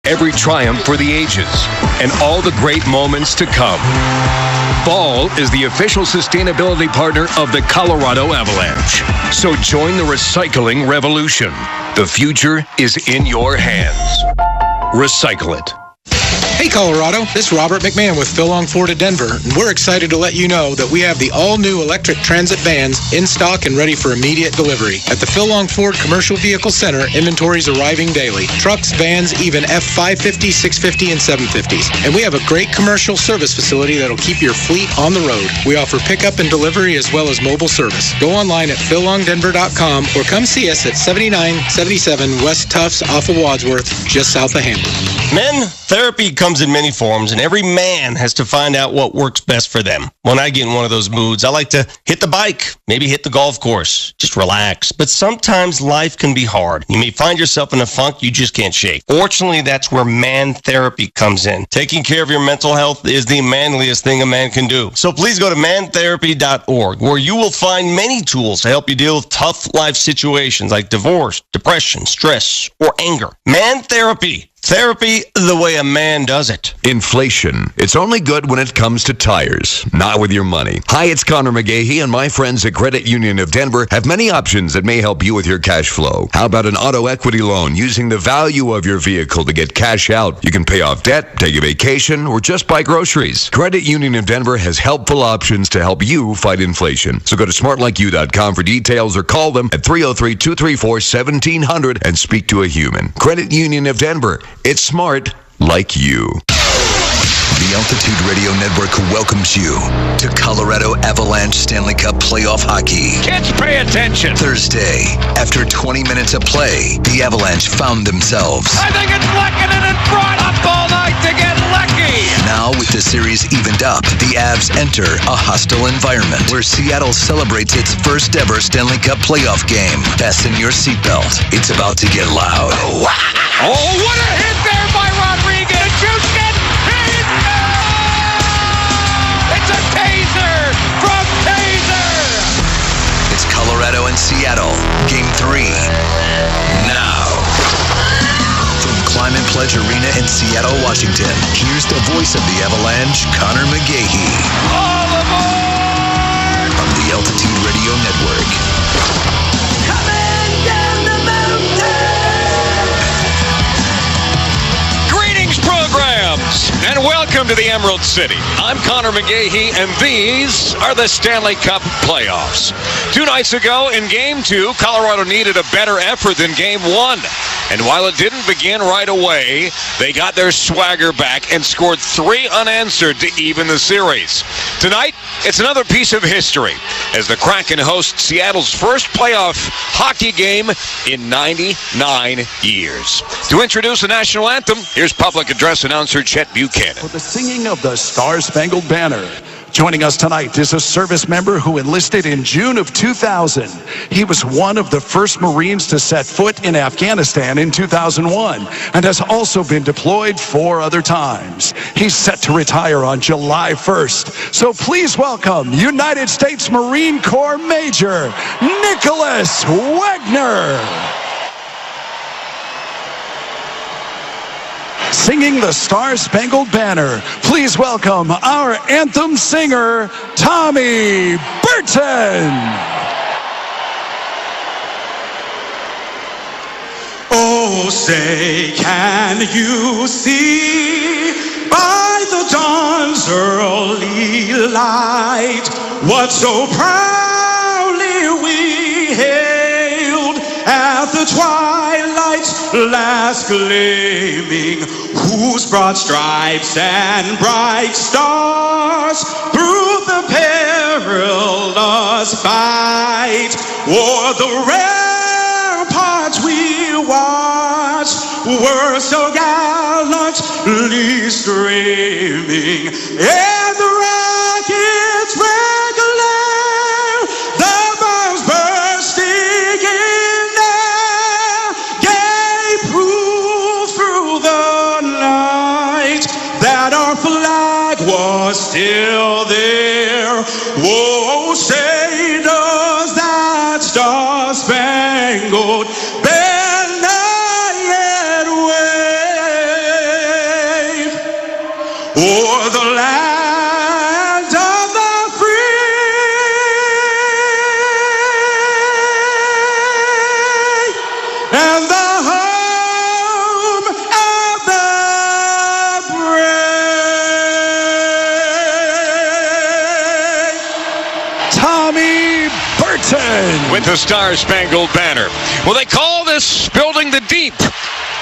every triumph for the ages and all the great moments to come. Ball is the official sustainability partner of the Colorado Avalanche. So join the recycling revolution. The future is in your hands. Recycle it. Hey Colorado, this is Robert McMahon with Phil Ford of Denver, and we're excited to let you know that we have the all-new electric transit vans in stock and ready for immediate delivery. At the Phil Ford Commercial Vehicle Center, inventory's arriving daily. Trucks, vans, even F550, 650, and 750s. And we have a great commercial service facility that'll keep your fleet on the road. We offer pickup and delivery as well as mobile service. Go online at phillongdenver.com or come see us at 7977 West Tufts off of Wadsworth, just south of Hamburg. Men, therapy comes in many forms, and every man has to find out what works best for them. When I get in one of those moods, I like to hit the bike, maybe hit the golf course, just relax. But sometimes life can be hard. You may find yourself in a funk you just can't shake. Fortunately, that's where man therapy comes in. Taking care of your mental health is the manliest thing a man can do. So please go to mantherapy.org, where you will find many tools to help you deal with tough life situations like divorce, depression, stress, or anger. Man Therapy. Therapy the way a man does it. Inflation. It's only good when it comes to tires, not with your money. Hi, it's Connor McGahey, and my friends at Credit Union of Denver have many options that may help you with your cash flow. How about an auto equity loan using the value of your vehicle to get cash out? You can pay off debt, take a vacation, or just buy groceries. Credit Union of Denver has helpful options to help you fight inflation. So go to smartlikeyou.com for details or call them at 303-234-1700 and speak to a human. Credit Union of Denver. It's smart like you. The Altitude Radio Network welcomes you to Colorado Avalanche Stanley Cup Playoff Hockey. Kids, pay attention. Thursday, after 20 minutes of play, the Avalanche found themselves. I think it's Lehkonen and brought up all night to get lucky. Now, with the series evened up, the Avs enter a hostile environment where Seattle celebrates its first ever Stanley Cup playoff game. Fasten your seatbelt. It's about to get loud. Oh, what a hit there by Rodriguez. Shoots it. It's a taser from Taser. It's Colorado and Seattle. Game 3. Now. From Climate Pledge Arena in Seattle, Washington, here's the voice of the Avalanche, Connor McGahey. All aboard! On the Altitude Radio Network. Coming down the mountain! Greetings, programs, and welcome to the Emerald City. I'm Connor McGahey, and these are the Stanley Cup playoffs. 2 nights ago in Game 2, Colorado needed a better effort than Game 1. And while it didn't begin right away, they got their swagger back and scored 3 unanswered to even the series. Tonight, it's another piece of history as the Kraken host Seattle's first playoff hockey game in 99 years. To introduce the national anthem, here's public address announcer Chet Buchanan. For the singing of the Star-Spangled Banner. Joining us tonight is a service member who enlisted in June of 2000. He was one of the first Marines to set foot in Afghanistan in 2001 and has also been deployed 4 other times. He's set to retire on July 1st. So please welcome United States Marine Corps Major Nicholas Wagner. Singing the Star-Spangled Banner, please welcome our anthem singer, Tommy Burton. Oh, say, can you see by the dawn's early light what so proudly we hailed at the twilight's last gleaming, whose broad stripes and bright stars through the perilous fight o'er the ramparts we watched were so gallantly streaming, and the rockets regular, the bombs bursting in there, gave proof through the night that our flag was still there. Oh, say does that star-spangled banner yet o'er the land of the free and the home of the brave. Tommy Burton with the Star-Spangled Banner. Well, they call this building the Deep,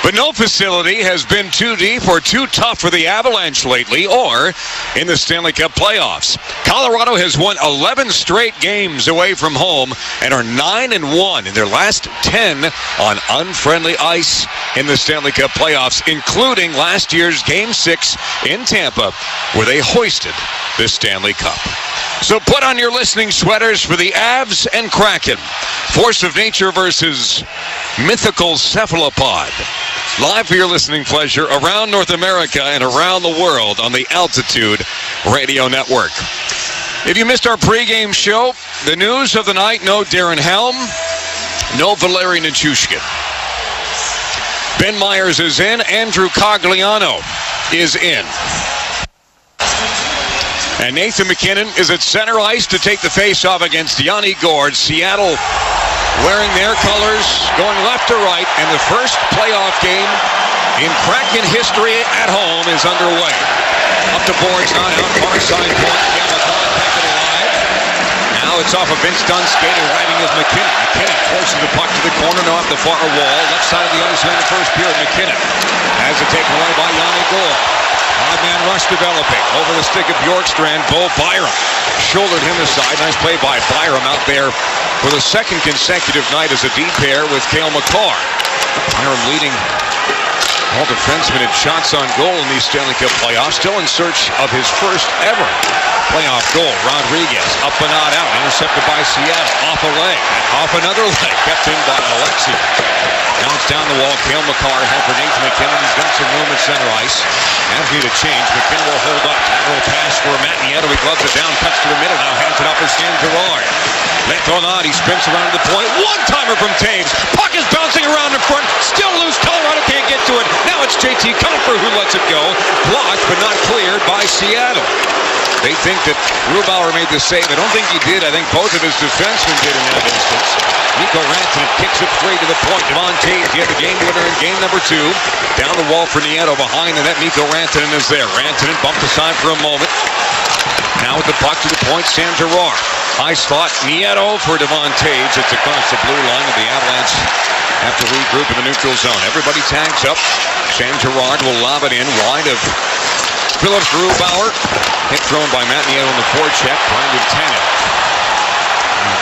but no facility has been too deep or too tough for the Avalanche lately or in the Stanley Cup playoffs. Colorado has won 11 straight games away from home and are 9-1 in their last 10 on unfriendly ice in the Stanley Cup playoffs, including last year's Game 6 in Tampa, where they hoisted the Stanley Cup. So put on your listening sweaters for the Avs and Kraken. Force of nature versus mythical cephalopod. Live for your listening pleasure around North America and around the world on the Altitude Radio Network. If you missed our pregame show, the news of the night: no Darren Helm, no Valeri Nichushkin. Ben Myers is in. Andrew Cogliano is in. And Nathan MacKinnon is at center ice to take the face-off against Yanni Gourde. Seattle wearing their colors, going left to right, and the first playoff game in Kraken history at home is underway. Up to boards, not out, far side point. Now it's off of Vince Dunn's skate, and riding is MacKinnon. MacKinnon forces the puck to the corner, now off the far wall. Left side of the ice in the first period. MacKinnon has it taken away by Yanni Gourde. Odd-man rush developing. Over the stick of Bjorkstrand, Bo Byram shouldered him aside. Nice play by Byram out there for the second consecutive night as a D pair with Cale Makar. Byram leading all defensemen in shots on goal in these Stanley Cup playoffs. Still in search of his first ever playoff goal. Rodriguez up and not out. Intercepted by Seattle. Off a leg. Off another leg. Kept in by Alexei. Now it's down the wall. Cale Makar had for Nathan MacKinnon. He's got some room at center ice. As need a change. MacKinnon will hold up. Lateral pass for Matt Nieto. He gloves it down. Cuts to the middle. Now hands it up for Sam Girard. Letronard. He sprints around to the point. One-timer from Taves. Puck is bouncing around in front. Still loose. Colorado can't get to it. Now it's JT Compher who lets it go. Blocked but not cleared by Seattle. They think that Grubauer made the save. I don't think he did. I think both of his defensemen did in that instance. Mikko Rantanen kicks it free to the point. Devon Toews, he had the game winner in game number 2. Down the wall for Nieto. Behind the net, Mikko Rantanen is there. Rantanen bumped aside for a moment. Now with the puck to the point, Sam Girard. High slot, Nieto for Devon Toews. It's across the blue line of the Avalanche. Have to regroup in the neutral zone. Everybody tags up. Sam Girard will lob it in wide of Phillips Grubauer. Hit thrown by Matt Nieto on the forecheck. Brandon Tanev.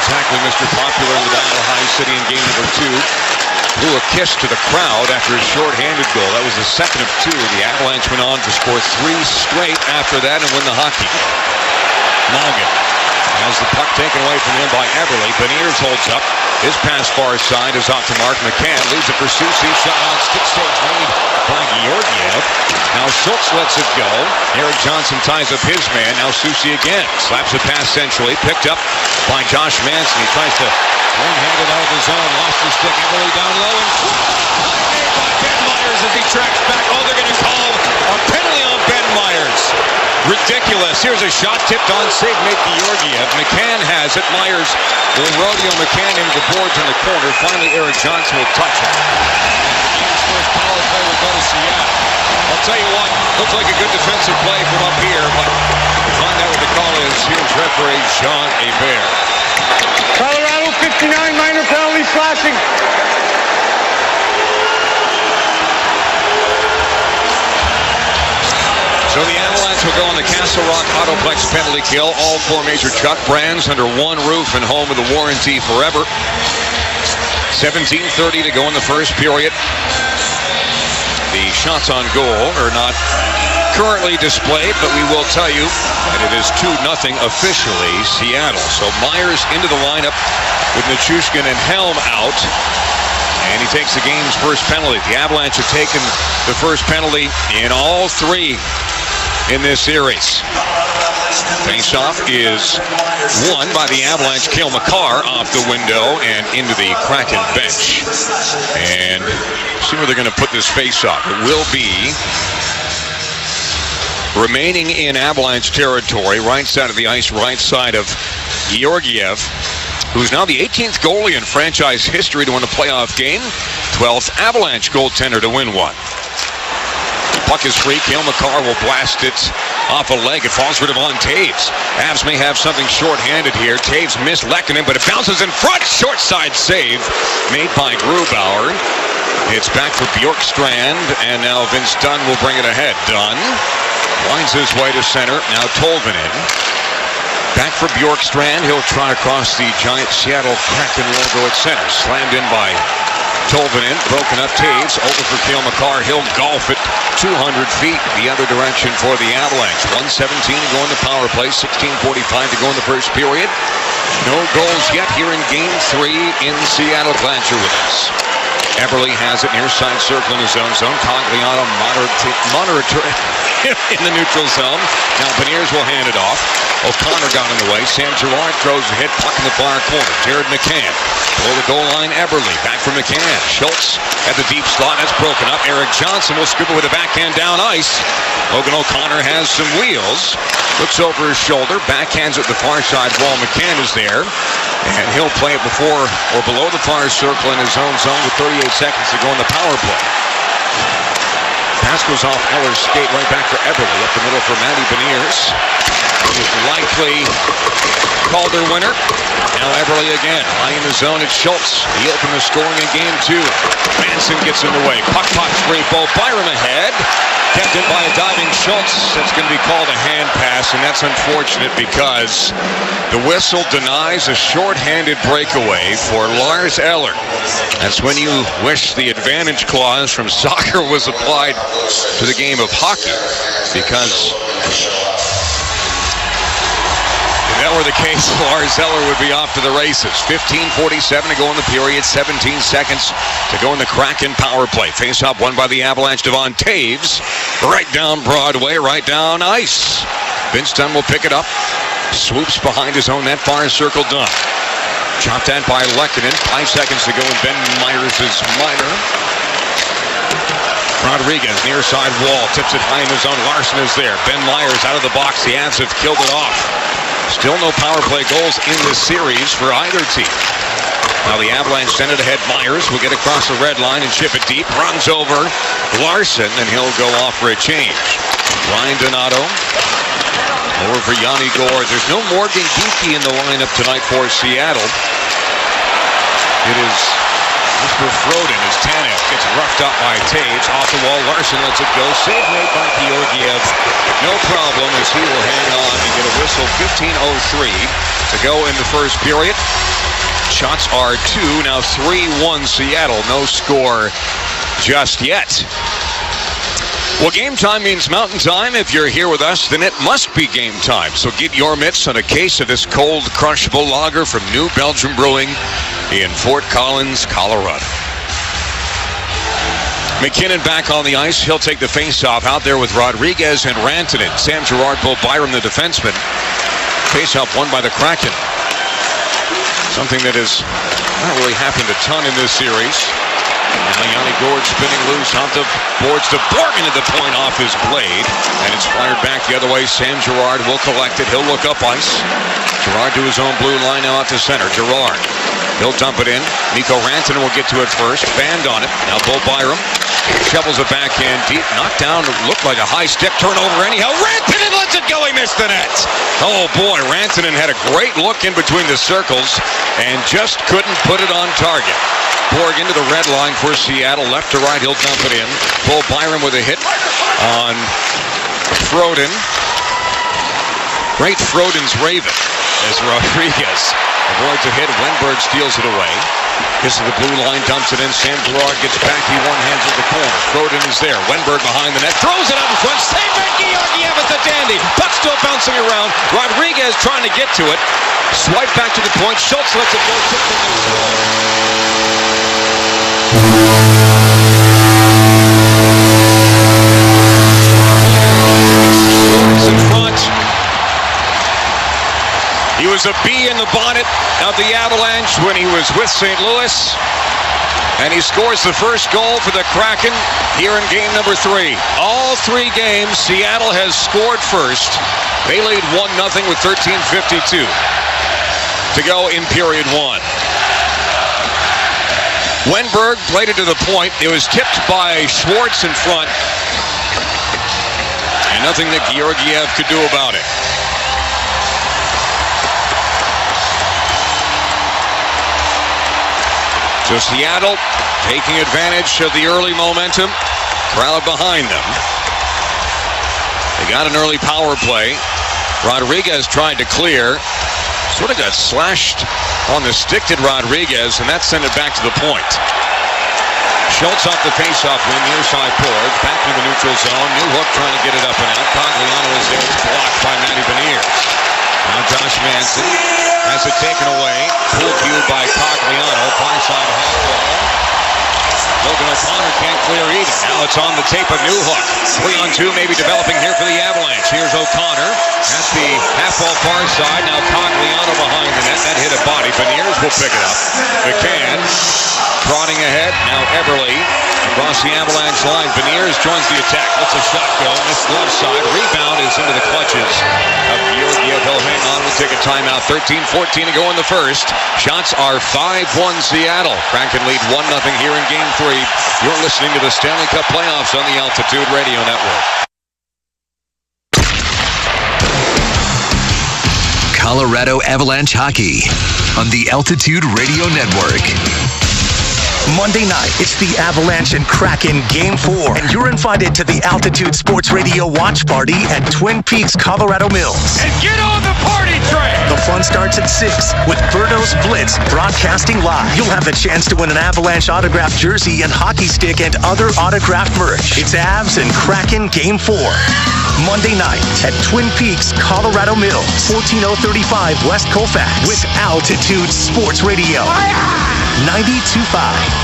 Exactly Mr. Popular in the Dial High City in game number 2. Blew a kiss to the crowd after his short-handed goal. That was the second of 2. The Avalanche went on to score 3 straight after that and win the hockey. Malgin has the puck taken away from him by Everly. Beniers holds up. His pass far side is off to Mark McCann. Leaves it for Soucy. Shot on stick stage made by Georgiev. Now Schultz lets it go. Eric Johnson ties up his man. Now Soucy again. Slaps it past centrally. Picked up by Josh Manson. He tries to one-hand it out of the zone. Lost the stick. Everly down low. And made by Ben Myers as he tracks back. Oh, they're going to call a penalty on Ben Myers. Ridiculous. Here's a shot tipped on save made Georgiev. McCann has it. Myers will rodeo McCann into the boards in the corner. Finally, Eric Johnson will touch it. His first power play will go to Seattle. I'll tell you what, looks like a good defensive play from up here, but to find out what the call is, here's referee Jean Hebert. Colorado 59, minor penalty, slashing. So the Avalanche will go on the Castle Rock Autoplex penalty kill. All 4 major Chuck brands under one roof and home with a warranty forever. 17:30 to go in the first period. The shots on goal are not currently displayed, but we will tell you that it is 2-0 officially Seattle. So Myers into the lineup with Nichushkin and Helm out. And he takes the game's first penalty. The Avalanche have taken the first penalty in all 3 in this series. Face-off is won by the Avalanche. Cale Makar off the window and into the Kraken bench. And see where they're going to put this face-off. It will be remaining in Avalanche territory, right side of the ice, right side of Georgiev, who's now the 18th goalie in franchise history to win a playoff game, 12th Avalanche goaltender to win one. Puck is free. Cale Makar will blast it off a leg. It falls for Devon Taves. Avs may have something short-handed here. Taves missed Lehkonen, but it bounces in front. Short side save made by Grubauer. It's back for Bjorkstrand, and now Vince Dunn will bring it ahead. Dunn winds his way to center. Now Tolvanen. Back for Bjorkstrand. He'll try across the giant Seattle Kraken logo at center. Slammed in by Tolvanen, broken up. Taves over for Cale Makar. He'll golf it 200 feet the other direction for the Avalanche. 1:17 to go in the power play. 16:45 to go in the first period. No goals yet here in Game 3 in Seattle. Glad you're with us. Eberle has it near side circle in his own zone. Cogliano monitoring in the neutral zone. Now Beniers will hand it off. O'Connor got in the way. Sam Girard throws a hit. Puck in the far corner. Jared McCann. Below the goal line, Eberle. Back for McCann. Schultz at the deep slot. That's broken up. Eric Johnson will scoop it with a backhand down ice. Logan O'Connor has some wheels. Looks over his shoulder. Backhands at the far side wall. McCann is there. And he'll play it before or below the far circle in his own zone with 38 seconds to go in the power play. Pass goes off Eller's skate right back for Eberle. Up the middle for Matty Beniers. Likely Calder winner. Now Eberle again. High in the zone. It's Schultz. He opened the scoring in Game 2. Manson gets in the way. Puck pops free. Bo Byram ahead. Kept in by a diving Schultz. That's going to be called a hand pass, and that's unfortunate because the whistle denies a short-handed breakaway for Lars Eller. That's when you wish the advantage clause from soccer was applied to the game of hockey, because if that were the case, Lars Eller would be off to the races. 15:47 to go in the period, 17 seconds to go in the Kraken power play. Face-off won by the Avalanche. Devon Taves, right down Broadway, right down ice. Vince Dunn will pick it up. Swoops behind his own net, far circle Dunn. Chopped at by Lehkonen. 5 seconds to go in Ben Myers' minor. Rodriguez, near side wall, tips it high in his own. Larson is there. Ben Myers out of the box. The Avs have killed it off. Still no power play goals in this series for either team. Now the Avalanche send it ahead. Myers will get across the red line and chip it deep. Runs over Larson, and he'll go off for a change. Ryan Donato over for Yanni Gourde. There's no Morgan Geekie in the lineup tonight for Seattle. It is Mr. Froden as Tanev gets roughed up by Taves. Off the wall, Larson lets it go. Save made by Georgiev. No problem as he will hang on and get a whistle. 15:03 to go in the first period. Shots are 2, now 3-1 Seattle. No score just yet. Well, game time means mountain time. If you're here with us, then it must be game time. So get your mitts on a case of this cold, crushable lager from New Belgium Brewing in Fort Collins, Colorado. McKinnon back on the ice. He'll take the face-off out there with Rodriguez and Rantanen. Sam Girard, Bo Byram, the defenseman. Face-off won by the Kraken. Something that has not really happened a ton in this series. Now Yanni Gourde spinning loose off the boards to Borgen at the point off his blade. And it's fired back the other way. Sam Girard will collect it. He'll look up ice. Girard to his own blue line now out to center. Girard. He'll dump it in. Mikko Rantanen will get to it first. Band on it. Now Bo Byram shovels it backhand deep. Knocked down. Looked like a high stick turnover anyhow. Rantanen lets it go. He missed the net. Oh boy, Rantanen had a great look in between the circles and just couldn't put it on target. Borg into the red line for Seattle. Left to right, he'll dump it in. Bo Byram with a hit on Froden. Great Froden's Raven as Rodriguez avoids a hit. Wenberg steals it away. Gets to the blue line, dumps it in. Sam Girard gets back. He one-hands at the corner. Froden is there. Wenberg behind the net. Throws it out in front. Save by Georgiev. It's a dandy. Puck still bouncing around. Rodriguez trying to get to it. Swipe back to the point. Schultz lets it go. In front. He was a bee in the bonnet of the Avalanche when he was with St. Louis. And he scores the first goal for the Kraken here in game number 3. All 3 games, Seattle has scored first. They lead 1-0 with 13:52 to go in period 1. Wenberg played it to the point. It was tipped by Schwartz in front. And nothing that Georgiev could do about it. So Seattle taking advantage of the early momentum. Crowd behind them. They got an early power play. Rodriguez tried to clear. Sort of got slashed on the stick, did Rodriguez, and that sent it back to the point. Schultz off the faceoff wing, near side forward, back to the neutral zone. Newhook trying to get it up and out. Cogliano is there. It's blocked by Matty Beniers. Now Josh Manson has it taken away. Full view by Cogliano. Far side half wall. Logan O'Connor can't clear either. Now it's on the tape of Newhook. 3-on-2 maybe developing here for the Avalanche. Here's O'Connor at the half wall far side. Now Cogliano behind the net. That hit a body. Beniers will pick it up. McCann prodding ahead. Now Everly across the Avalanche line. Beniers joins the attack. Lets a shot go. Missed left side. Rebound is into the clutches of Georgiev. He'll hang on. We'll take a timeout. 13-14 to go in the first. Shots are 5-1 Seattle. Kraken lead 1-0 here in game 3. You're listening to the Stanley Cup playoffs on the Altitude Radio Network. Colorado Avalanche hockey on the Altitude Radio Network. Monday night, it's the Avalanche and Kraken Game 4. And you're invited to the Altitude Sports Radio watch party at Twin Peaks, Colorado Mills. And get on the party train! The fun starts at 6 with Birdo's Blitz broadcasting live. You'll have the chance to win an Avalanche autographed jersey and hockey stick and other autographed merch. It's Avs and Kraken Game 4. Monday night at Twin Peaks, Colorado Mills, 14035 West Colfax with Altitude Sports Radio. 92.5.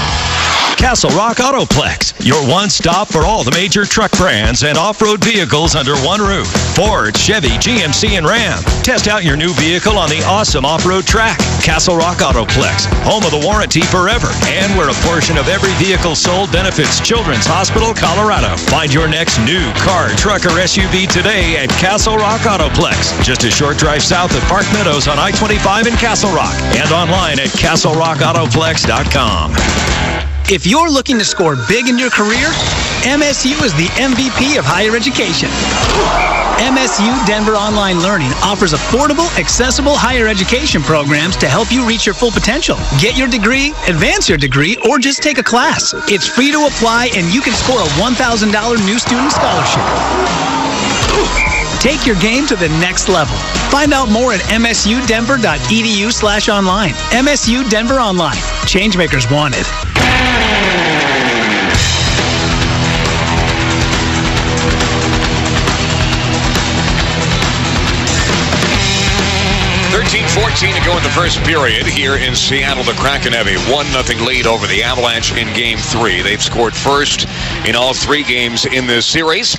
Castle Rock Autoplex, your one stop for all the major truck brands and off-road vehicles under one roof. Ford, Chevy, GMC, and Ram. Test out your new vehicle on the awesome off-road track. Castle Rock Autoplex, home of the warranty forever, and where a portion of every vehicle sold benefits Children's Hospital, Colorado. Find your next new car, truck, or SUV today at Castle Rock Autoplex, just a short drive south of Park Meadows on I-25 in Castle Rock, and online at castlerockAutoplex.com. If you're looking to score big in your career, MSU is the MVP of higher education. MSU Denver Online Learning offers affordable, accessible higher education programs to help you reach your full potential. Get your degree, advance your degree, or just take a class. It's free to apply, and you can score a $1,000 new student scholarship. Take your game to the next level. Find out more at msudenver.edu/online. MSU Denver Online. Changemakers wanted. $13-14 to go in the first period here in Seattle. The Kraken have a 1-0 lead over the Avalanche in Game 3. They've scored first in all 3 games in this series.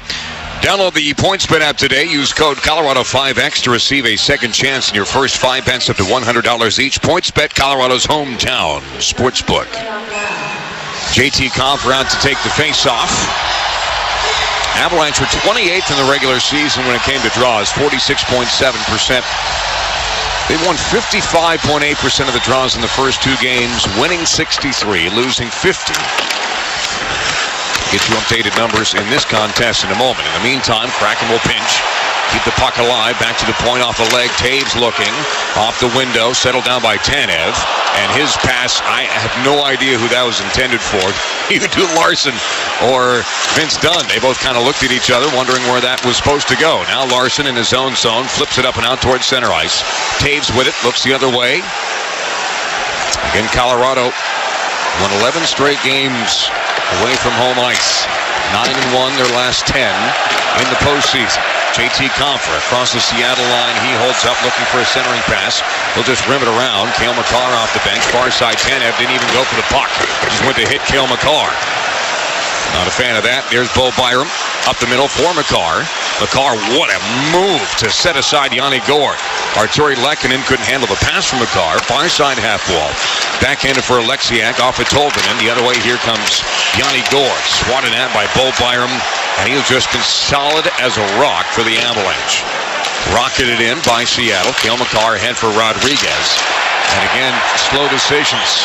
Download the PointsBet app today. Use code Colorado5X to receive a second chance in your first 5 bets up to $100 each. PointsBet, Colorado's hometown sportsbook. JT Compher out to take the face-off. Avalanche were 28th in the regular season when it came to draws, 46.7%. They won 55.8% of the draws in the first 2 games, winning 63, losing 50. Get you updated numbers in this contest in a moment. In the meantime, Kraken will pinch. Keep the puck alive. Back to the point off the leg. Taves looking. Off the window. Settled down by Tanev. And his pass, I have no idea who that was intended for. Either to Larson or Vince Dunn. They both kind of looked at each other, wondering where that was supposed to go. Now Larson in his own zone. Flips it up and out towards center ice. Taves with it. Looks the other way. Again, Colorado won 11 straight games away from home ice. 9-1 their last 10 in the postseason. JT Compher across the Seattle line. He holds up looking for a centering pass. He'll just rim it around. Cale Makar off the bench. Far side, Tanev didn't even go for the puck. Just went to hit Cale Makar. Not a fan of that. There's Bo Byram. Up the middle for Makar. Makar, what a move to set aside Yanni Gord. Arturi Lehkonen couldn't handle the pass from Makar. Far side half wall. Backhanded for Alexiak off of Tolvanen. The other way, here comes Yanni Gord. Swatted at by Bo Byram. And he's just been solid as a rock for the Avalanche. Rocketed in by Seattle. Cale Makar ahead for Rodriguez. And again, slow decisions.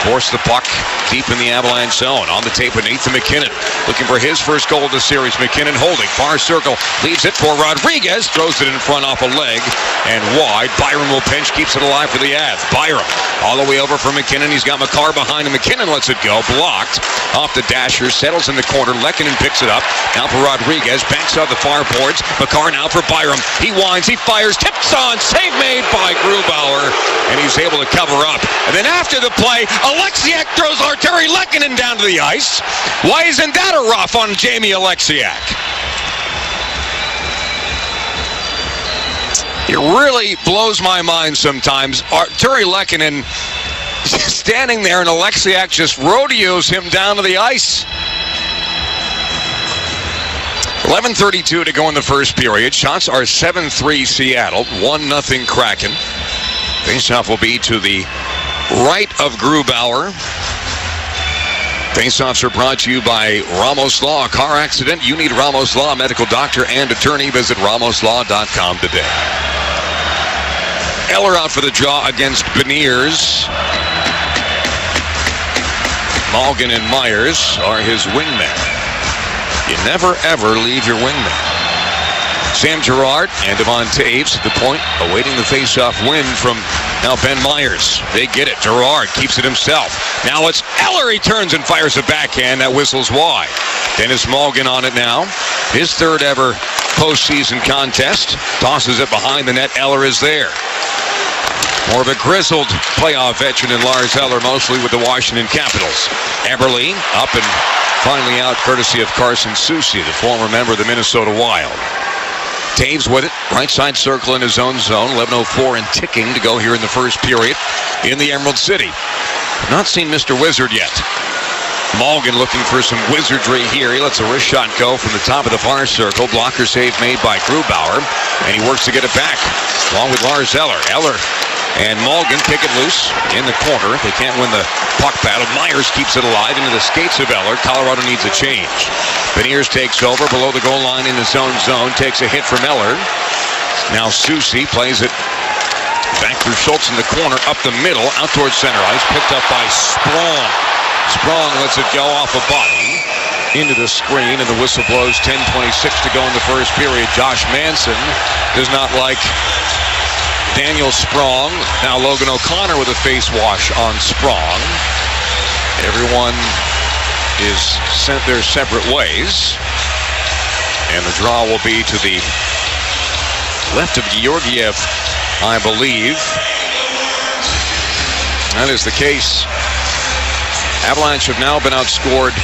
Force the puck deep in the Avalanche zone. On the tape with Nathan McKinnon. Looking for his first goal of the series. McKinnon holding. Far circle. Leaves it for Rodriguez. Throws it in front off a leg. And wide. Byron will pinch. Keeps it alive for the Avs. Byron all the way over for McKinnon. He's got Makar behind him. McKinnon lets it go. Blocked. Off the dasher. Settles in the corner. Lehkonen picks it up. Now for Rodriguez. Banks out the far boards. Makar now for Byram. He winds. He fires. Tips on. Save made by Grubauer. And he's able to cover up. And then after the play, Alexiak throws Arturi Lehkonen down to the ice. Why isn't that a rough on Jamie Alexiak? It really blows my mind sometimes. Arturi Lehkonen standing there and Alexiak just rodeos him down to the ice. 11:32 to go in the first period. Shots are 7-3 Seattle, 1-0 Kraken. Faceoff will be to the right of Grubauer. Faceoffs are brought to you by Ramos Law. Car accident? You need Ramos Law, medical doctor and attorney. Visit ramoslaw.com today. Eller out for the draw against Beniers. Malgin and Myers are his wingmen. You never, ever leave your wingman. Sam Girard and Devon Taves at the point, awaiting the face-off win from now Ben Myers. They get it. Girard keeps it himself. Now it's Eller. He turns and fires a backhand. That whistles wide. Dennis Malgin on it now. His third ever postseason contest. Tosses it behind the net. Eller is there. More of a grizzled playoff veteran than Lars Eller, mostly with the Washington Capitals. Eberle up and finally out courtesy of Carson Soucy, the former member of the Minnesota Wild. Taves with it, right side circle in his own zone. 11:04 and ticking to go here in the first period in the Emerald City. Not seen Mr. Wizard yet. Malgin looking for some wizardry here. He lets a wrist shot go from the top of the far circle. Blocker save made by Grubauer, and he works to get it back along with Lars Eller. Eller and Malgin kick it loose in the corner. They can't win the puck battle. Myers keeps it alive into the skates of Eller. Colorado needs a change. Beniers takes over below the goal line in his own zone. Takes a hit from Eller. Now Soucy plays it back through Schultz in the corner. Up the middle. Out towards center ice. Picked up by Sprong. Sprong lets it go off a body into the screen, and the whistle blows. 10:26 to go in the first period. Josh Manson does not like Daniel Sprong. Now Logan O'Connor with a face wash on Sprong. Everyone is sent their separate ways. And the draw will be to the left of Georgiev, I believe. That is the case. Avalanche have now been outscored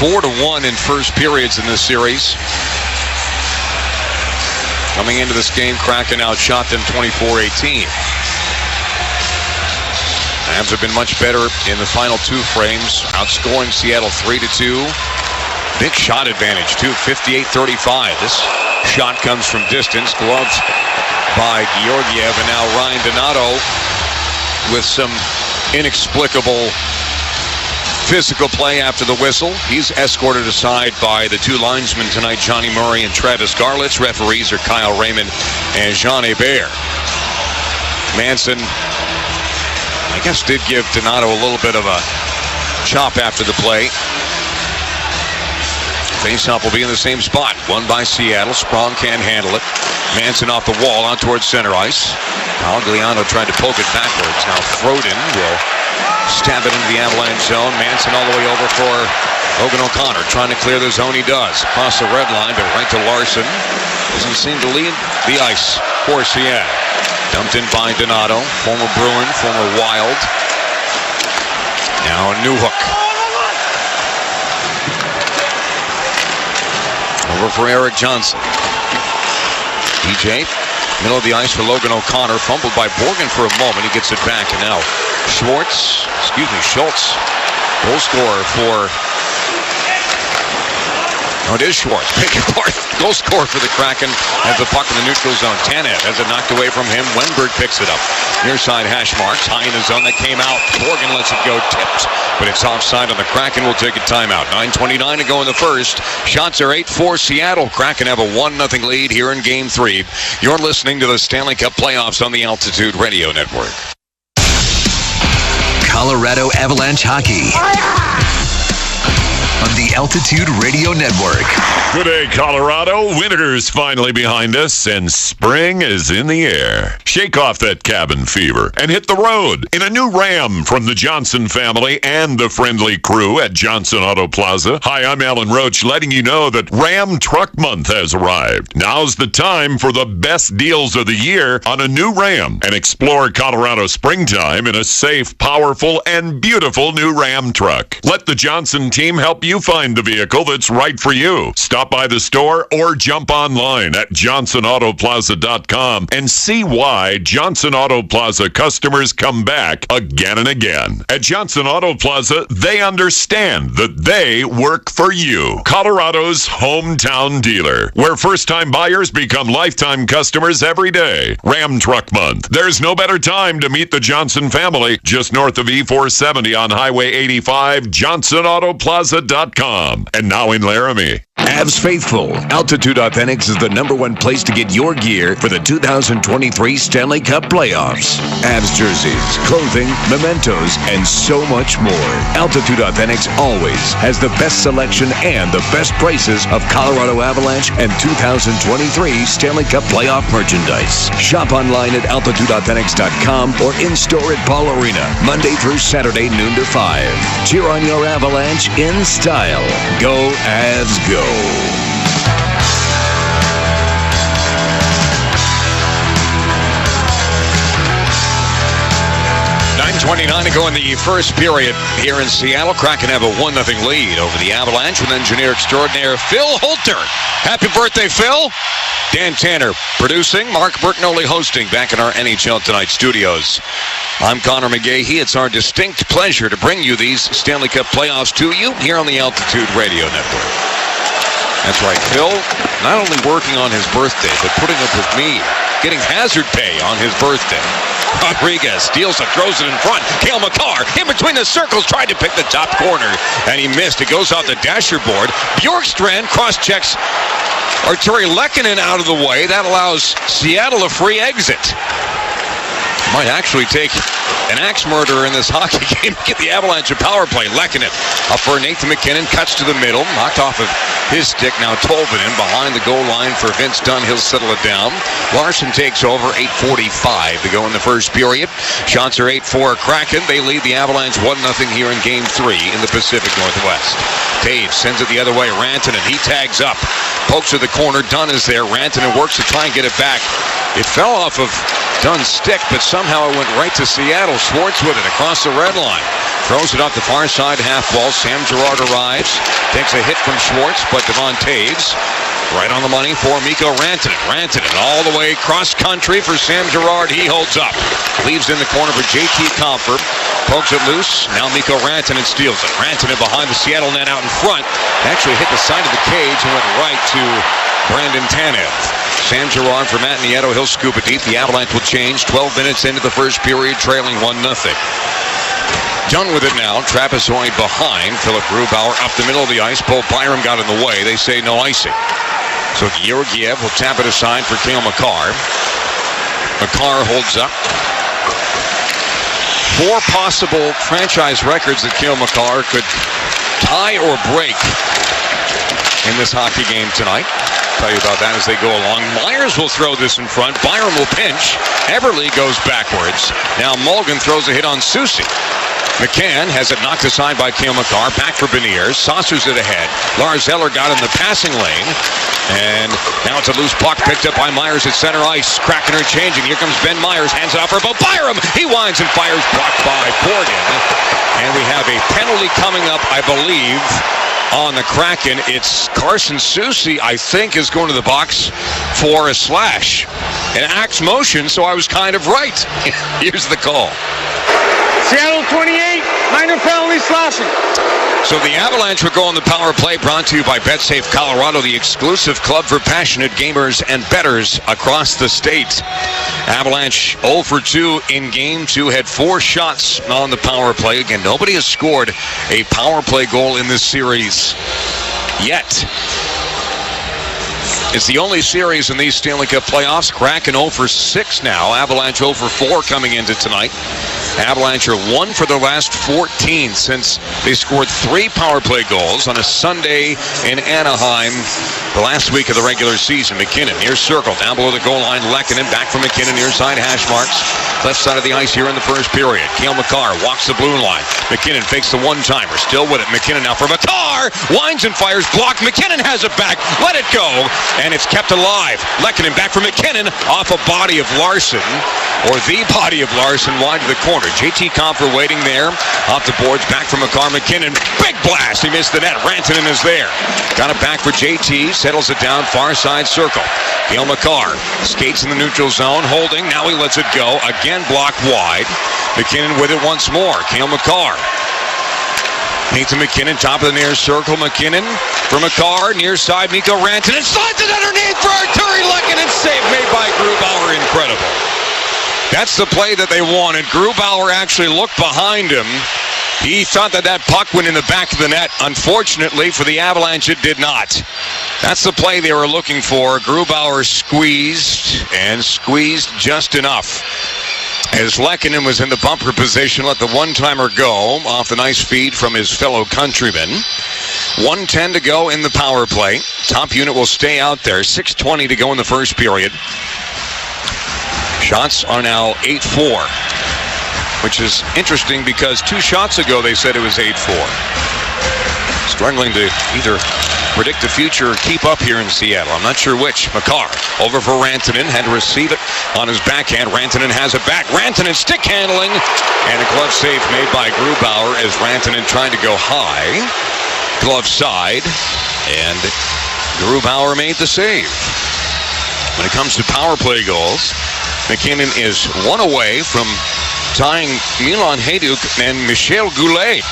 4-1 in first periods in this series. Coming into this game, Kraken outshot them 24-18. Avs have been much better in the final two frames, outscoring Seattle 3-2. Big shot advantage, too, 58-35. This shot comes from distance, gloved by Georgiev, and now Ryan Donato with some inexplicable physical play after the whistle. He's escorted aside by the two linesmen tonight, Johnny Murray and Travis Garlitz. Referees are Kyle Raymond and Jean Hébert. Manson, I guess, did give Donato a little bit of a chop after the play. Faceoff will be in the same spot. Won by Seattle. Sprong can't handle it. Manson off the wall out towards center ice. Algliano tried to poke it backwards. Now Froden will stab it into the Avalanche zone. Manson all the way over for Logan O'Connor. Trying to clear the zone. He does. Across the red line, but right to Larson. Doesn't seem to leave the ice for Seattle. Dumped in by Donato. Former Bruin, former Wild. Now a new hook. Over for Eric Johnson. DJ, middle of the ice for Logan O'Connor. Fumbled by Borgen for a moment. He gets it back, and now Schultz, goal scorer for Oh, it is Schwartz. Pick apart. Goal scorer for the Kraken has the puck in the neutral zone. Tanev has it knocked away from him. Wenberg picks it up. Near side hash marks. High in the zone. That came out. Morgan lets it go. Tipped. But it's offside on the Kraken. Will take a timeout. 9:29 to go in the first. Shots are 8-4 Seattle. Kraken have a 1-0 lead here in Game 3. You're listening to the Stanley Cup playoffs on the Altitude Radio Network. Colorado Avalanche Hockey on the Altitude Radio Network. Good day, Colorado. Winter's finally behind us, and spring is in the air. Shake off that cabin fever and hit the road in a new Ram from the Johnson family and the friendly crew at Johnson Auto Plaza. Hi, I'm Alan Roach, letting you know that Ram Truck Month has arrived. Now's the time for the best deals of the year on a new Ram, and explore Colorado springtime in a safe, powerful, and beautiful new Ram truck. Let the Johnson team help you find the vehicle that's right for you. Stop by the store or jump online at johnsonautoplaza.com and see why Johnson Auto Plaza customers come back again and again. At Johnson Auto Plaza, they understand that they work for you. Colorado's hometown dealer, where first-time buyers become lifetime customers every day. Ram Truck Month. There's no better time to meet the Johnson family. Just north of E470 on Highway 85, johnsonautoplaza.com. And now in Laramie. Avs Faithful, Altitude Authentics is the #1 place to get your gear for the 2023 Stanley Cup playoffs. Avs jerseys, clothing, mementos, and so much more. Altitude Authentics always has the best selection and the best prices of Colorado Avalanche and 2023 Stanley Cup playoff merchandise. Shop online at altitudeauthentics.com or in-store at Paul Arena, Monday through Saturday, noon to 5. Cheer on your Avalanche in style. Go Avs, go. 9:29 to go in the first period here in Seattle. Kraken have a 1-0 lead over the Avalanche with engineer extraordinaire Phil Holter. Happy birthday, Phil. Dan Tanner producing, Mark Bertinoli hosting back in our NHL Tonight studios. I'm Connor McGahey. It's our distinct pleasure to bring you these Stanley Cup playoffs to you here on the Altitude Radio Network. That's right, Phil, not only working on his birthday, but putting up with me, getting hazard pay on his birthday. Rodriguez steals it, throws it in front. Cale Makar in between the circles, tried to pick the top corner, and he missed. It goes off the dasher board. Bjorkstrand cross-checks Arturi Lehkonen out of the way. That allows Seattle a free exit. Might actually take an axe murderer in this hockey game to get the Avalanche a power play. Lehkonen up for Nathan McKinnon, cuts to the middle, knocked off of his stick. Now Tolvanen behind the goal line for Vince Dunn. He'll settle it down. Larson takes over. 8:45 to go in the first period. Shots are 8-4 Kraken. They lead the Avalanche 1-0 here in Game 3 in the Pacific Northwest. Taves sends it the other way. Rantanen, he tags up. Pokes to the corner. Dunn is there. Rantanen works to try and get it back. It fell off of Dunn's stick, but somehow it went right to Seattle. Schwartz with it across the red line. Throws it off the far side half wall. Sam Girard arrives. Takes a hit from Schwartz, but Devon Taves right on the money for Mikko Rantanen. Rantanen all the way cross country for Sam Girard. He holds up. Leaves in the corner for J.T. Compher. Pokes it loose. Now Mikko Rantanen steals it. Rantanen behind the Seattle net out in front. Actually hit the side of the cage and went right to Brandon Tanev. Sam Girard for Matt Nieto. He'll scoop it deep. The Avalanche will change. 12 minutes into the first period, trailing 1-0. Done with it now. Trapezoid behind. Philip Grubauer up the middle of the ice. Paul Byram got in the way. They say no icing. So Georgiev will tap it aside for Cale Makar. Makar holds up. 4 possible franchise records that Cale Makar could tie or break in this hockey game tonight. Tell you about that as they go along. Myers will throw this in front. Byram will pinch. Everly goes backwards. Now Mulligan throws a hit on Soucy. McCann has it knocked aside by Cale Makar. Back for Beniers. Saucers it ahead. Lars Eller got in the passing lane. And now it's a loose puck picked up by Myers at center ice. Kraken are changing. Here comes Ben Myers. Hands it off for Byram. He winds and fires. Blocked by Corgan. And we have a penalty coming up, I believe, on the Kraken. It's Carson Soucy, I think, is going to the box for a slash. An axe motion, so I was kind of right. Here's the call. Seattle 28, minor penalty slashing. So the Avalanche will go on the power play, brought to you by BetSafe Colorado, the exclusive club for passionate gamers and bettors across the state. Avalanche 0 for 2 in game 2, had 4 shots on the power play. Again, nobody has scored a power play goal in this series yet. It's the only series in these Stanley Cup playoffs. Kraken 0 for 6 now. Avalanche 0 for 4 coming into tonight. Avalanche are 1 for their last 14 since they scored 3 power play goals on a Sunday in Anaheim the last week of the regular season. McKinnon near circle, down below the goal line. Lehkonen back from McKinnon, near side hash marks. Left side of the ice here in the first period. Cale Makar walks the blue line. McKinnon fakes the one-timer, still with it. McKinnon now for Makar, winds and fires, blocked. McKinnon has it back, let it go, and it's kept alive. Lehkonen back for McKinnon, off a body of Larson, or the body of Larson, wide to the corner. JT Compher waiting there, off the boards, back from Makar. McKinnon, big blast, he missed the net. Rantanen is there, got it back for JT, settles it down, far side circle. Cale Makar skates in the neutral zone, holding, now he lets it go, again blocked wide. McKinnon with it once more. Cale Makar. Paints to McKinnon, top of the near circle. McKinnon for Makar, near side. Mikko Rantanen slides it underneath for Arturi Lehkonen. Save made by Grubauer. Incredible. That's the play that they wanted. Grubauer actually looked behind him. He thought that puck went in the back of the net. Unfortunately for the Avalanche, it did not. That's the play they were looking for. Grubauer squeezed just enough. As Lehkonen was in the bumper position, let the one-timer go off the nice feed from his fellow countryman. 1:10 to go in the power play. Top unit will stay out there. 6:20 to go in the first period. Shots are now 8-4, which is interesting because 2 shots ago they said it was 8-4. Struggling to either predict the future or keep up here in Seattle. I'm not sure which. Makar over for Rantanen, had to receive it on his backhand. Rantanen has it back. Rantanen stick handling, and a glove save made by Grubauer as Rantanen tried to go high. Glove side, and Grubauer made the save. When it comes to power play goals, McKinnon is 1 away from tying Milan Hajduk and Michel Goulet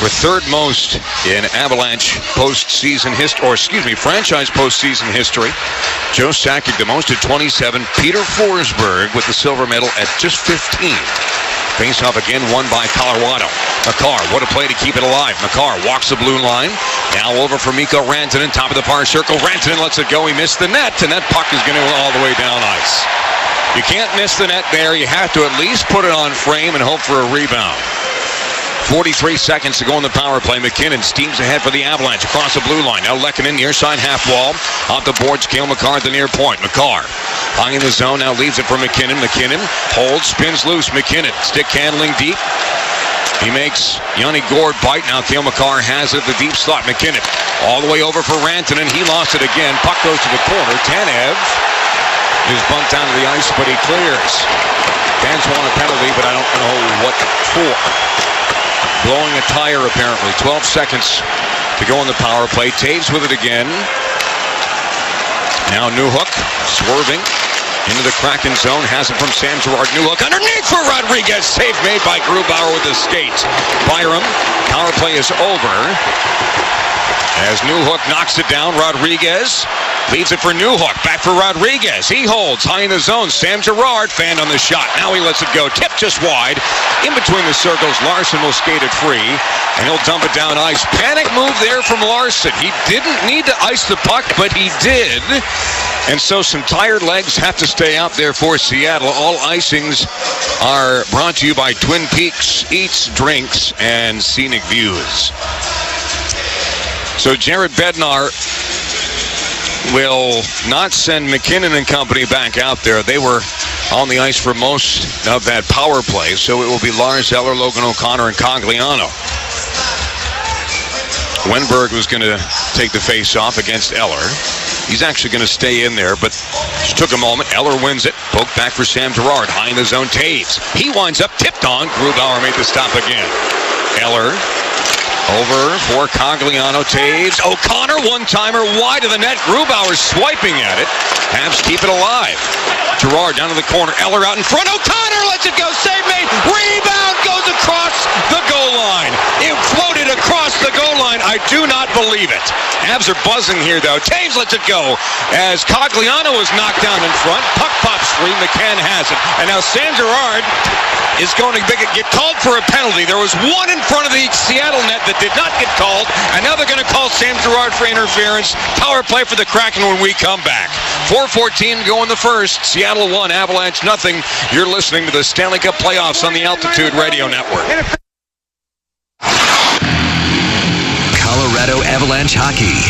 for 3rd most in Avalanche postseason history, franchise postseason history. Joe Sakic the most at 27. Peter Forsberg with the silver medal at just 15. Face-off again won by Colorado. Makar, what a play to keep it alive. Makar walks the blue line. Now over for Mikko Rantanen, top of the far circle. Rantanen lets it go. He missed the net, and that puck is going to go all the way down ice. You can't miss the net there. You have to at least put it on frame and hope for a rebound. 43 seconds to go in the power play. McKinnon steams ahead for the Avalanche across the blue line. Now Lehkonen near side half wall. Off the boards, Cale Makar at the near point. Makar hung in the zone, now leaves it for McKinnon. McKinnon holds, spins loose. McKinnon stick handling deep. He makes Yanni Gourde bite. Now Cale Makar has it at the deep slot. McKinnon all the way over for Rantanen. He lost it again. Puck goes to the corner. Tanev is bumped down to the ice, but he clears. Fans want a penalty, but I don't know what for. Blowing a tire, apparently. 12 seconds to go in the power play. Taves with it again. Now Newhook swerving into the Kraken zone. Has it from Sam Girard. Newhook underneath for Rodriguez. Save made by Grubauer with the skate. Byram. Power play is over. As Newhook knocks it down, Rodriguez leaves it for Newhook. Back for Rodriguez. He holds high in the zone. Sam Girard fanned on the shot. Now he lets it go. Tip just wide. In between the circles, Larson will skate it free, and he'll dump it down ice. Panic move there from Larson. He didn't need to ice the puck, but he did. And so some tired legs have to stay out there for Seattle. All icings are brought to you by Twin Peaks Eats, Drinks, and Scenic Views. So Jared Bednar will not send McKinnon and company back out there. They were on the ice for most of that power play, so it will be Lars Eller, Logan O'Connor, and Cogliano. Wenberg was going to take the face-off against Eller. He's actually going to stay in there, but just took a moment. Eller wins it. Poked back for Sam Girard. High in the zone, Taves. He winds up, tipped on. Grubauer made the stop again. Eller over for Cogliano. Taves. O'Connor, one-timer wide of the net. Grubauer swiping at it. Habs keep it alive. Girard down to the corner. Eller out in front. O'Connor lets it go. Save made. Rebound goes across the goal line. It floated across the goal line. I do not believe it. Avs are buzzing here, though. Taves lets it go as Cogliano is knocked down in front. Puck pops free. McCann has it. And now Sam Girard is going to get called for a penalty. There was one in front of the Seattle net that did not get called, and now they're going to call Sam Girard for interference. Power play for the Kraken when we come back. 4:14 to go in the first. Seattle 1, Avalanche nothing. You're listening to the Stanley Cup playoffs on the Altitude Radio Network. Colorado Avalanche hockey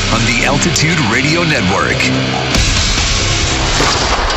on the Altitude Radio Network.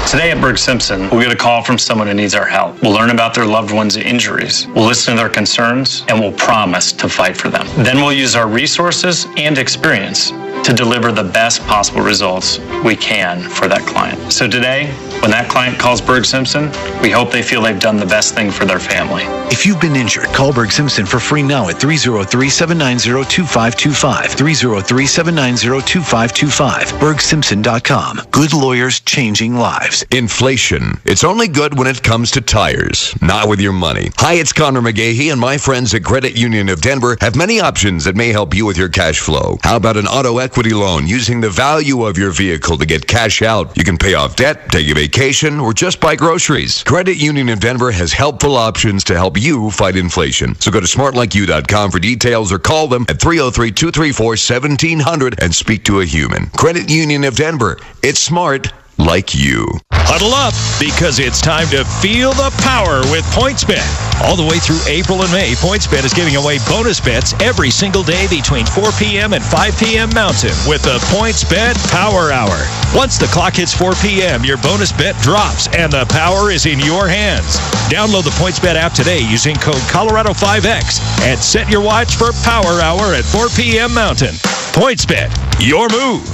Today at Berg Simpson, we'll get a call from someone who needs our help. We'll learn about their loved one's injuries. We'll listen to their concerns, and we'll promise to fight for them. Then we'll use our resources and experience to deliver the best possible results we can for that client. So today, when that client calls Berg Simpson, we hope they feel they've done the best thing for their family. If you've been injured, call Berg Simpson for free now at 303-790-2525. 303-790-2525. BergSimpson.com. Good lawyers changing lives. Inflation. It's only good when it comes to tires, not with your money. Hi, it's Connor McGahey, and my friends at Credit Union of Denver have many options that may help you with your cash flow. How about an auto equity loan using the value of your vehicle to get cash out? You can pay off debt, take a vacation, or just buy groceries. Credit Union of Denver has helpful options to help you fight inflation. So go to smartlikeyou.com for details or call them at 303-234-1700 and speak to a human. Credit Union of Denver. It's smart like you. Huddle up, because it's time to feel the power with PointsBet. All the way through April and May, PointsBet is giving away bonus bets every single day between 4 p.m. and 5 p.m. Mountain with the PointsBet Power Hour. Once the clock hits 4 p.m., your bonus bet drops, and the power is in your hands. Download the PointsBet app today using code Colorado5X and set your watch for Power Hour at 4 p.m. Mountain. PointsBet, your move.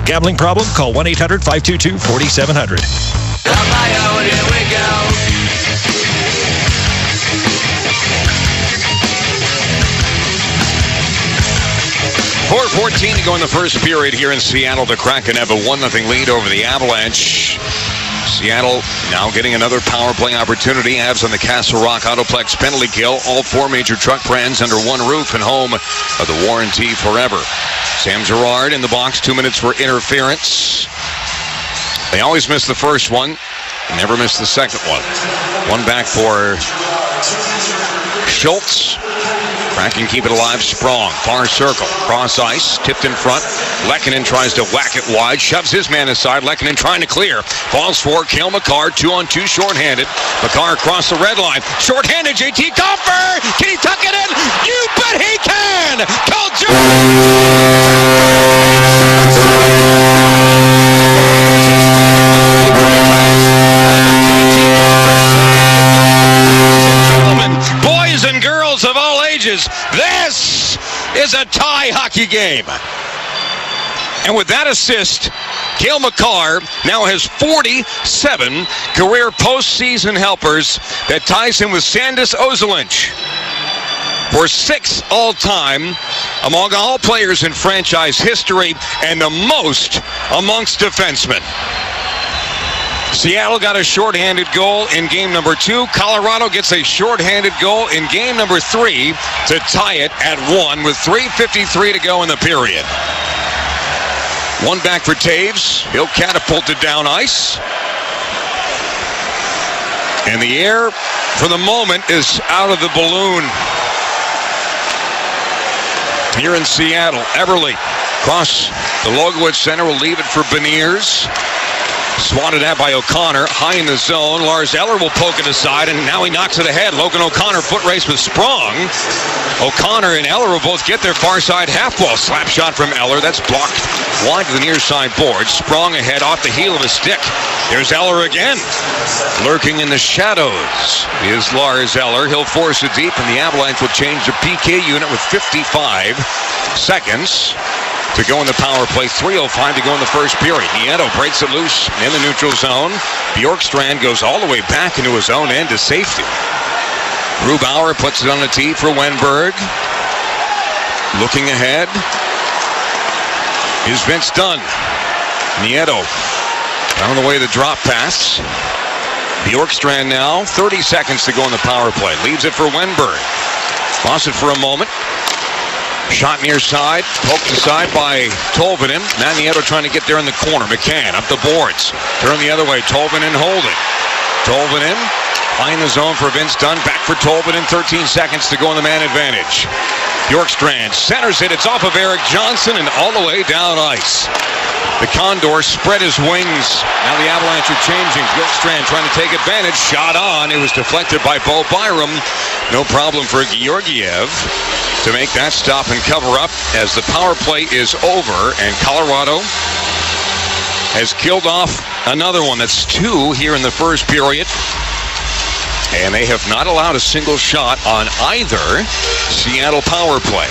Gambling problem? Call 1-800-522-4700. Here we go. 4:14 to go in the first period here in Seattle. The Kraken have a 1-0 lead over the Avalanche. Seattle now getting another power play opportunity. Avs on the Castle Rock Autoplex penalty kill. All four major truck brands under one roof and home of the warranty forever. Sam Girard in the box, 2 minutes for interference. They always miss the first one, never miss the second one. One back for Schultz. Kraken keep it alive. Sprong, far circle, cross ice, tipped in front. Lehkonen tries to whack it wide, shoves his man aside. Lehkonen trying to clear. Falls for Cale Makar, 2-on-2 shorthanded. Makar across the red line. Shorthanded, JT Compher! Can he tuck it in? You bet he can! Boys and girls of all ages, this is a tie hockey game. And with that assist, Cale Makar now has 47 career postseason helpers. That ties him with Sandis Ozolinsh for 6 all-time among all players in franchise history and the most amongst defensemen. Seattle got a shorthanded goal in game number 2. Colorado gets a shorthanded goal in game number 3 to tie it at 1 with 3:53 to go in the period. One back for Taves. He'll catapult it down ice. And the air, for the moment, is out of the balloon. Here in Seattle, Everly across the Logowitz Center will leave it for Beniers. Swatted at by O'Connor, high in the zone. Lars Eller will poke it aside, and now he knocks it ahead. Logan O'Connor foot race with Sprong. O'Connor and Eller will both get their far side half wall. Slap shot from Eller. That's blocked wide to the near side board. Sprong ahead off the heel of a stick. There's Eller again. Lurking in the shadows is Lars Eller. He'll force it deep, and the Avalanche will change the PK unit with 55 seconds to go in the power play. 3:05 to go in the first period. Nieto breaks it loose in the neutral zone. Bjorkstrand goes all the way back into his own end to safety. Grubauer puts it on the tee for Wenberg. Looking ahead is Vince Dunn. Nieto on the way to the drop pass. Bjorkstrand now, 30 seconds to go in the power play. Leaves it for Wenberg. Lost it for a moment. Shot near side, poked aside by Tolvanen. Magnieto trying to get there in the corner. McCann up the boards. Turn the other way. Tolvanen holding. Tolvanen playing the zone for Vince Dunn. Back for Tolvanen. 13 seconds to go in the man advantage. Bjorkstrand centers it. It's off of Eric Johnson and all the way down ice. The Condor spread his wings. Now the Avalanche are changing. Bjorkstrand trying to take advantage. Shot on. It was deflected by Bo Byram. No problem for Georgiev to make that stop and cover up as the power play is over. And Colorado has killed off another one. That's 2 here in the first period. And they have not allowed a single shot on either Seattle power play.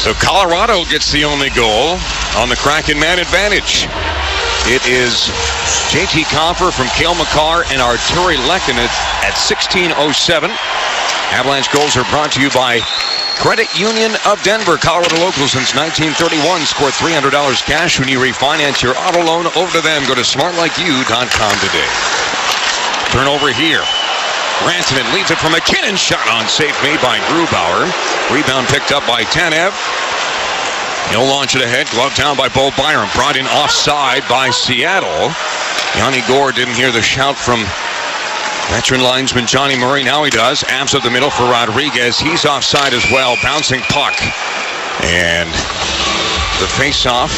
So Colorado gets the only goal on the Kraken man advantage. It is J.T. Compher from Cale Makar and Arturi Lehkonen at 16:07. Avalanche goals are brought to you by Credit Union of Denver. Colorado local since 1931. Score $300 cash when you refinance your auto loan over to them. Go to smartlikeyou.com today. Turnover here. Rantanen leads it from McKinnon. Shot on, safe made by Grubauer. Rebound picked up by Tanev. He'll launch it ahead. Glove down by Bo Byram. Brought in offside by Seattle. Yanni Gore didn't hear the shout from veteran linesman Johnny Murray. Now he does. Abs up the middle for Rodriguez. He's offside as well. Bouncing puck. And the face-off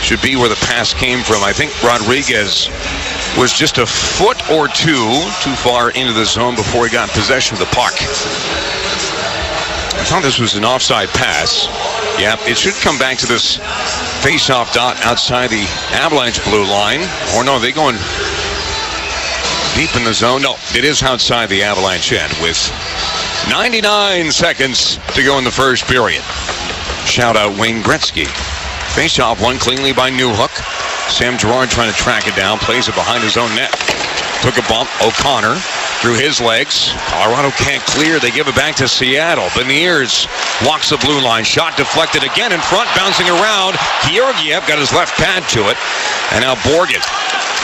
should be where the pass came from. I think Rodriguez was just a foot or two too far into the zone before he got possession of the puck. I thought this was an offside pass. Yeah, it should come back to this face-off dot outside the Avalanche blue line. Or no, they're going deep in the zone. No, it is outside the Avalanche end with 99 seconds to go in the first period. Shout out Wayne Gretzky. Face-off one cleanly by Newhook. Sam Girard trying to track it down. Plays it behind his own net. Took a bump. O'Connor through his legs. Colorado can't clear. They give it back to Seattle. Beniers walks the blue line. Shot deflected again in front. Bouncing around. Georgiev got his left pad to it. And now Borgen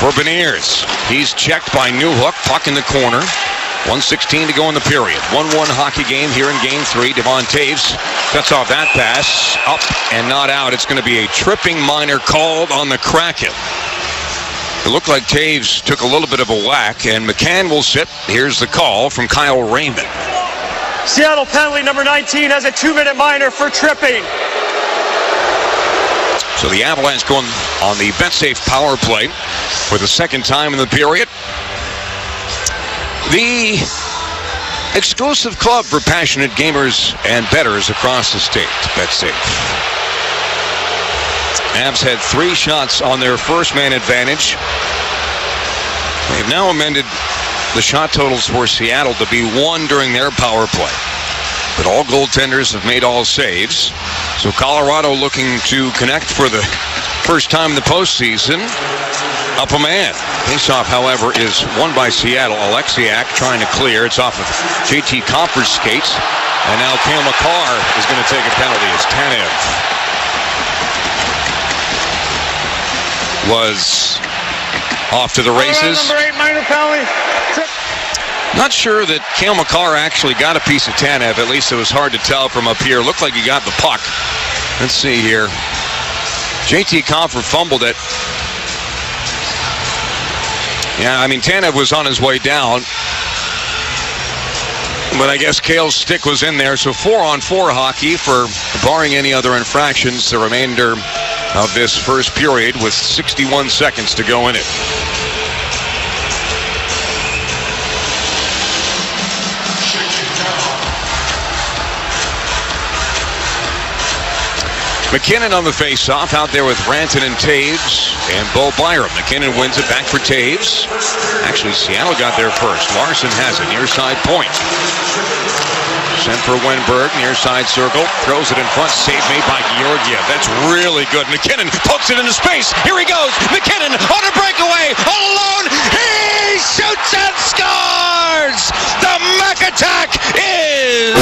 for Beniers. He's checked by Newhook. Puck in the corner. 1:16 to go in the period. 1-1 hockey game here in Game 3. Devon Taves cuts off that pass. Up and not out. It's going to be a tripping minor called on the Kraken. It looked like Taves took a little bit of a whack, and McCann will sit. Here's the call from Kyle Raymond. Seattle penalty number 19 has a 2-minute minor for tripping. So the Avalanche going on the BetSafe power play for the second time in the period. The exclusive club for passionate gamers and bettors across the state, BetSafe. Avs had 3 shots on their first man advantage. They've now amended the shot totals for Seattle to be 1 during their power play. But all goaltenders have made all saves. So Colorado looking to connect for the first time in the postseason. Up a man. Faceoff, however, is won by Seattle. Alexiak trying to clear. It's off of J.T. Compher's skates. And now Cale Makar is going to take a penalty. It's Tanev. Was off to the races. Number 8 minor penalty. Not sure that Cale Makar actually got a piece of Tanev. At least it was hard to tell from up here. Looked like he got the puck. Let's see here. J.T. Compher fumbled it. Yeah, I mean, Tanev was on his way down. But I guess Cale's stick was in there. So 4-on-4 hockey for barring any other infractions. The remainder of this first period with 61 seconds to go in it. McKinnon on the face-off, out there with Rantanen and Taves and Bo Byram. McKinnon wins it back for Taves. Actually, Seattle got there first. Larson has it, near side point. Sent for Wenberg, near side circle. Throws it in front, save made by Georgiev. That's really good. McKinnon pokes it into space. Here he goes. McKinnon on a breakaway, all alone. He shoots and scores! The Mac Attack is...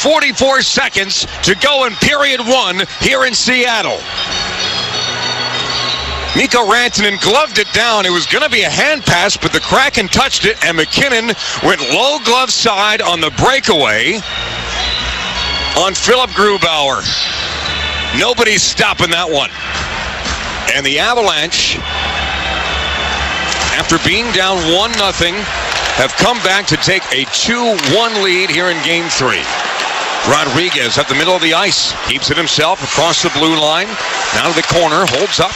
44 seconds to go in period 1 here in Seattle. Mikko Rantanen gloved it down. It was going to be a hand pass, but the Kraken touched it, and McKinnon went low glove side on the breakaway on Philip Grubauer. Nobody's stopping that one. And the Avalanche, after being down 1-0, have come back to take a 2-1 lead here in Game 3. Rodriguez at the middle of the ice, keeps it himself across the blue line, down to the corner, holds up,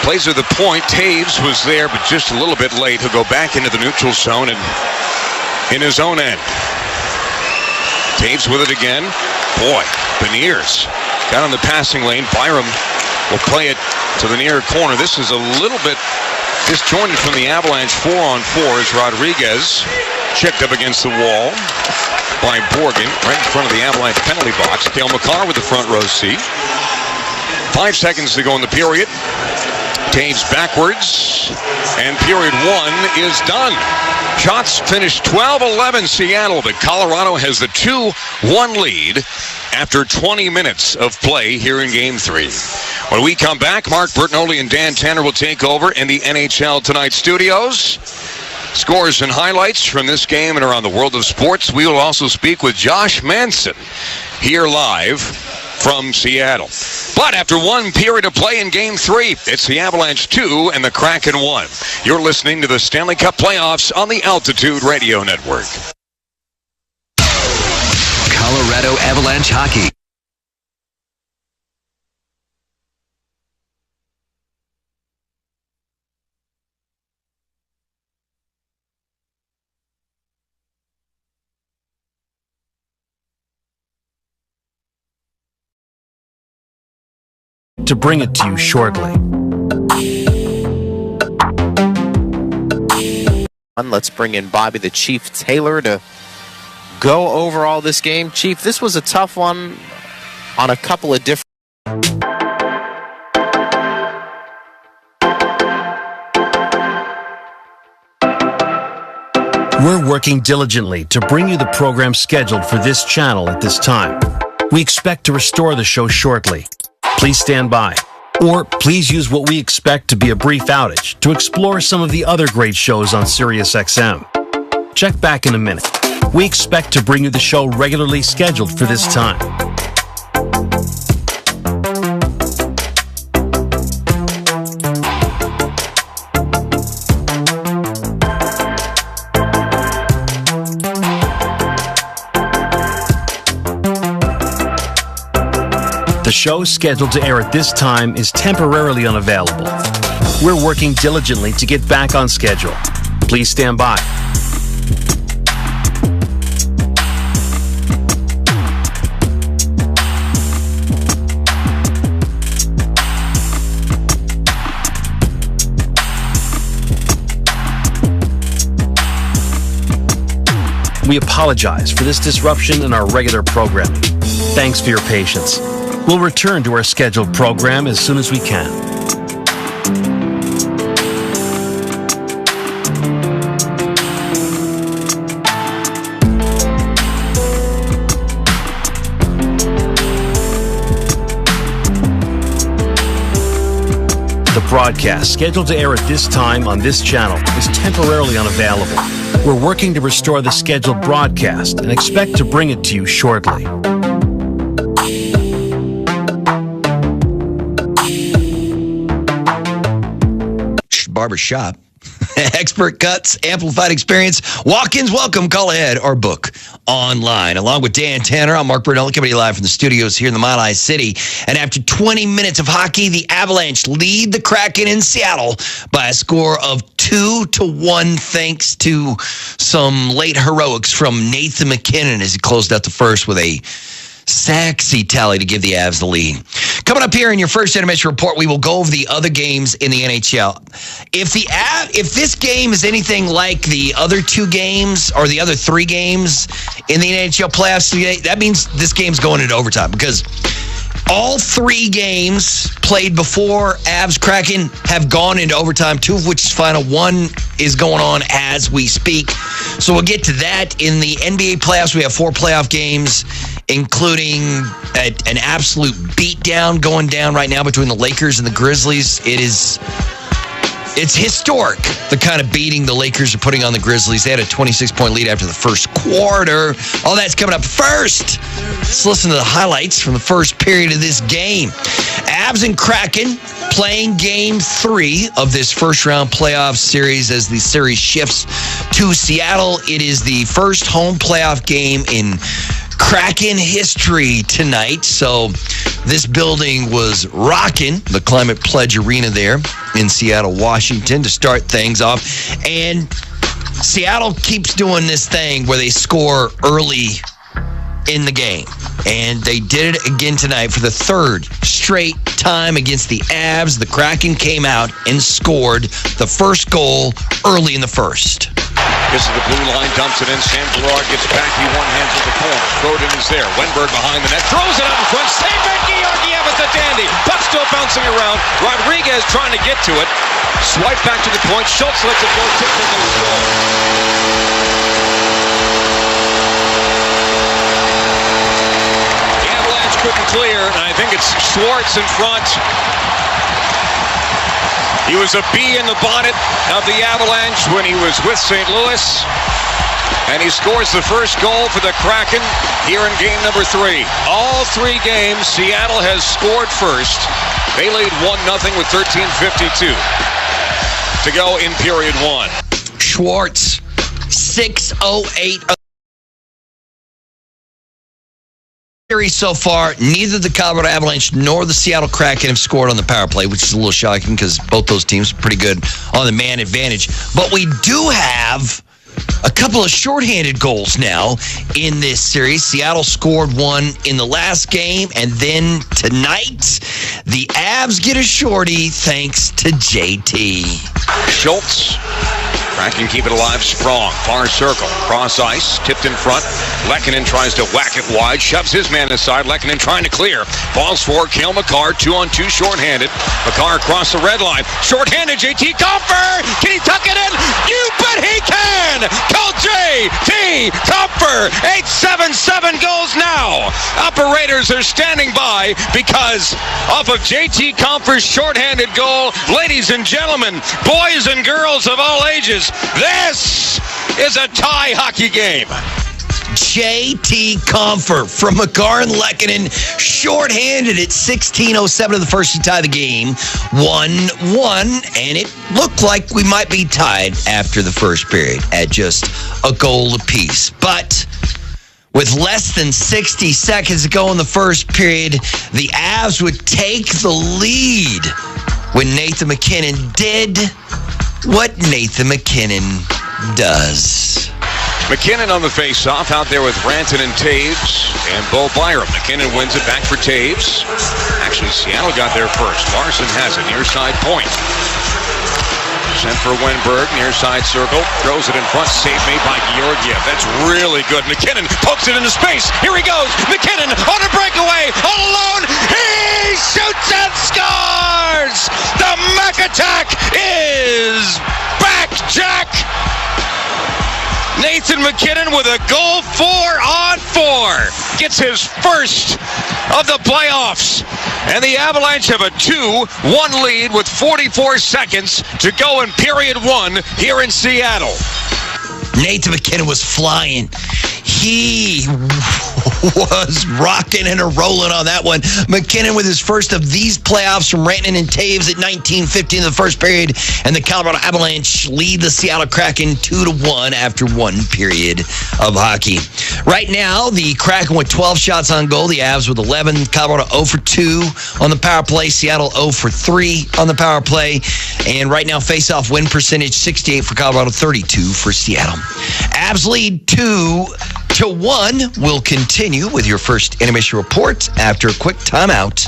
plays to the point. Taves was there, but just a little bit late. He'll go back into the neutral zone and in his own end. Taves with it again. Boy, Beniers got on the passing lane. Byram will play it to the near corner. This is a little bit disjointed from the Avalanche 4-on-4 as Rodriguez checked up against the wall by Borgen right in front of the Avalanche penalty box. Cale Makar with the front row seat. 5 seconds to go in the period. Taves backwards, and period 1 is done. Shots finished 12-11 Seattle, but Colorado has the 2-1 lead after 20 minutes of play here in Game 3. When we come back, Mark Bertinoli and Dan Tanner will take over in the NHL Tonight studios. Scores and highlights from this game and around the world of sports. We will also speak with Josh Manson here live from Seattle. But after 1 period of play in Game 3, it's the Avalanche 2 and the Kraken 1. You're listening to the Stanley Cup Playoffs on the Altitude Radio Network. Colorado Avalanche Hockey. To bring it to you shortly. Let's bring in Bobby the Chief Taylor to go over all this game. Chief, this was a tough one on a couple of different... We're working diligently to bring you the program scheduled for this channel at this time. We expect to restore the show shortly. Please stand by. Or please use what we expect to be a brief outage to explore some of the other great shows on SiriusXM. Check back in a minute. We expect to bring you the show regularly scheduled for this time. The show scheduled to air at this time is temporarily unavailable. We're working diligently to get back on schedule. Please stand by. We apologize for this disruption in our regular programming. Thanks for your patience. We'll return to our scheduled program as soon as we can. The broadcast scheduled to air at this time on this channel is temporarily unavailable. We're working to restore the scheduled broadcast and expect to bring it to you shortly. Barbershop. Expert cuts, amplified experience, walk-ins welcome, call ahead, or book online. Along with Dan Tanner, I'm Mark Bertinoli, coming live from the studios here in the Mile High City. And after 20 minutes of hockey, the Avalanche lead the Kraken in Seattle by a score of 2-1, thanks to some late heroics from Nathan McKinnon as he closed out the first with a sexy tally to give the Avs the lead. Coming up here in your first intermission report, we will go over the other games in the NHL. If this game is anything like the other 2 games or the other 3 games in the NHL playoffs today, that means this game's going into overtime, because all 3 games played before Avs Kraken have gone into overtime, 2 of which is final. 1 is going on as we speak. So we'll get to that. In the NBA playoffs, we have 4 playoff games. including an absolute beatdown going down right now between the Lakers and the Grizzlies. It's historic, the kind of beating the Lakers are putting on the Grizzlies. They had a 26-point lead after the first quarter. All that's coming up first. Let's listen to the highlights from the first period of this game. Avs and Kraken playing Game 3 of this first-round playoff series as the series shifts to Seattle. It is the first home playoff game in Kraken history tonight. So this building was rocking, the Climate Pledge Arena there in Seattle, Washington, to start things off. And Seattle keeps doing this thing where they score early in the game. And they did it again tonight for the third straight time against the Avs. The Kraken came out and scored the first goal early in the first. This is the blue line, dumps it in. Sam Gerard gets back. He one-hands at the corner. Broden is there. Wenberg behind the net. Throws it out in front. Save by Georgiev at the dandy. Puck still bouncing around. Rodriguez trying to get to it. Swipe back to the point. Schultz lets it go. Tipped in the goal. The Avalanche couldn't clear, and I think it's Schwartz in front. He was a bee in the bonnet of the Avalanche when he was with St. Louis. And he scores the first goal for the Kraken here in game number 3. All 3 games, Seattle has scored first. They lead 1-0 with 13:52 to go in period 1. Schwartz, 6:08. So far, neither the Colorado Avalanche nor the Seattle Kraken have scored on the power play, which is a little shocking because both those teams are pretty good on the man advantage. But we do have a couple of shorthanded goals now in this series. Seattle scored one in the last game, and then tonight, the Avs get a shorty thanks to JT. Schultz. Kraken keep it alive. Sprong. Far circle. Cross ice. Tipped in front. Lehkonen tries to whack it wide. Shoves his man aside. Lehkonen trying to clear. Falls for Cale Makar. 2-on-2 shorthanded. Makar across the red line. Shorthanded. JT Compher. Can he tuck it in? You bet he can. Call JT Compher. 877 goes now. Operators are standing by because off of JT Compher's shorthanded goal, ladies and gentlemen, boys and girls of all ages, this is a tie hockey game. JT Compher from Makar and Lehkonen, shorthanded at 16:07 of the first to tie the game. 1-1, and it looked like we might be tied after the first period at just a goal apiece. But with less than 60 seconds to go in the first period, the Avs would take the lead when Nathan MacKinnon did what Nathan MacKinnon does. MacKinnon on the face-off out there with Ranton and Taves and Bo Byram. MacKinnon wins it back for Taves. Actually, Seattle got there first. Larson has it near side point. Sent for Wenberg, near side circle. Throws it in front. Save made by Georgiev. That's really good. MacKinnon pokes it into space. Here he goes. MacKinnon on a breakaway. All alone. He shoots and scores! The Mac attack is back, Jack! Nathan MacKinnon with a goal 4-on-4. Gets his first of the playoffs. And the Avalanche have a 2-1 lead with 44 seconds to go in period 1 here in Seattle. Nathan MacKinnon was flying. He was rocking and rolling on that one. MacKinnon with his first of these playoffs from Rantanen and Taves at 19:15 in the first period, and the Colorado Avalanche lead the Seattle Kraken 2-1 after one period of hockey. Right now, the Kraken with 12 shots on goal, the Avs with 11, Colorado 0 for 2 on the power play, Seattle 0 for 3 on the power play, and right now face-off win percentage 68 for Colorado, 32 for Seattle. Avs lead 2-1. We'll continue with your first intermission report after a quick timeout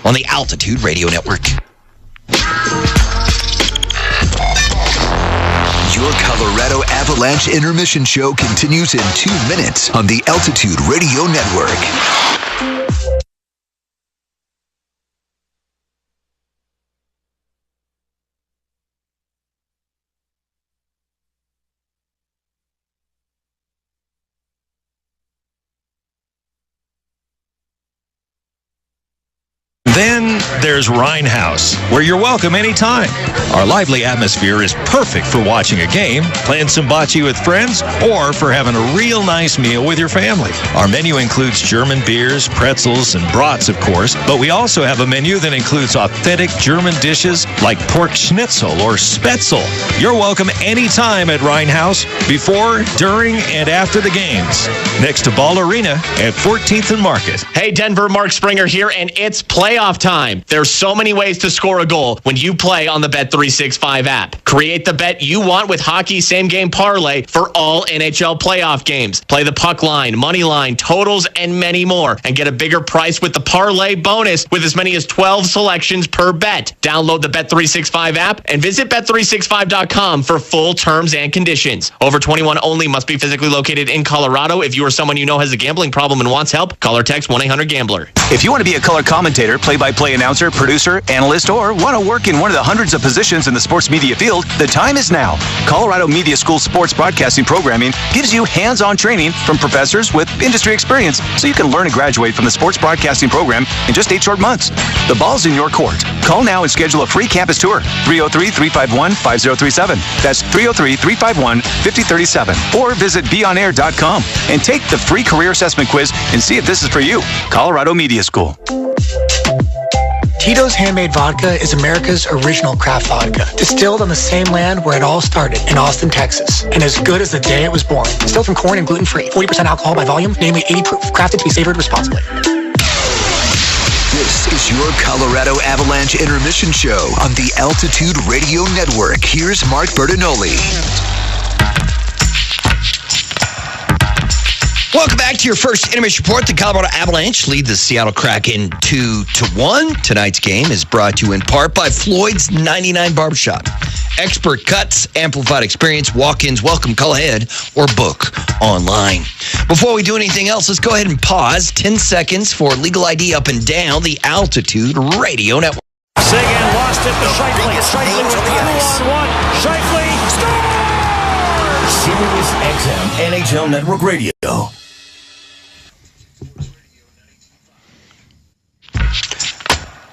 on the Altitude Radio Network. Your Colorado Avalanche intermission show continues in 2 minutes on the Altitude Radio Network. there's Rhine House, where you're welcome anytime. Our lively atmosphere is perfect for watching a game, playing some bocce with friends, or for having a real nice meal with your family. Our menu includes German beers, pretzels, and brats, of course, but we also have a menu that includes authentic German dishes like pork schnitzel or spätzle. You're welcome anytime at Rhine House, before, during, and after the games. Next to Ball Arena at 14th and Market. Hey, Denver, Mark Springer here, and it's playoff time. There's so many ways to score a goal when you play on the Bet365 app. Create the bet you want with hockey same-game parlay for all NHL playoff games. Play the puck line, money line, totals, and many more, and get a bigger price with the parlay bonus with as many as 12 selections per bet. Download the Bet365 app and visit Bet365.com for full terms and conditions. Over 21 only, must be physically located in Colorado. If you or someone you know has a gambling problem and wants help, call or text 1-800-GAMBLER. If you want to be a color commentator, play-by-play announcer, producer, analyst, or want to work in one of the hundreds of positions in the sports media field, the time is now. Colorado Media School Sports Broadcasting Programming gives you hands-on training from professors with industry experience so you can learn and graduate from the sports broadcasting program in just 8 short months. The ball's in your court. Call now and schedule a free campus tour. 303-351-5037. That's 303-351-5037. Or visit beonair.com and take the free career assessment quiz and see if this is for you. Colorado Media School. Tito's Handmade Vodka is America's original craft vodka, distilled on the same land where it all started, in Austin, Texas, and as good as the day it was born. Distilled from corn and gluten-free, 40% alcohol by volume, namely 80 proof, crafted to be savored responsibly. This is your Colorado Avalanche intermission show on the Altitude Radio Network. Here's Mark Bertinoli. Welcome back to your first intermission report. The Colorado Avalanche lead the Seattle Kraken 2-1. Tonight's game is brought to you in part by Floyd's 99 Barbershop. Expert cuts, amplified experience, walk-ins, welcome, call ahead, or book online. Before we do anything else, let's go ahead and pause 10 seconds for Legal ID Up and Down, the Altitude Radio Network. Seguin lost it to Scheifele. Scheifele with 2-on-1. Scheifele scores! Sirius XM NHL Network Radio.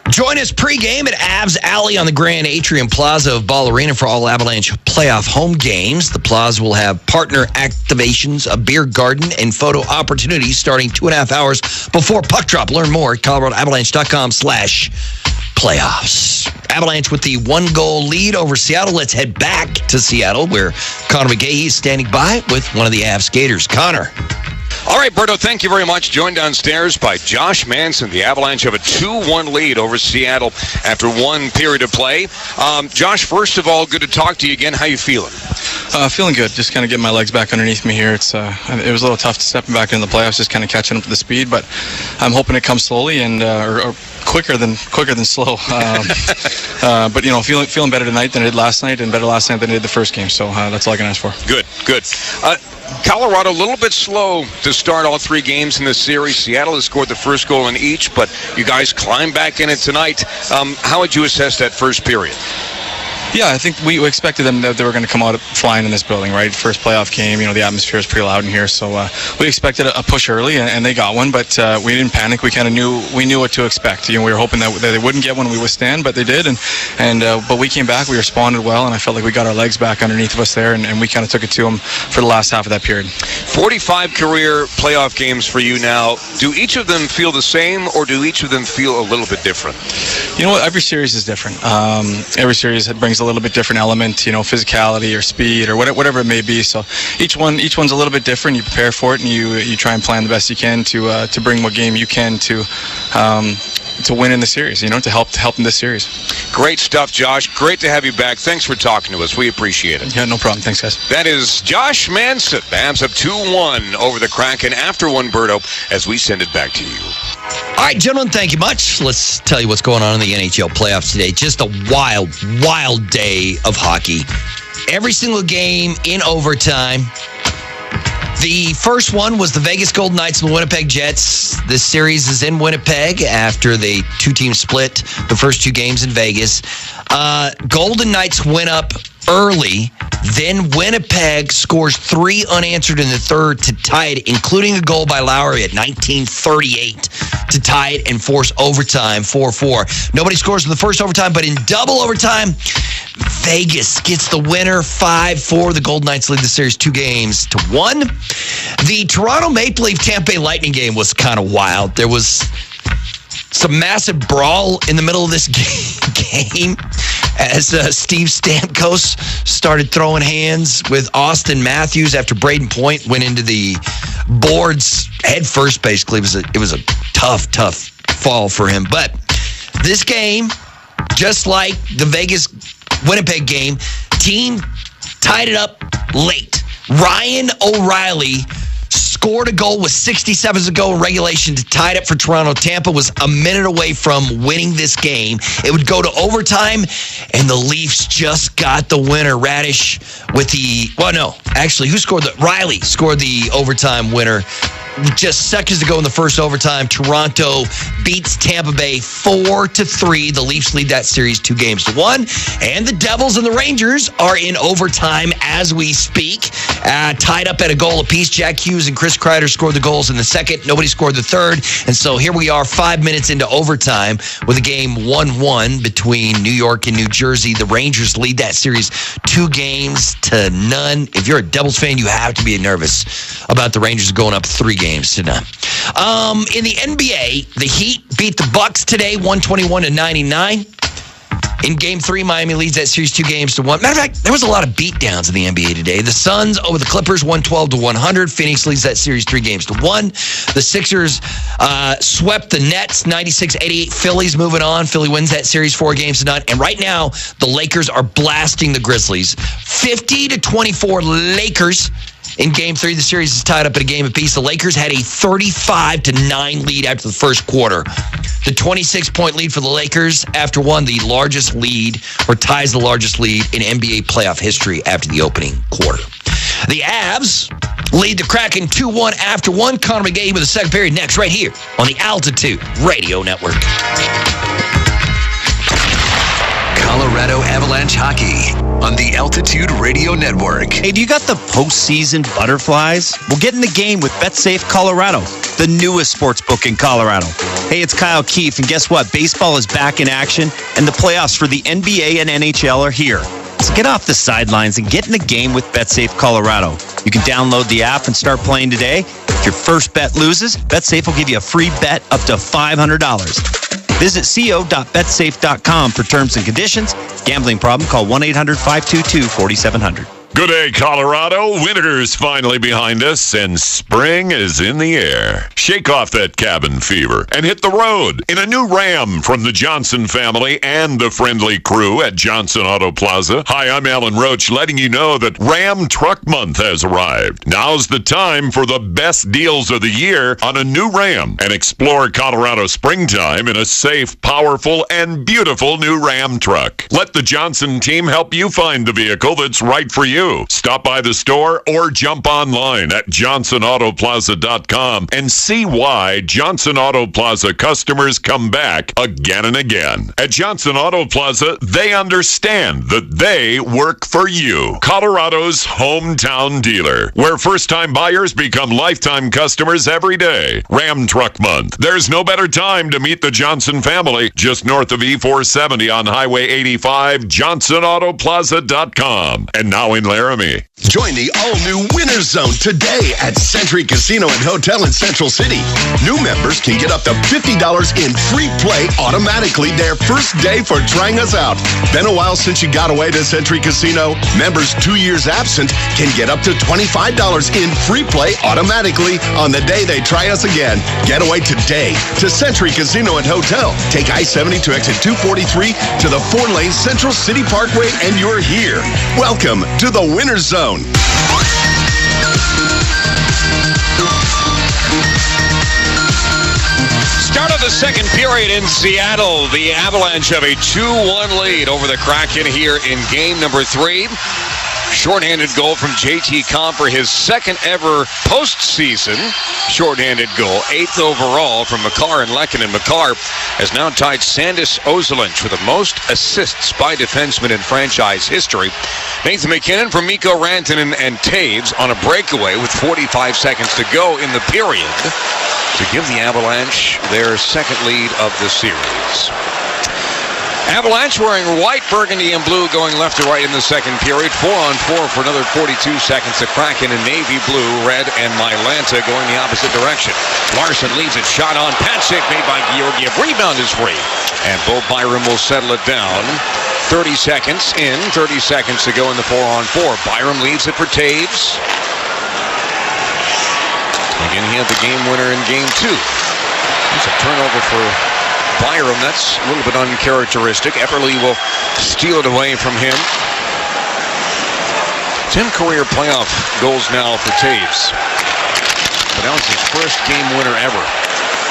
Join us pregame at Avs Alley on the Grand Atrium Plaza of Ball Arena for all Avalanche playoff home games. The plaza will have partner activations, a beer garden, and photo opportunities starting 2.5 hours before puck drop. Learn more at coloradoavalanche.com/playoffs. Avalanche with the 1-goal lead over Seattle. Let's head back to Seattle where Connor McGahey is standing by with one of the Avs skaters. Connor. All right, Berto, thank you very much. Joined downstairs by Josh Manson. The Avalanche have a 2-1 lead over Seattle after one period of play. Josh, first of all, good to talk to you again. How you feeling? Feeling good. Just kind of getting my legs back underneath me here. It was a little tough stepping back into the playoffs, just kind of catching up to the speed, but I'm hoping it comes slowly and or quicker than slow. But feeling better tonight than I did last night, and better last night than I did the first game. So that's all I can ask for. Good. Colorado a little bit slow to start all 3 games in this series. Seattle has scored the first goal in each, but you guys climbed back in it tonight. How would you assess that first period? Yeah, I think we expected them that they were going to come out flying in this building, right? First playoff game, the atmosphere is pretty loud in here, so we expected a push early, and they got one, but we didn't panic. We kind of knew what to expect. We were hoping that they wouldn't get one. We withstand, but they did, but we came back. We responded well, and I felt like we got our legs back underneath of us there, and we kind of took it to them for the last half of that period. 45 career playoff games for you now. Do each of them feel the same, or do each of them feel a little bit different? You know what? Every series is different. Every series brings a little bit different element, physicality or speed or whatever it may be. So each one's a little bit different. You prepare for it and you try and plan the best you can to bring what game you can to win in the series. To help in this series. Great stuff, Josh. Great to have you back. Thanks for talking to us. We appreciate it. Yeah, no problem. Thanks, guys. That is Josh Manson. The Avs have 2-1 over the Kraken after one, Berto, as we send it back to you. All right, gentlemen, thank you much. Let's tell you what's going on in the NHL playoffs today. Just a wild, wild day of hockey. Every single game in overtime. The first one was the Vegas Golden Knights and the Winnipeg Jets. This series is in Winnipeg after the 2-team split the first 2 games in Vegas. Golden Knights went up early. Then Winnipeg scores 3 unanswered in the third to tie it, including a goal by Lowry at 1938 to tie it and force overtime 4-4. Nobody scores in the first overtime, but in double overtime, Vegas gets the winner 5-4. The Golden Knights lead the series 2-1. The Toronto Maple Leaf Tampa Bay Lightning game was kind of wild. There was some massive brawl in the middle of this game as Steve Stamkos started throwing hands with Austin Matthews after Braden Point went into the boards head first, basically. It was a tough fall for him. But this game, just like the Vegas-Winnipeg game, team tied it up late. Ryan O'Reilly scored a goal with 60 seconds to go in regulation to tie it up for Toronto. Tampa was a minute away from winning this game. It would go to overtime, and the Leafs just got the winner. Radish with Riley scored the overtime winner. Just seconds to go in the first overtime. Toronto beats Tampa Bay 4-3. The Leafs lead that series 2-1. And the Devils and the Rangers are in overtime as we speak. Tied up at a goal apiece. Jack Hughes and Chris Kreider scored the goals in the second. Nobody scored the third. And so here we are 5 minutes into overtime with a game 1-1 between New York and New Jersey. The Rangers lead that series 2-0. If you're a Devils fan, you have to be nervous about the Rangers going up 3-0 tonight. In the NBA, the Heat beat the Bucks today, 121-99. In Game 3, Miami leads that series 2-1. Matter of fact, there was a lot of beatdowns in the NBA today. The Suns over the Clippers, 112-100. Phoenix leads that series 3-1. The Sixers swept the Nets, 96-88. Philly's moving on. Philly wins that series 4-0. And right now, the Lakers are blasting the Grizzlies. 50-24 Lakers. In Game 3, the series is tied up at a game apiece. The Lakers had a 35-9 lead after the first quarter. The 26-point lead for the Lakers after one, the largest lead, or ties the largest lead in NBA playoff history after the opening quarter. The Avs lead the Kraken 2-1 after one. Connor McGahey with the second period next right here on the Altitude Radio Network. Colorado Avalanche Hockey on the Altitude Radio Network. Hey, do you got the postseason butterflies? Well, get in the game with BetSafe Colorado, the newest sports book in Colorado. Hey, it's Kyle Keefe, and guess what? Baseball is back in action, and the playoffs for the NBA and NHL are here. So get off the sidelines and get in the game with BetSafe Colorado. You can download the app and start playing today. If your first bet loses, BetSafe will give you a free bet up to $500. Visit co.betsafe.com for terms and conditions. Gambling problem? Call 1-800-522-4700. Good day, Colorado. Winter's finally behind us, and spring is in the air. Shake off that cabin fever and hit the road in a new Ram from the Johnson family and the friendly crew at Johnson Auto Plaza. Hi, I'm Alan Roach, letting you know that Ram Truck Month has arrived. Now's the time for the best deals of the year on a new Ram, and explore Colorado springtime in a safe, powerful, and beautiful new Ram truck. Let the Johnson team help you find the vehicle that's right for you. Stop by the store or jump online at johnsonautoplaza.com and see why Johnson Auto Plaza customers come back again and again. At Johnson Auto Plaza, they understand that they work for you. Colorado's hometown dealer, where first-time buyers become lifetime customers every day. Ram Truck Month. There's no better time to meet the Johnson family. Just north of E470 on Highway 85, johnsonautoplaza.com. And now in Laramie. Join the all-new Winner's Zone today at Century Casino and Hotel in Central City. New members can get up to $50 in free play automatically their first day for trying us out. Been a while since you got away to Century Casino? Members 2 years absent can get up to $25 in free play automatically on the day they try us again. Get away today to Century Casino and Hotel. Take I-70 to exit 243 to the 4-lane Central City Parkway and you're here. Welcome to the Winner's Zone. Start of the second period in Seattle. The Avalanche have a 2-1 lead over the Kraken here in game number 3. Shorthanded goal from J.T. Comper, his second ever postseason shorthanded goal, 8th overall from Makar and Lehkonen. Makar has now tied Sandis Ozolinsh with the most assists by defenseman in franchise history. Nathan MacKinnon from Mikko Rantanen and Taves on a breakaway with 45 seconds to go in the period to give the Avalanche their second lead of the series. Avalanche wearing white, burgundy, and blue going left to right in the second period. 4-on-4 for another 42 seconds. The Kraken in navy blue, red, and Mylanta going the opposite direction. Larson leaves it. Shot on. Pass save made by Georgiev. Rebound is free. And Bo Byram will settle it down. 30 seconds in. 30 seconds to go in the 4-on-4. Byram leaves it for Taves. Again, he had the game winner in game 2. It's a turnover for Byram. That's a little bit uncharacteristic. Epperle will steal it away from him. 10 career playoff goals now for Taves. But that was his first game winner ever.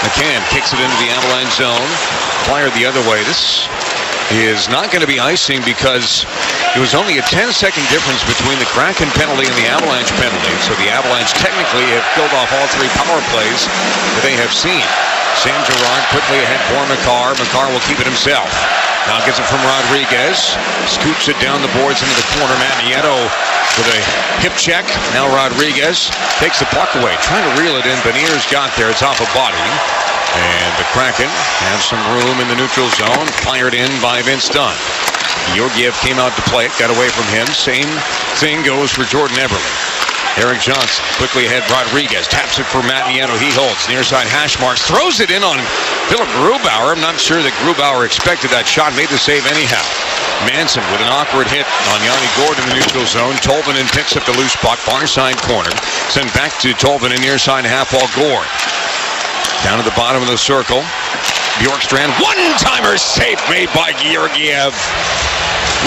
McCann kicks it into the Avalanche zone. Fired the other way. This is not going to be icing because it was only a 10-second difference between the Kraken penalty and the Avalanche penalty. So the Avalanche technically have killed off all 3 power plays that they have seen. Sam Girard quickly ahead for Makar. Makar will keep it himself. Now gets it from Rodriguez. Scoots it down the boards into the corner. Matt Nieto with a hip check. Now Rodriguez takes the puck away. Trying to reel it in. Beniers got there. It's off a body. And the Kraken have some room in the neutral zone. Fired in by Vince Dunn. Georgiev came out to play it. Got away from him. Same thing goes for Jordan Epperle. Eric Johnson quickly ahead. Rodriguez taps it for Matt Nieto. He holds near side hash marks. Throws it in on Philip Grubauer. I'm not sure that Grubauer expected that shot. Made the save anyhow. Manson with an awkward hit on Yanni Gord in the neutral zone. Tolvanen picks up the loose puck. Far side corner. Sent back to Tolvanen near side half wall. Gord. Down to the bottom of the circle. Bjorkstrand. One-timer save made by Georgiev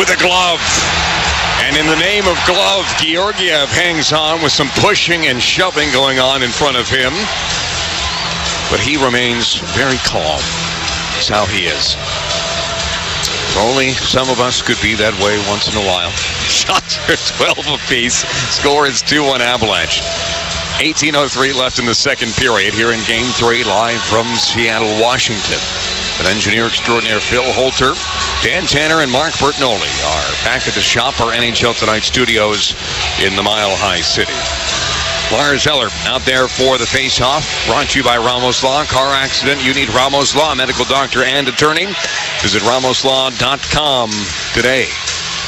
with a glove. And in the name of glove, Georgiev hangs on with some pushing and shoving going on in front of him. But he remains very calm. That's how he is. If only some of us could be that way once in a while. Shots are 12 apiece. Score is 2-1 Avalanche. 18:03 left in the second period here in Game 3, live from Seattle, Washington. With engineer extraordinaire Phil Holter, Dan Tanner, and Mark Bertinoli are back at the Shop, our NHL Tonight studios in the Mile High City. Lars Eller out there for the face-off, brought to you by Ramos Law. Car accident, you need Ramos Law, medical doctor and attorney. Visit ramoslaw.com today.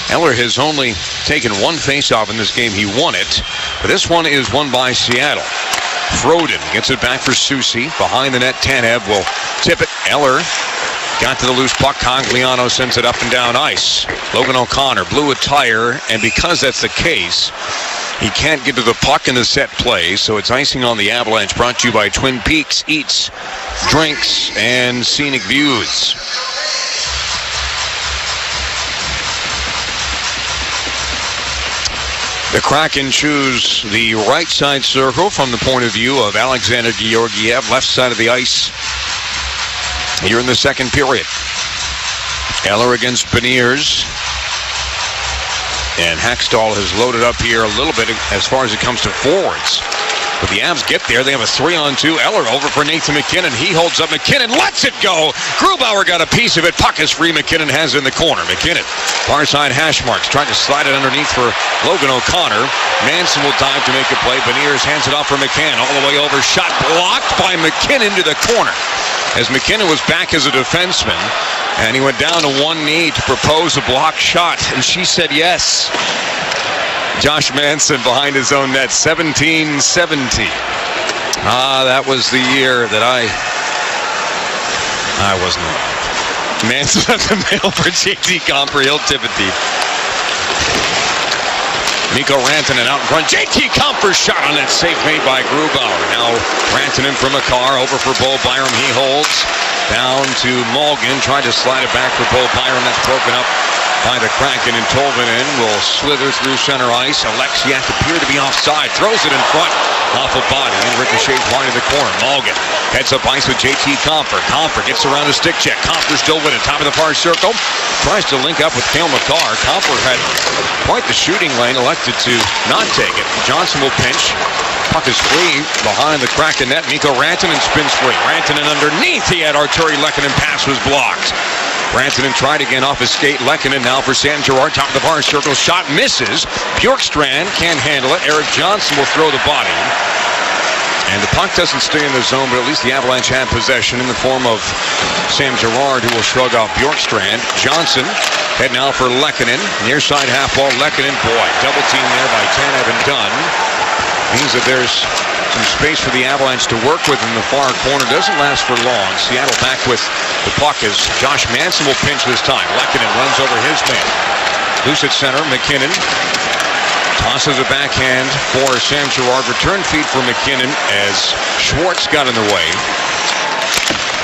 Eller has only taken one face-off in this game. He won it, but this one is won by Seattle. Froden gets it back for Soucy. Behind the net, Tanev will tip it. Eller got to the loose puck. Congliano sends it up and down ice. Logan O'Connor blew a tire, and because that's the case, he can't get to the puck in the set play, so it's icing on the Avalanche, brought to you by Twin Peaks Eats, Drinks, and Scenic Views. The Kraken choose the right side circle from the point of view of Alexander Georgiev, left side of the ice here in the second period. Eller against Beniers. And Hackstall has loaded up here a little bit as far as it comes to forwards. But the Avs get there. They have a 3-on-2. Eller over for Nathan MacKinnon. He holds up. MacKinnon lets it go. Grubauer got a piece of it. Puck is free. MacKinnon has it in the corner. MacKinnon, far side hash marks. Trying to slide it underneath for Logan O'Connor. Manson will dive to make a play. Beniers hands it off for McCann. All the way over. Shot blocked by MacKinnon to the corner. As MacKinnon was back as a defenseman, and he went down to one knee to propose a blocked shot, and she said yes. Josh Manson behind his own net, 17-17. That was the year that I wasn't alive. Manson at the middle for J.T. Comper. He'll tip it deep. Mikko Rantanen out in front. J.T. Comper shot on that, save made by Grubauer. Now Rantanen from Makar over for Bo Byram. He holds down to Mulligan. Tried to slide it back for Bo Byram. That's broken up by the Kraken, and Tolvanen will slither through center ice. Alexiak appeared to be offside, throws it in front, off a body, and ricochets wide of the corner. Malgin heads up ice with JT Compher. Compher gets around a stick check. Compher still with it, top of the far circle, tries to link up with Cale Makar. Compher had quite the shooting lane, elected to not take it. Johnson will pinch. Puck is free behind the Kraken net. Mikko Rantanen spins free. Rantanen underneath. He had Arturi Lehkonen. Pass was blocked. Rantanen tried again off his skate. Lehkonen now for Sam Girard. Top of the far circle. Shot misses. Bjorkstrand can't handle it. Eric Johnson will throw the body. And the puck doesn't stay in the zone, but at least the Avalanche had possession in the form of Sam Girard, who will shrug off Bjorkstrand. Johnson head now for Lehkonen. Near side half wall. Lehkonen, boy, double team there by Tanev and Dunn. Means that there's some space for the Avalanche to work with in the far corner. Doesn't last for long. Seattle back with the puck as Josh Manson will pinch this time. Lehkonen runs over his man. Loose at center. McKinnon tosses a backhand for Sam Girard. Return feed for McKinnon as Schwartz got in the way.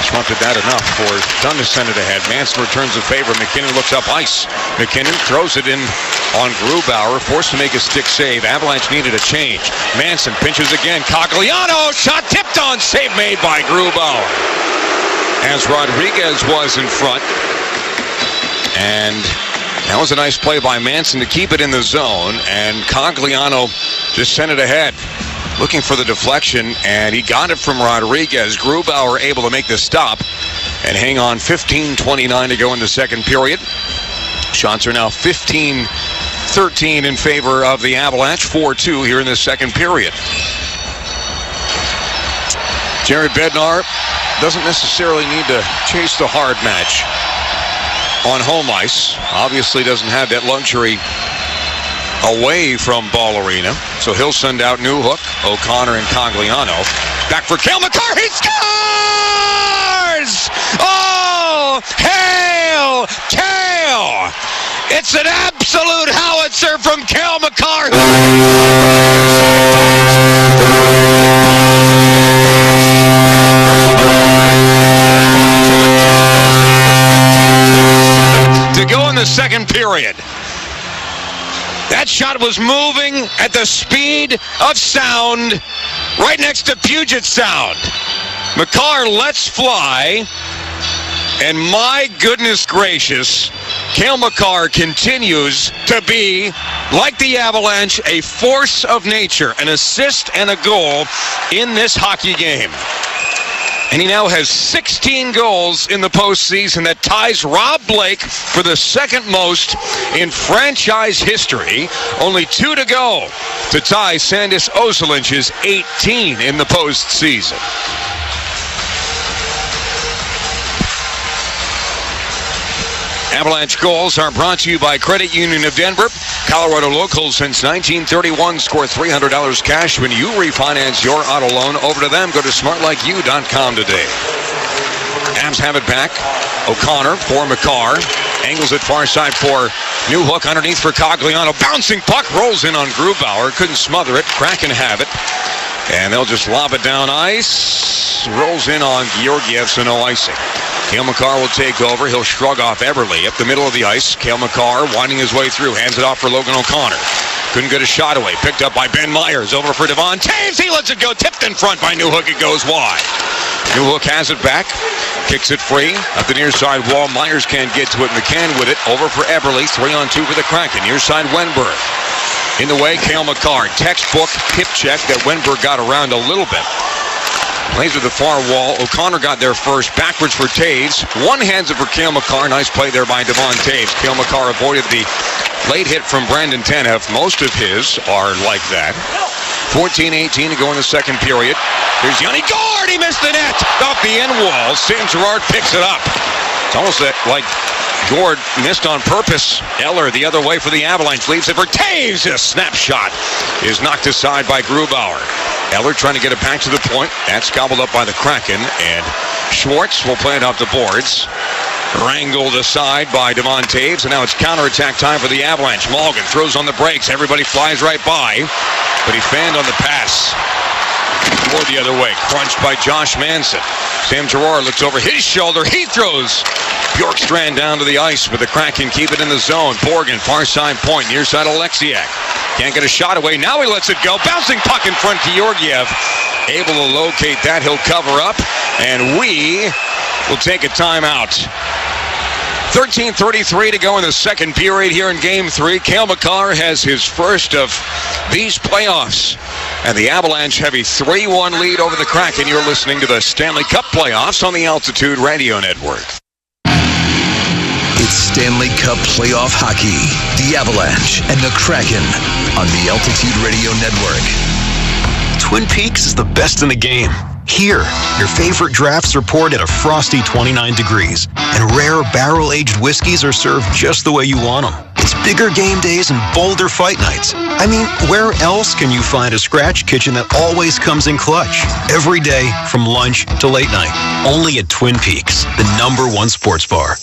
Disrupted that enough for Dunn to send it ahead. Manson returns the favor. McKinnon looks up ice. McKinnon throws it in on Grubauer, forced to make a stick save. Avalanche needed a change. Manson pinches again. Cogliano, shot tipped on, save made by Grubauer. As Rodriguez was in front. And that was a nice play by Manson to keep it in the zone. And Cogliano just sent it ahead, looking for the deflection, and he got it from Rodriguez. Grubauer able to make the stop and hang on. 15:29 to go in the second period. Shots are now 15-13 in favor of the Avalanche. 4-2 here in the second period. Jared Bednar doesn't necessarily need to chase the hard match on home ice. Obviously doesn't have that luxury away from Ball Arena. So he'll send out Newhook, O'Connor, and Cogliano. Back for Cale Makar. He scores! Oh, hail Cale! It's an absolute howitzer from Cale Makar. To go in the second period. That shot was moving at the speed of sound right next to Puget Sound. Makar lets fly, and my goodness gracious, Cale Makar continues to be, like the Avalanche, a force of nature, an assist and a goal in this hockey game. And he now has 16 goals in the postseason. That ties Rob Blake for the second most in franchise history. Only 2 to go to tie Sandis Ozolinch's 18 in the postseason. Avalanche goals are brought to you by Credit Union of Denver. Colorado locals since 1931 score $300 cash when you refinance your auto loan. Over to them. Go to smartlikeyou.com today. Avs have it back. O'Connor for Makar. Angles it far side for Newhook. Underneath for Cogliano. Bouncing puck rolls in on Grubauer. Couldn't smother it. Kraken have it. And they'll just lob it down ice. Rolls in on Georgiev, so no icing. Cale Makar will take over. He'll shrug off Eberle up the middle of the ice. Cale Makar winding his way through. Hands it off for Logan O'Connor. Couldn't get a shot away. Picked up by Ben Myers. Over for Devon Taves. He lets it go. Tipped in front by Newhook. It goes wide. Newhook has it back. Kicks it free. Up the near side wall. Myers can't get to it. McCann with it. Over for Eberle. 3-on-2 for the Kraken. Near side Wenberg. In the way, Cale Makar. Textbook hip check that Wenberg got around a little bit. Plays with the far wall. O'Connor got there first. Backwards for Taves. One hands it for Cale Makar. Nice play there by Devon Taves. Cale Makar avoided the late hit from Brandon Tanev. Most of his are like that. 14-18 to go in the second period. Here's Yanni Gord. He missed the net. Off the end wall. Sam Girard picks it up. It's almost like Gord missed on purpose. Eller the other way for the Avalanche. Leaves it for Taves. A snapshot is knocked aside by Grubauer. Eller trying to get it back to the point. That's gobbled up by the Kraken. And Schwartz will play it off the boards. Wrangled aside by Devon Taves. And now it's counterattack time for the Avalanche. Malgin throws on the brakes. Everybody flies right by. But he fanned on the pass. Or the other way. Crunched by Josh Manson. Sam Girard looks over his shoulder. He throws Bjorkstrand down to the ice, but the Kraken keep it in the zone. Borgen, far side point, near side Alexiak. Can't get a shot away. Now he lets it go. Bouncing puck in front, Georgiev. Able to locate that. He'll cover up, and we will take a timeout. 13:33 to go in the second period here in Game 3. Cale Makar has his first of these playoffs. And the Avalanche have a 3-1 lead over the Kraken. You're listening to the Stanley Cup playoffs on the Altitude Radio Network. It's Stanley Cup playoff hockey. The Avalanche and the Kraken on the Altitude Radio Network. Twin Peaks is the best in the game. Here, your favorite drafts are poured at a frosty 29 degrees, and rare barrel-aged whiskeys are served just the way you want them. It's bigger game days and bolder fight nights. I mean, where else can you find a scratch kitchen that always comes in clutch? Every day, from lunch to late night. Only at Twin Peaks, the #1 sports bar.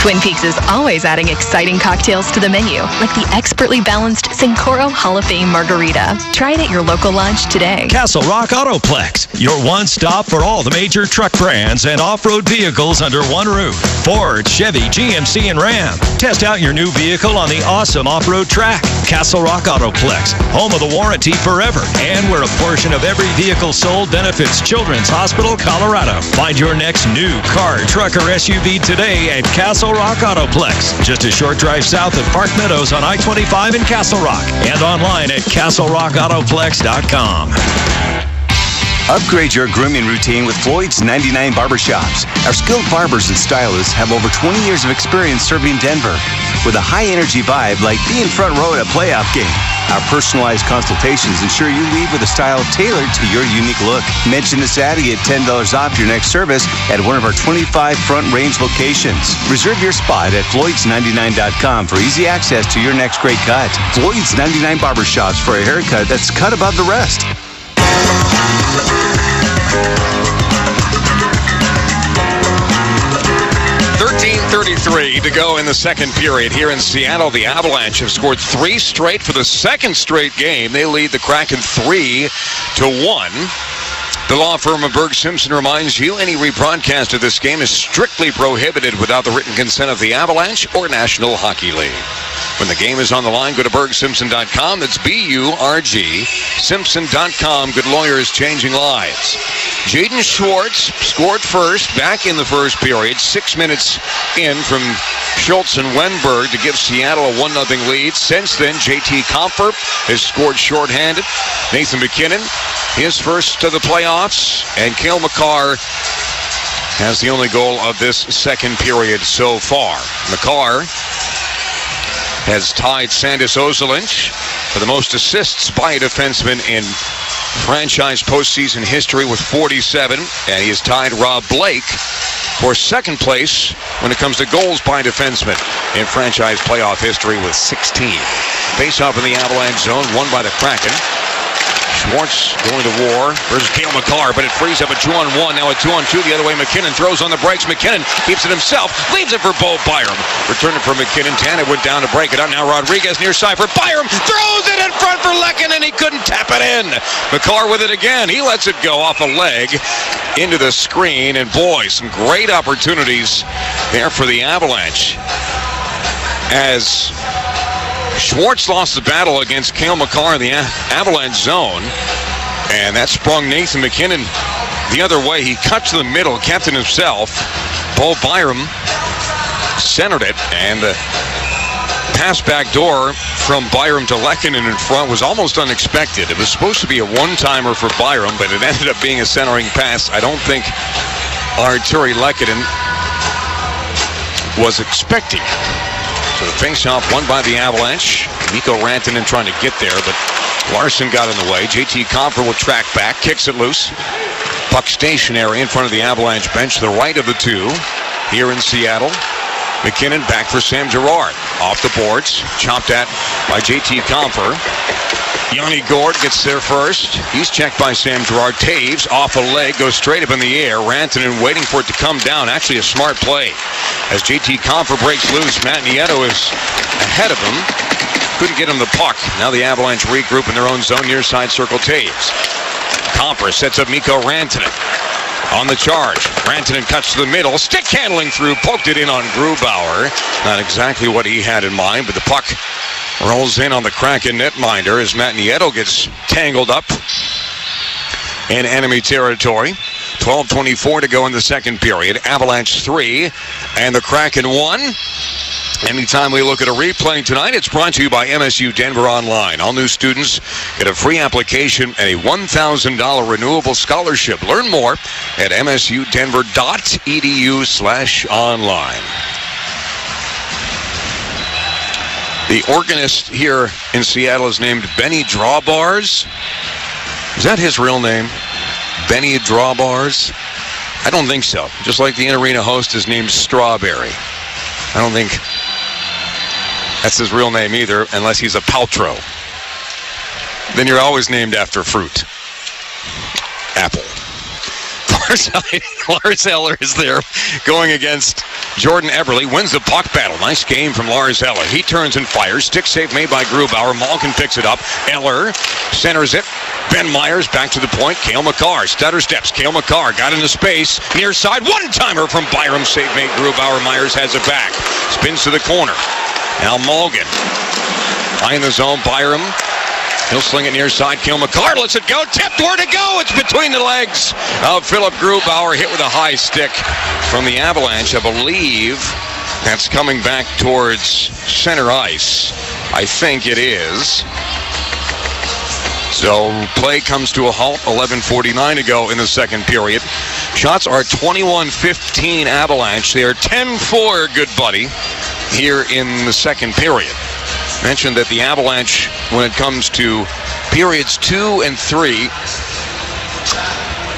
Twin Peaks is always adding exciting cocktails to the menu, like the expertly balanced Sincoro Hall of Fame Margarita. Try it at your local lounge today. Castle Rock Autoplex, your one stop for all the major truck brands and off-road vehicles under one roof. Ford, Chevy, GMC, and Ram. Test out your new vehicle on the awesome off-road track. Castle Rock Autoplex, home of the warranty forever, and where a portion of every vehicle sold benefits Children's Hospital, Colorado. Find your next new car, truck, or SUV today at Castle Rock Autoplex, just a short drive south of Park Meadows on I-25 in Castle Rock, and online at castlerockAutoplex.com. Upgrade your grooming routine with Floyd's 99 Barbershops. Our skilled barbers and stylists have over 20 years of experience serving Denver with a high-energy vibe like being front row at a playoff game. Our personalized consultations ensure you leave with a style tailored to your unique look. Mention this ad to get $10 off your next service at one of our 25 Front Range locations. Reserve your spot at Floyds99.com for easy access to your next great cut. Floyd's 99 Barbershops for a haircut that's cut above the rest. 13:33 to go in the second period here in Seattle. The Avalanche have scored 3 straight for the second straight game. They lead the Kraken 3-1. The law firm of Berg Simpson reminds you any rebroadcast of this game is strictly prohibited without the written consent of the Avalanche or National Hockey League. When the game is on the line, go to BergSimpson.com. That's B-U-R-G, Simpson.com. Good lawyers changing lives. Jaden Schwartz scored first back in the first period. 6 minutes in from Schultz and Wenberg to give Seattle a 1-0 lead. Since then, J.T. Compher has scored shorthanded. Nathan McKinnon, his first to the playoffs. And Cale Makar has the only goal of this second period so far. Makar has tied Sandis Ozolinsh for the most assists by a defenseman in franchise postseason history with 47, and he has tied Rob Blake for second place when it comes to goals by defensemen in franchise playoff history with 16. Face-off in the Avalanche zone, won by the Kraken. Schwartz going to war versus Cale Makar, but it frees up a 2-on-1. Now a 2-on-2 the other way. McKinnon throws on the brakes. McKinnon keeps it himself. Leaves it for Bo Byram. Return it for McKinnon. Tanev went down to break it up. Now Rodriguez near side for Byram. Throws it in front for Lekin, and he couldn't tap it in. Makar with it again. He lets it go off a leg into the screen. And boy, some great opportunities there for the Avalanche. As Schwartz lost the battle against Cale Makar in the Avalanche zone, and that sprung Nathan McKinnon the other way. He cut to the middle, kept it himself. Bo Byram centered it, and the pass back door from Byram to Lehkonen in front was almost unexpected. It was supposed to be a one-timer for Byram, but it ended up being a centering pass. I don't think Arturi Lehkonen was expecting. So the face-off won by the Avalanche. Mikko Rantanen trying to get there, but Larson got in the way. J.T. Compher will track back, kicks it loose. Puck stationary in front of the Avalanche bench, the right of the two here in Seattle. McKinnon back for Sam Girard. Off the boards, chopped at by J.T. Compher. Yanni Gord gets there first. He's checked by Sam Girard. Taves off a leg, goes straight up in the air. Rantanen waiting for it to come down. Actually a smart play. As J.T. Compher breaks loose, Matt Nieto is ahead of him. Couldn't get him the puck. Now the Avalanche regroup in their own zone near side circle. Taves. Compher sets up Mikko Rantanen. on the charge. Rantanen cuts to the middle. Stick handling through. Poked it in on Grubauer. Not exactly what he had in mind, but the puck rolls in on the Kraken netminder as Matt Nieto gets tangled up in enemy territory. 12:24 to go in the second period. Avalanche 3 and the Kraken 1. Anytime we look at a replay tonight, it's brought to you by MSU Denver Online. All new students get a free application and a $1,000 renewable scholarship. Learn more at msudenver.edu/online. The organist here in Seattle is named Benny Drawbars. Is that his real name? Benny Drawbars? I don't think so. Just like the in-arena host is named Strawberry. I don't think that's his real name either, unless he's a Paltrow. Then you're always named after fruit. Apple. Far side, Lars Eller is there going against Jordan Eberle. Wins the puck battle. Nice game from Lars Eller. He turns and fires. Stick save made by Grubauer. Malkin picks it up. Eller centers it. Ben Myers back to the point. Cale Makar stutter steps. Cale Makar got into space. Near side. One-timer from Byram. Save made Grubauer. Myers has it back. Spins to the corner. Now Malkin. High in the zone. Byram. He'll sling it near side. Cale Makar lets it go. Tipped. Where to go? It's between the legs of Philip Grubauer. Hit with a high stick from the Avalanche. I believe that's coming back towards center ice. I think it is. So play comes to a halt. 11:49 to go in the second period. Shots are 21-15 Avalanche. They are 10-4, good buddy, here in the second period. Mentioned that the Avalanche, when it comes to periods 2 and 3,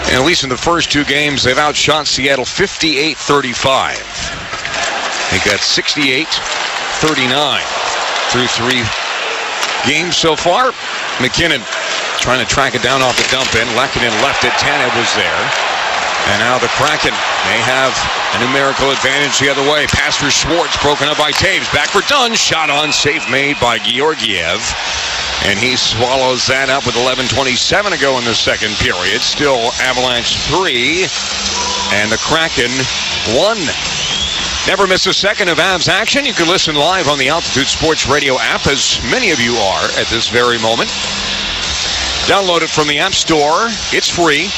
and at least in the first two games, they've outshot Seattle 58-35. They got 68-39 through 3 games so far. McKinnon trying to track it down off the dump in. Lehkonen left it. Tanev was there. And now the Kraken, they have a numerical advantage the other way. Pass for Schwartz, broken up by Taves. Back for Dunn. Shot on, save made by Georgiev. And he swallows that up with 11:27 to go in the second period. Still Avalanche 3 and the Kraken 1. Never miss a second of Avs action. You can listen live on the Altitude Sports Radio app, as many of you are at this very moment. Download it from the App Store. It's free.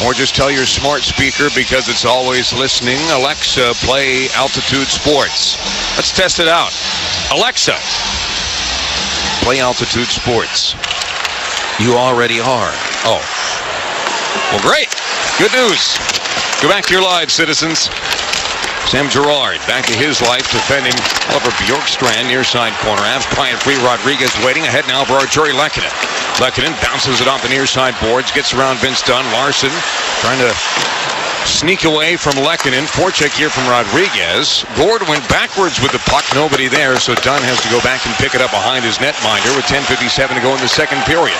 Or just tell your smart speaker, because it's always listening, Alexa, play Altitude Sports. Let's test it out. Alexa, play Altitude Sports. You already are. Oh. Well, great. Good news. Go back to your lives, citizens. Sam Girard back to his life, defending Oliver Bjorkstrand near side corner. Avs playing free. Rodriguez waiting ahead now for Arturi Lehkonen. Lehkonen bounces it off the near side boards, gets around Vince Dunn. Larson trying to sneak away from Lehkonen. Forecheck here from Rodriguez. Gord went backwards with the puck. Nobody there, so Dunn has to go back and pick it up behind his netminder with 10:57 to go in the second period.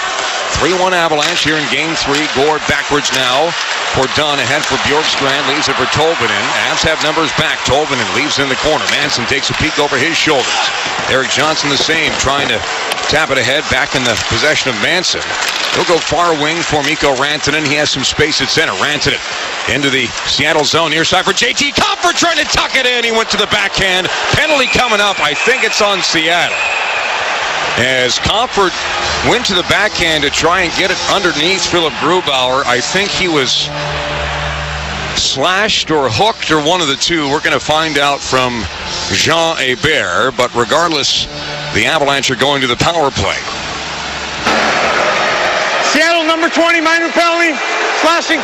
3-1 Avalanche here in Game 3. Gord backwards now for Dunn, ahead for Bjorkstrand, leaves it for Tolvanen. Avs have numbers back. Tolvanen leaves in the corner. Manson takes a peek over his shoulders. Eric Johnson the same, trying to tap it ahead, back in the possession of Manson. He'll go far wing for Mikko Rantanen. He has some space at center. Rantanen into the Seattle zone, near side for JT Compher, trying to tuck it in. He went to the backhand. Penalty coming up. I think it's on Seattle. As Compher went to the backhand to try and get it underneath Philip Grubauer. I think he was slashed or hooked or one of the two. We're going to find out from Jean Hebert. But regardless, the Avalanche are going to the power play. Seattle number 20, minor penalty, slashing.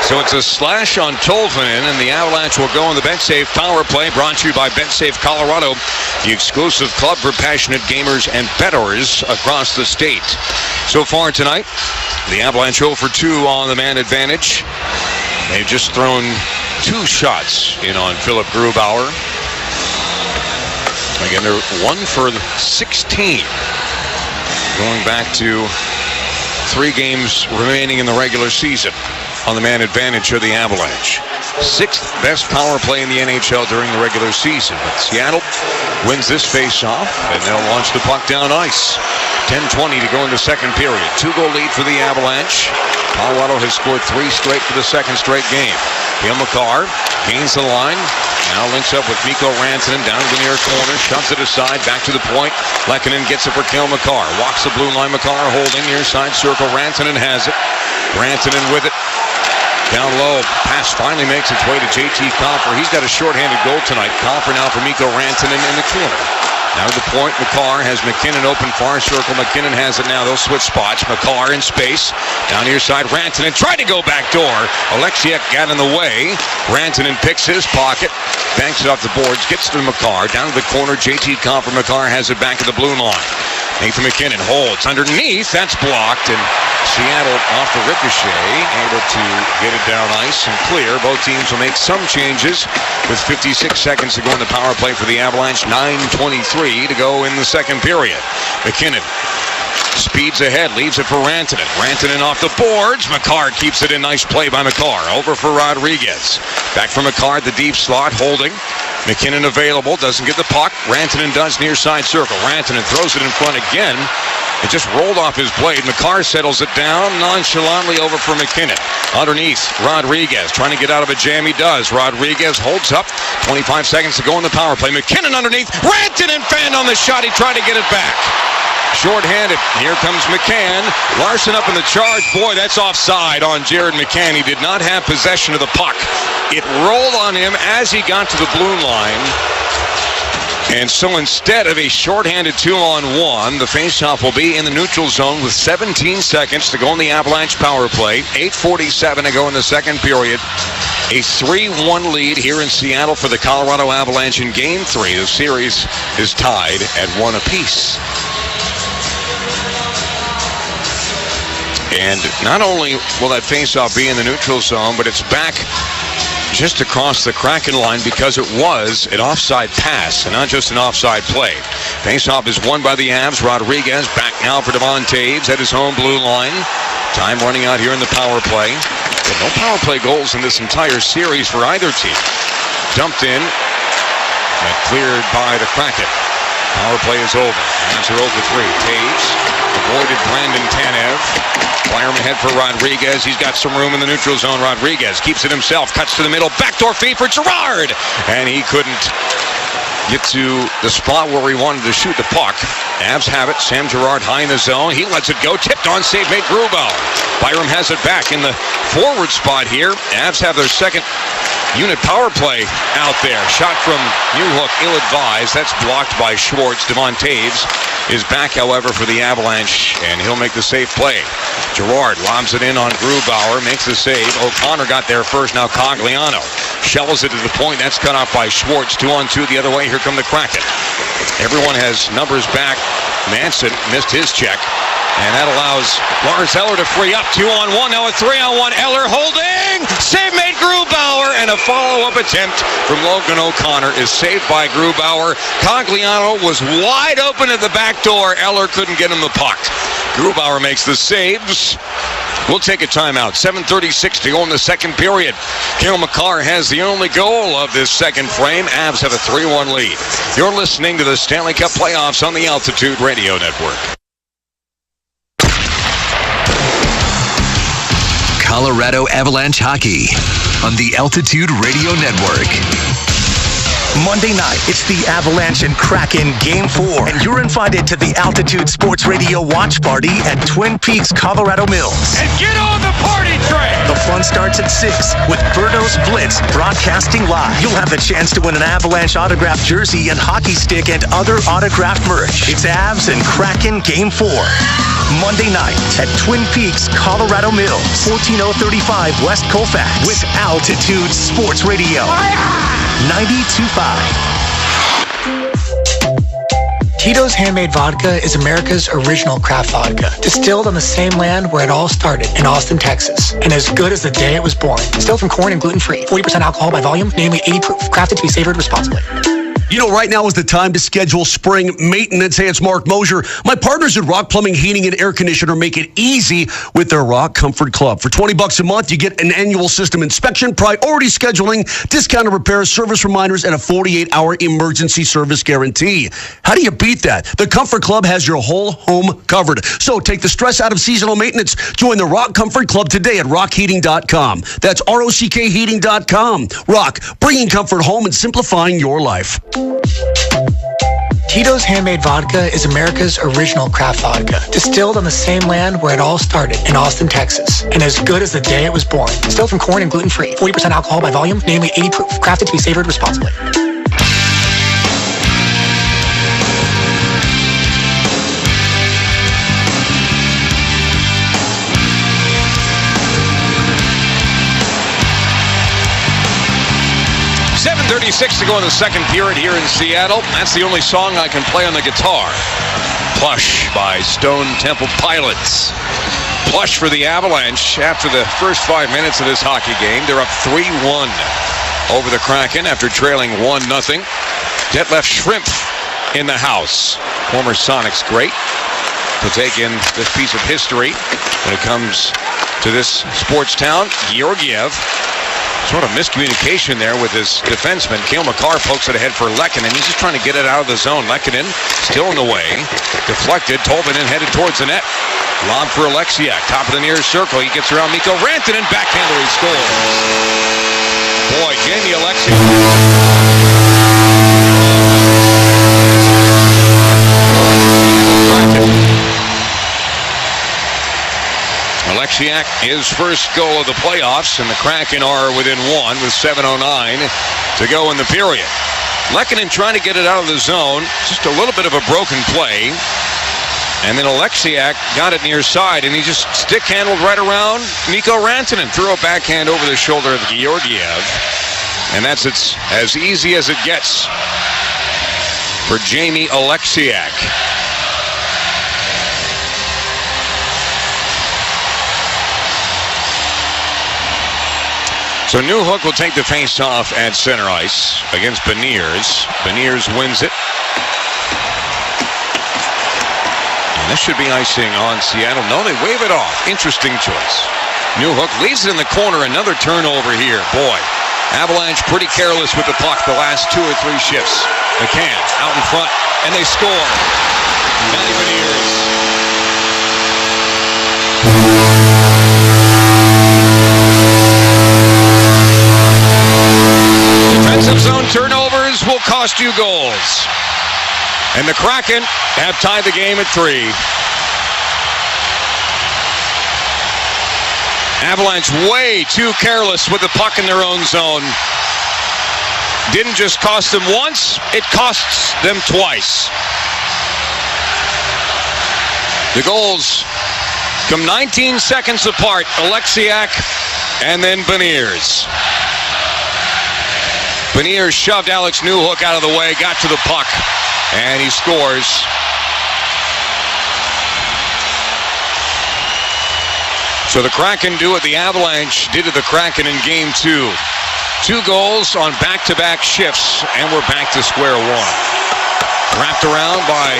So it's a slash on Tolvanen, and the Avalanche will go on the BetSafe power play, brought to you by BetSafe Colorado, the exclusive club for passionate gamers and bettors across the state. So far tonight, the Avalanche 0 for 2 on the man advantage. They've just thrown 2 shots in on Philip Grubauer. Again, they're 1 for 16. Going back to 3 games remaining in the regular season. On the man advantage of the Avalanche. 6th best power play in the NHL during the regular season. But Seattle wins this face-off, and they'll launch the puck down ice. 10:20 to go in the second period. 2-goal lead for the Avalanche. Colorado has scored 3 straight for the second straight game. Cale Makar gains the line. Now links up with Mikko Rantanen down to the near corner. Shoves it aside. Back to the point. Lehkonen gets it for Cale Makar. Walks the blue line. Makar holding near side circle. Rantanen has it. Rantanen with it. Down low. Pass finally makes its way to JT Compher. He's got a shorthanded goal tonight. Compher now for Mikko Rantanen in the corner. Now to the point, Makar has McKinnon open far circle. McKinnon has it now. They'll switch spots. Makar in space. Down near side, Rantanen tried to go back door. Oleksiak got in the way. Rantanen picks his pocket. Banks it off the boards. Gets to Makar. Down to the corner, JT Compher. Makar has it back at the blue line. Nathan McKinnon holds underneath. That's blocked. And Seattle off the ricochet. Able to get it down ice and clear. Both teams will make some changes with 56 seconds to go in the power play for the Avalanche. 9:23 to go in the second period. McKinnon speeds ahead, leaves it for Rantanen. Rantanen off the boards. Makar keeps it in. Nice play by Makar. Over for Rodriguez. Back for Makar at the deep slot, holding. McKinnon available, doesn't get the puck. Rantanen does near side circle. Rantanen throws it in front again. It just rolled off his blade. Makar settles it down nonchalantly over for McKinnon. Underneath, Rodriguez trying to get out of a jam. He does. Rodriguez holds up. 25 seconds to go in the power play. McKinnon underneath. Rantanen fanned on the shot. He tried to get it back. Short-handed. Here comes McCann. Larson up in the charge. Boy, that's offside on Jared McCann. He did not have possession of the puck. It rolled on him as he got to the blue line. And so instead of a short-handed 2-on-1, the faceoff will be in the neutral zone with 17 seconds to go in the Avalanche power play. 8:47 to go in the second period. A 3-1 lead here in Seattle for the Colorado Avalanche in Game 3. The series is tied at 1 apiece. And not only will that faceoff be in the neutral zone, but it's back just across the Kraken line because it was an offside pass and not just an offside play. Faceoff is won by the Avs. Rodriguez back now for Devon Taves at his home blue line. Time running out here in the power play. But no power play goals in this entire series for either team. Dumped in and cleared by the Kraken. Power play is over. Avs are over 3. Taves avoided Brandon Tanev. Fire him ahead for Rodriguez. He's got some room in the neutral zone. Rodriguez keeps it himself. Cuts to the middle. Backdoor feed for Girard. And he couldn't get to the spot where he wanted to shoot the puck. Avs have it. Sam Girard high in the zone. He lets it go. Tipped on. Save made Grubauer. Byram has it back in the forward spot here. Avs have their second unit power play out there. Shot from Newhook, ill-advised. That's blocked by Schwartz. Devon Taves is back, however, for the Avalanche, and he'll make the safe play. Girard lobs it in on Grubauer, makes the save. O'Connor got there first, now Cogliano. Shells it to the point. That's cut off by Schwartz. 2-on-2 the other way. Here come the Kraken. Everyone has numbers back. Manson missed his check. And that allows Lars Eller to free up. 2-on-1. Now a 3-on-1. Eller holding. Save made Grubauer. And a follow-up attempt from Logan O'Connor is saved by Grubauer. Cogliano was wide open at the back door. Eller couldn't get him the puck. Grubauer makes the saves. We'll take a timeout. 7:36 to go in the second period. Cale Makar has the only goal of this second frame. Avs have a 3-1 lead. You're listening to the Stanley Cup playoffs on the Altitude Radio Network. Colorado Avalanche Hockey on the Altitude Radio Network. Monday night, it's the Avalanche and Kraken Game 4, and you're invited to the Altitude Sports Radio watch party at Twin Peaks, Colorado Mills. And get on the party train! The fun starts at 6 with Birdo's Blitz broadcasting live. You'll have the chance to win an Avalanche autographed jersey and hockey stick and other autographed merch. It's Avs and Kraken Game 4. Monday night at Twin Peaks, Colorado Mills, 14035 West Colfax with Altitude Sports Radio. 92.5. Tito's Handmade Vodka is America's original craft vodka, distilled on the same land where it all started, in Austin, Texas, and as good as the day it was born. Distilled from corn and gluten-free, 40% alcohol by volume, namely 80 proof, crafted to be savored responsibly. You know, right now is the time to schedule spring maintenance. Hey, it's Mark Mosier. My partners at Rock Plumbing, Heating, and Air Conditioner make it easy with their Rock Comfort Club. For $20 a month, you get an annual system inspection, priority scheduling, discounted repairs, service reminders, and a 48-hour emergency service guarantee. How do you beat that? The Comfort Club has your whole home covered. So take the stress out of seasonal maintenance. Join the Rock Comfort Club today at rockheating.com. That's ROCK heating.com. Rock, bringing comfort home and simplifying your life. Tito's Handmade Vodka is America's original craft vodka, distilled on the same land where it all started, in Austin, Texas, and as good as the day it was born. Distilled from corn and gluten-free, 40% alcohol by volume, namely 80 proof, crafted to be savored responsibly. .36 to go in the second period here in Seattle. That's the only song I can play on the guitar. Plush by Stone Temple Pilots. Plush for the Avalanche after the first 5 minutes of this hockey game. They're up 3-1 over the Kraken after trailing 1-0. Detlef Schrempf in the house. Former Sonics great to take in this piece of history when it comes to this sports town. Georgiev. Sort of miscommunication there with his defenseman. Cale Makar pokes it ahead for Lehkonen. He's just trying to get it out of the zone. Lehkonen still in the way. Deflected. Tolvanen headed towards the net. Lob for Alexiak. Top of the near circle. He gets around Mikko Rantanen. Backhander. He scores. Boy, Jamie Alexiak. Alexiak, his first goal of the playoffs, and the Kraken are within one with 7:09 to go in the period. Lehkonen trying to get it out of the zone. Just a little bit of a broken play. And then Alexiak got it near side, and he just stick-handled right around Mikko Rantanen. Threw a backhand over the shoulder of Georgiev. And that's as easy as it gets for Jamie Alexiak. So Newhook will take the face-off at center ice against Beniers. Beniers wins it. And this should be icing on Seattle. No, they wave it off. Interesting choice. Newhook leaves it in the corner. Another turnover here. Boy, Avalanche pretty careless with the puck the last 2 or 3 shifts. McCann out in front, and they score. Matty Beniers. Defensive zone turnovers will cost you goals. And the Kraken have tied the game at 3. Avalanche way too careless with the puck in their own zone. Didn't just cost them once, it costs them twice. The goals come 19 seconds apart. Alexiak and then Beniers. Beniers shoved Alex Newhook out of the way, got to the puck, and he scores. So the Kraken do what the Avalanche did to the Kraken in Game 2. 2 goals on back-to-back shifts, and we're back to square one. Wrapped around by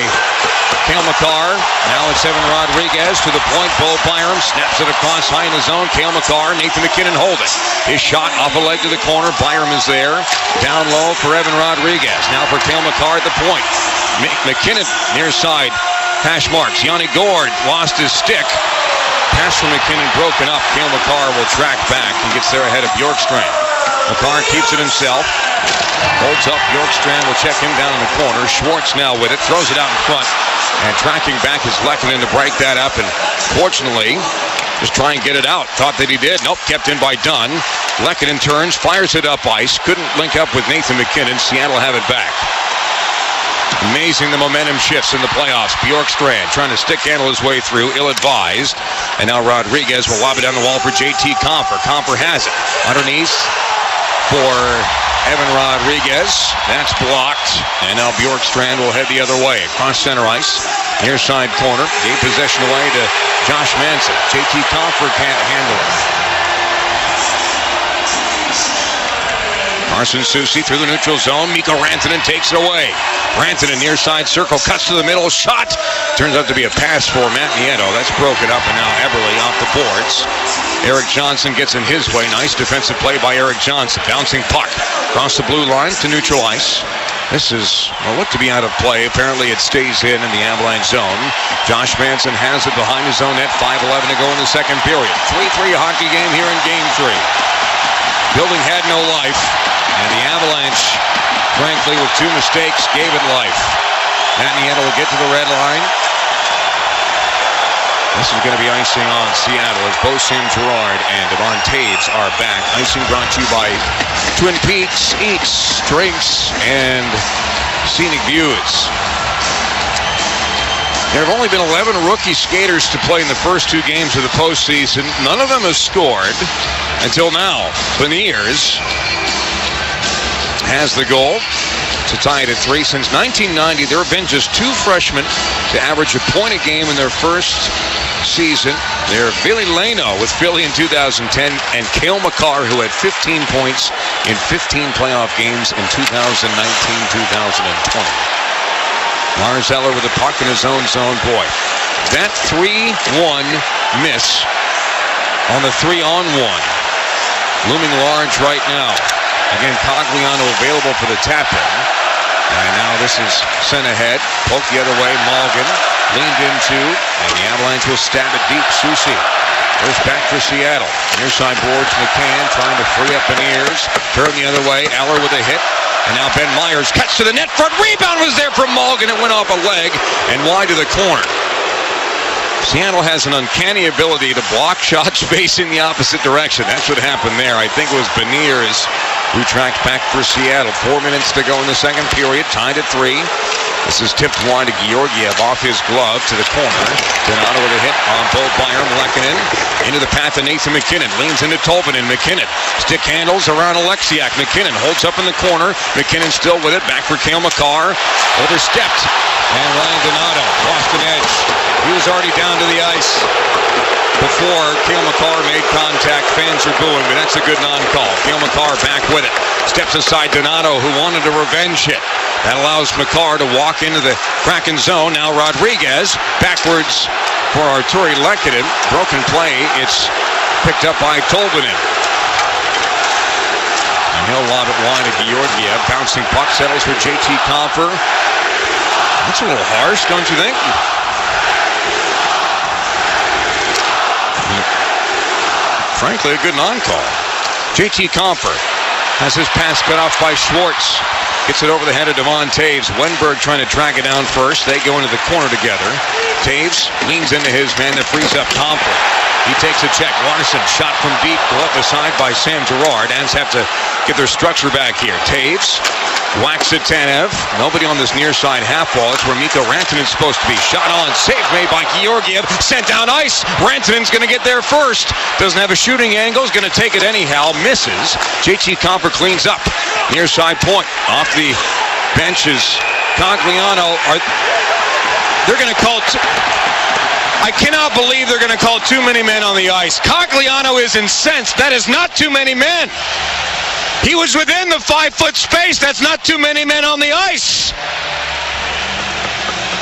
Cale Makar. Now it's Evan Rodriguez to the point. Bo Byram snaps it across high in the zone. Cale Makar, Nathan McKinnon hold it. His shot off a leg to the corner. Byram is there. Down low for Evan Rodriguez. Now for Cale Makar at the point. McKinnon near side. Hash marks. Yanni Gord lost his stick. Pass from McKinnon broken up. Cale Makar will track back and gets there ahead of Bjorkstrand. Makar keeps it himself. Holds up. Bjorkstrand will check him down in the corner. Schwartz now with it. Throws it out in front. And tracking back is Lehkonen to break that up. And fortunately, just try and get it out. Thought that he did. Nope. Kept in by Dunn. Lehkonen turns. Fires it up ice. Couldn't link up with Nathan McKinnon. Seattle have it back. Amazing the momentum shifts in the playoffs. Bjorkstrand trying to stick handle his way through, ill-advised. And now Rodriguez will lob it down the wall for JT Compher. Compher has it. Underneath for Evan Rodriguez. That's blocked. And now Bjorkstrand will head the other way. Across center ice. Near side corner. Gave possession away to Josh Manson. JT Compher can't handle it. Carson Soucy through the neutral zone. Mikko Rantanen takes it away. Rantanen near side circle, cuts to the middle, shot. Turns out to be a pass for Matt Nieto. That's broken up, and now Eberle off the boards. Eric Johnson gets in his way. Nice defensive play by Eric Johnson. Bouncing puck across the blue line to neutral ice. This is looked to be out of play. Apparently it stays in the Avalanche zone. Josh Manson has it behind his own net. 5:11 to go in the second period. 3-3 hockey game here in Game 3. Building had no life, and the Avalanche, frankly, with 2 mistakes, gave it life. Matt Nieto will get to the red line. This is going to be icing on Seattle as both Sam Girard and Devon Taves are back. Icing brought to you by Twin Peaks Eats, Drinks, and Scenic Views. There have only been 11 rookie skaters to play in the first 2 games of the postseason. None of them have scored until now. Beniers has the goal to tie it at 3. Since 1990, there have been just 2 freshmen to average a point a game in their first season. They're Billy Leno with Philly in 2010 and Cale Makar, who had 15 points in 15 playoff games in 2019-2020. Lars Eller with the puck in his own zone. Boy, that 3-1 miss on the 3-on-1. Looming large right now. Again, Cogliano available for the tap-in. And now this is sent ahead. Poked the other way. Malgin leaned into, and the Avalanche will stab it deep. Soucy goes back for Seattle. Near side boards, McCann trying to free up Beniers. Turn the other way. Eller with a hit. And now Ben Myers cuts to the net front. Rebound was there from Malgin. It went off a leg and wide to the corner. Seattle has an uncanny ability to block shots facing the opposite direction. That's what happened there. I think it was Beniers who tracked back for Seattle. 4 minutes to go in the second period. Tied at 3. This is tipped wide to Georgiev off his glove to the corner. Donato with a hit on both Byram. Lehkonen into the path of Nathan McKinnon. Leans into Tolvanen. McKinnon stick handles around Alexiak. McKinnon holds up in the corner. McKinnon still with it. Back for Cale Makar. Overstepped. And Ryan Donato lost an edge. He was already down to the ice before Cale Makar made contact. Fans are booing, but that's a good non-call. Cale Makar back with it. Steps aside Donato, who wanted a revenge hit. That allows Makar to walk into the Kraken zone. Now Rodriguez backwards for Arturi Lehkonen. Broken play. It's picked up by Tolvanen. And he'll lob it wide to Georgiev. Bouncing puck settles for JT Compher. That's a little harsh, don't you think? Frankly, a good non-call. JT Compher has his pass cut off by Schwartz. Gets it over the head of Devon Taves. Wenberg trying to track it down first. They go into the corner together. Taves leans into his man that frees up Compher. He takes a check. Larson shot from deep, left aside by Sam Girard. Ants have to get their structure back here. Taves whacks at Tanev. Nobody on this near side half wall. It's where Mikko Rantanen's supposed to be. Shot on. Save made by Georgiev. Sent down ice. Rantanen's going to get there first. Doesn't have a shooting angle. Is going to take it anyhow. Misses. JT Compher cleans up. Near side point. Off the benches. Cogliano. They're going to call... I cannot believe they're going to call too many men on the ice. Cogliano is incensed. That is not too many men. He was within the 5-foot space. That's not too many men on the ice.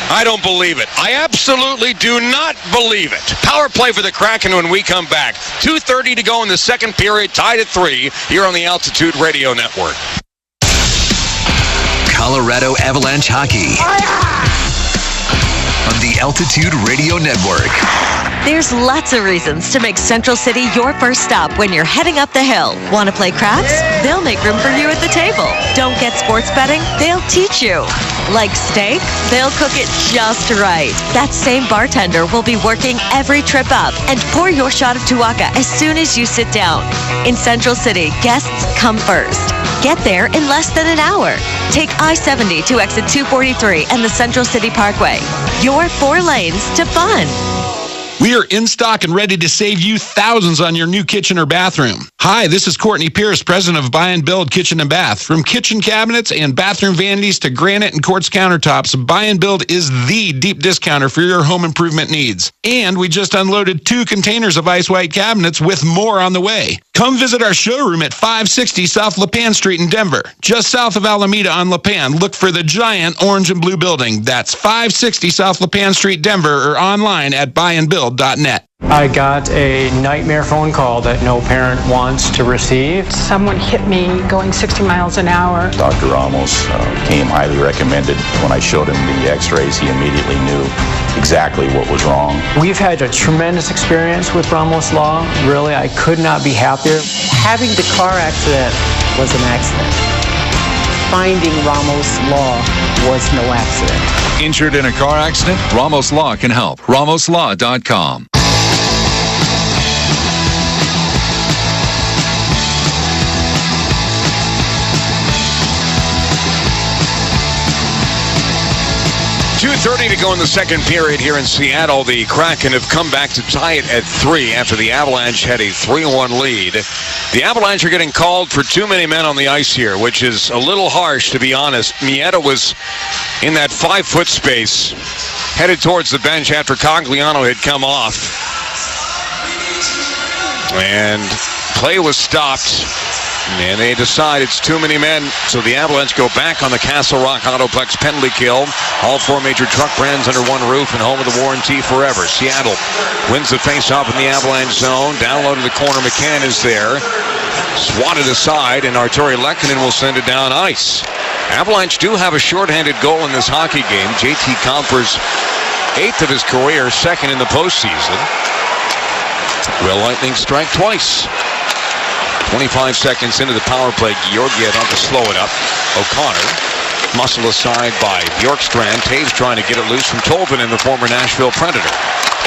I don't believe it. I absolutely do not believe it. Power play for the Kraken when we come back. 2:30 to go in the second period. Tied at 3 here on the Altitude Radio Network. Colorado Avalanche Hockey. On the Altitude Radio Network. There's lots of reasons to make Central City your first stop when you're heading up the hill. Want to play craps? They'll make room for you at the table. Don't get sports betting? They'll teach you. Like steak? They'll cook it just right. That same bartender will be working every trip up and pour your shot of Tuaca as soon as you sit down. In Central City, guests come first. Get there in less than an hour. Take I-70 to exit 243 and the Central City Parkway. Your 4 lanes to fun. We are in stock and ready to save you thousands on your new kitchen or bathroom. Hi, this is Courtney Pierce, president of Buy and Build Kitchen and Bath. From kitchen cabinets and bathroom vanities to granite and quartz countertops, Buy and Build is the deep discounter for your home improvement needs. And we just unloaded 2 containers of ice white cabinets with more on the way. Come visit our showroom at 560 South Lipan Street in Denver. Just south of Alameda on Lipan, look for the giant orange and blue building. That's 560 South Lipan Street, Denver, or online at buyandbuild.net. I got a nightmare phone call that no parent wants to receive. Someone hit me going 60 miles an hour. Dr. Ramos came highly recommended. When I showed him the x-rays, he immediately knew exactly what was wrong. We've had a tremendous experience with Ramos Law. Really, I could not be happier. Having the car accident was an accident. Finding Ramos Law was no accident. Injured in a car accident? Ramos Law can help. RamosLaw.com. .2:30 to go in the second period here in Seattle. The Kraken have come back to tie it at 3 after the Avalanche had a 3-1 lead. The Avalanche are getting called for too many men on the ice here, which is a little harsh, to be honest. Mieta was in that 5-foot space, headed towards the bench after Cogliano had come off. And play was stopped. And they decide it's too many men, so the Avalanche go back on the Castle Rock Autoplex penalty kill. All 4 major truck brands under one roof and home of the warranty forever. Seattle wins the faceoff in the Avalanche zone. Down low to the corner, McCann is there. Swatted aside, and Arturi Lehkonen will send it down ice. Avalanche do have a shorthanded goal in this hockey game. JT Compher's 8th of his career, 2nd in the postseason. Will Lightning strike twice? 25 seconds into the power play, Georgiev on to slow it up. O'Connor, muscle aside by Bjorkstrand. Taves trying to get it loose from Tolvanen, the former Nashville Predator.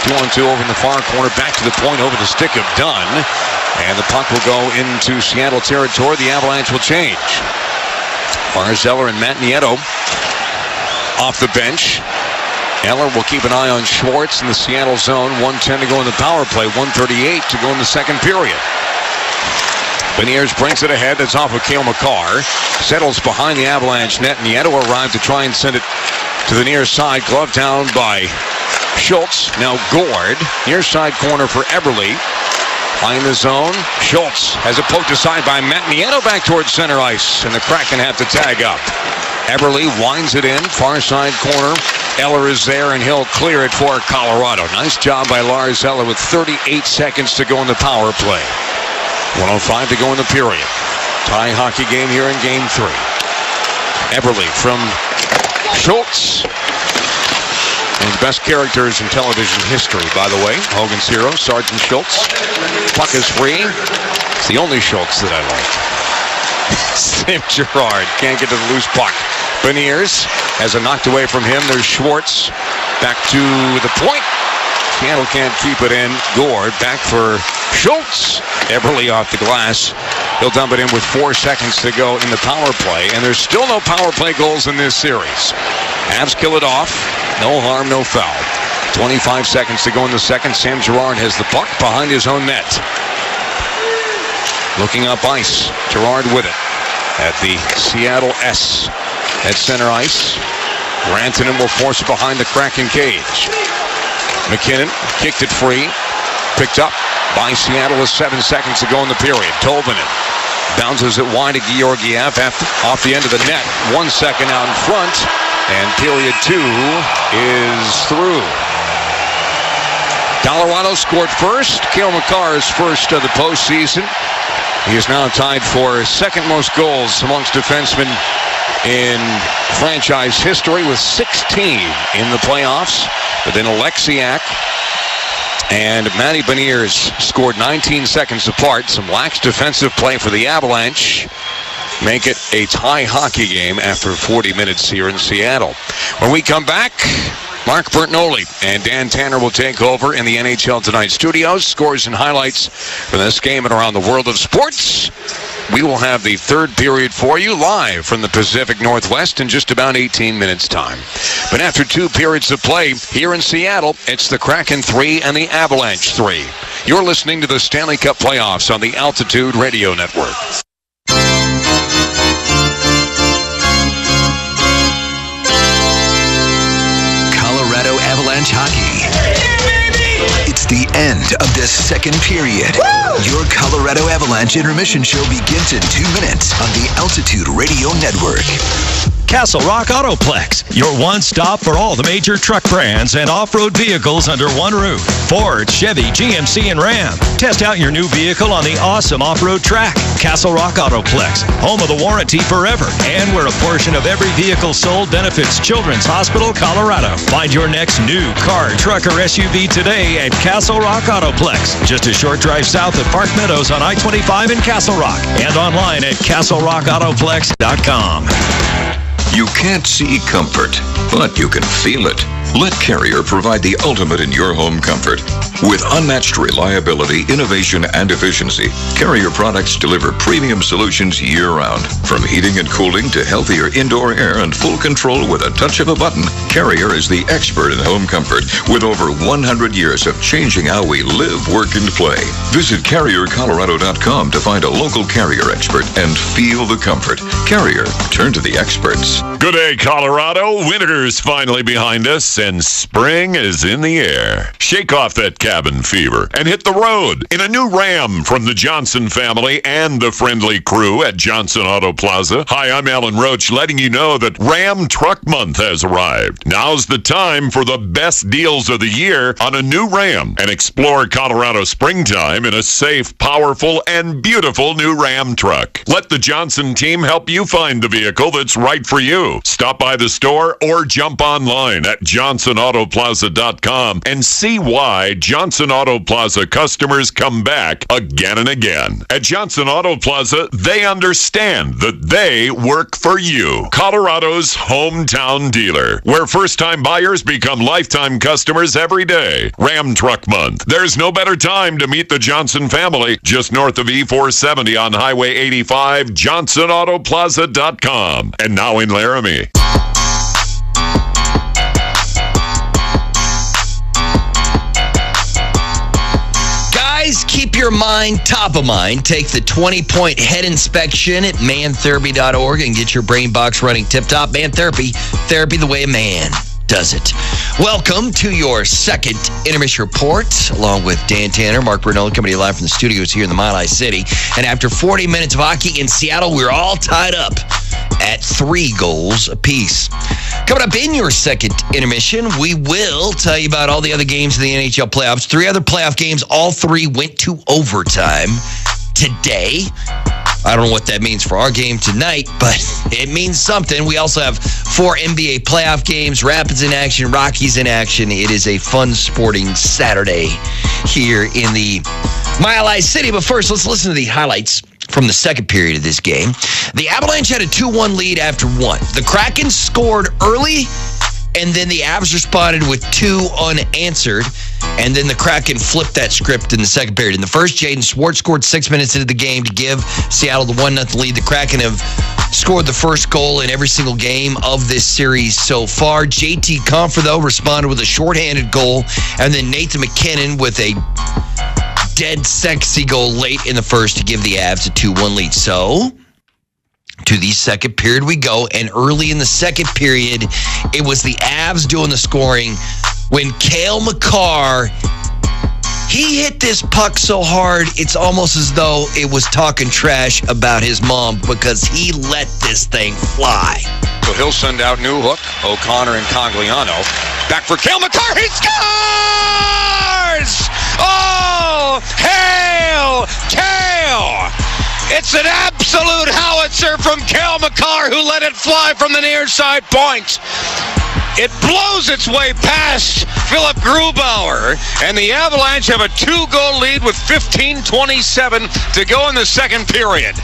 2-on-2 over in the far corner, back to the point, over the stick of Dunn. And the puck will go into Seattle territory. The Avalanche will change. Barzell and Matt Nieto off the bench. Eller will keep an eye on Schwartz in the Seattle zone. 1:10 to go in the power play. 1:38 to go in the second period. Beniers brings it ahead. That's off of Cale Makar. Settles behind the Avalanche net. Nieto arrived to try and send it to the near side. Glove down by Schultz. Now Gord. Near side corner for Eberle. Behind the zone. Schultz has it poked aside by Matt Nieto back towards center ice. And the Kraken have to tag up. Eberle winds it in. Far side corner. Eller is there, and he'll clear it for Colorado. Nice job by Lars Eller with 38 seconds to go in the power play. 1:05 to go in the period. Tie hockey game here in Game 3. Eberle from Schultz. One of the best characters in television history, by the way. Hogan's hero, Sergeant Schultz. Puck is free. It's the only Schultz that I like. Sam Girard can't get to the loose puck. Beniers has a knocked away from him. There's Schwartz. Back to the point. Seattle can't keep it in. Gord back for Schultz. Eberle off the glass. He'll dump it in with 4 seconds to go in the power play. And there's still no power play goals in this series. Avs kill it off. No harm, no foul. 25 seconds to go in the second. Sam Girard has the puck behind his own net. Looking up ice. Girard with it at the Seattle S at center ice. Rantanen will force it behind the Kraken cage. McKinnon kicked it free. Picked up by Seattle with 7 seconds to go in the period. Tolvanen bounces it wide to Georgiev off the end of the net. 1 second out in front. And period 2 is through. Colorado scored first. Cale Makar's first of the postseason. He is now tied for second most goals amongst defensemen in franchise history with 16 in the playoffs. But then Alexiak and Matty Beniers scored 19 seconds apart. Some lax defensive play for the Avalanche. Make it a tie hockey game after 40 minutes here in Seattle. When we come back, Mark Bertnoli and Dan Tanner will take over in the NHL Tonight studios. Scores and highlights from this game and around the world of sports. We will have the third period for you live from the Pacific Northwest in just about 18 minutes' time. But after 2 periods of play here in Seattle, it's the Kraken 3 and the Avalanche 3. You're listening to the Stanley Cup playoffs on the Altitude Radio Network. Colorado Avalanche hockey. It's the end of the second period. Your Colorado Avalanche intermission show begins in 2 minutes on the Altitude Radio Network. Castle Rock Autoplex, your one-stop for all the major truck brands and off-road vehicles under one roof. Ford, Chevy, GMC, and Ram. Test out your new vehicle on the awesome off-road track. Castle Rock Autoplex, home of the warranty forever, and where a portion of every vehicle sold benefits Children's Hospital, Colorado. Find your next new car, truck, or SUV today at Castle Rock Autoplex, just a short drive south of Park Meadows on I-25 in Castle Rock, and online at castlerockAutoplex.com. You can't see comfort, but you can feel it. Let Carrier provide the ultimate in your home comfort. With unmatched reliability, innovation, and efficiency, Carrier products deliver premium solutions year-round. From heating and cooling to healthier indoor air and full control with a touch of a button, Carrier is the expert in home comfort with over 100 years of changing how we live, work, and play. Visit CarrierColorado.com to find a local Carrier expert and feel the comfort. Carrier, turn to the experts. Good day, Colorado. Winter's finally behind us, and spring is in the air. Shake off that cabin fever and hit the road in a new Ram from the Johnson family and the friendly crew at Johnson Auto Plaza. Hi, I'm Alan Roach, letting you know that Ram Truck Month has arrived. Now's the time for the best deals of the year on a new Ram, and explore Colorado springtime in a safe, powerful, and beautiful new Ram truck. Let the Johnson team help you find the vehicle that's right for you. Stop by the store or jump online at JohnsonAutoplaza.com and see why Johnson Auto Plaza customers come back again and again. At Johnson Auto Plaza, they understand that they work for you. Colorado's hometown dealer, where first-time buyers become lifetime customers every day. Ram Truck Month. There's no better time to meet the Johnson family. Just north of E470 on Highway 85, JohnsonAutoplaza.com. And now in Laramie. Keep your mind top of mind. Take the 20-point head inspection at mantherapy.org and get your brain box running tip-top. Man Therapy, therapy the way a man does it. Welcome to your second intermission report, along with Dan Tanner, Mark Bertnoli, coming to you live from the studios here in the Mile High City. And after 40 minutes of hockey in Seattle, we're all tied up at 3 goals apiece. Coming up in your second intermission, we will tell you about all the other games in the NHL playoffs. 3 other playoff games, all 3 went to overtime today. I don't know what that means for our game tonight, but it means something. We also have 4 NBA playoff games, Rapids in action, Rockies in action. It is a fun sporting Saturday here in the Mile High City. But first, let's listen to the highlights from the second period of this game. The Avalanche had a 2-1 lead after 1. The Kraken scored early, and then the Avs responded with 2 unanswered. And then the Kraken flipped that script in the second period. In the first, Jaden Schwartz scored 6 minutes into the game to give Seattle the 1-0 lead. The Kraken have scored the first goal in every single game of this series so far. JT Compher, though, responded with a shorthanded goal. And then Nathan McKinnon with a dead sexy goal late in the first to give the Avs a 2-1 lead. So, to the second period we go. And early in the second period, it was the Avs doing the scoring when Cale Makar, he hit this puck so hard, it's almost as though it was talking trash about his mom because he let this thing fly. So he'll send out Newhook, O'Connor, and Cogliano. Back for Cale Makar. He scores! Oh, hail Cale! It's an absolute howitzer from Cale Makar, who let it fly from the near side point. It blows its way past Philip Grubauer, and the Avalanche have a 2-goal lead with 15:27 to go in the second period.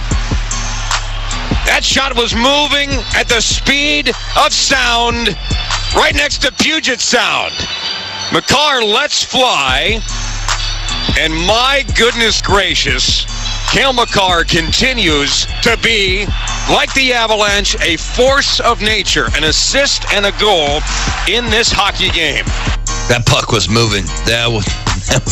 That shot was moving at the speed of sound right next to Puget Sound. Makar lets fly, and my goodness gracious, Cale Makar continues to be, like the Avalanche, a force of nature, an assist and a goal in this hockey game. That puck was moving. That was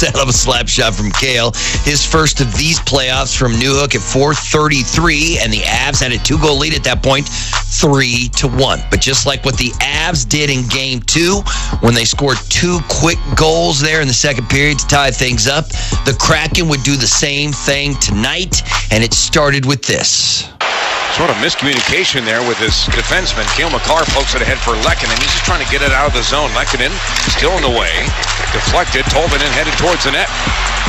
a hell of a slap shot from Cale. His first of these playoffs from Newhook at 4:33, and the Avs had a 2-goal lead at that point, 3-1. But just like what the Avs did in Game 2, when they scored 2 quick goals there in the second period to tie things up, the Kraken would do the same thing tonight, and it started with this. Sort of miscommunication there with his defenseman. Cale Makar pokes it ahead for Lehkonen. He's just trying to get it out of the zone. Lehkonen still in the way. Deflected. Tolvanen headed towards the net.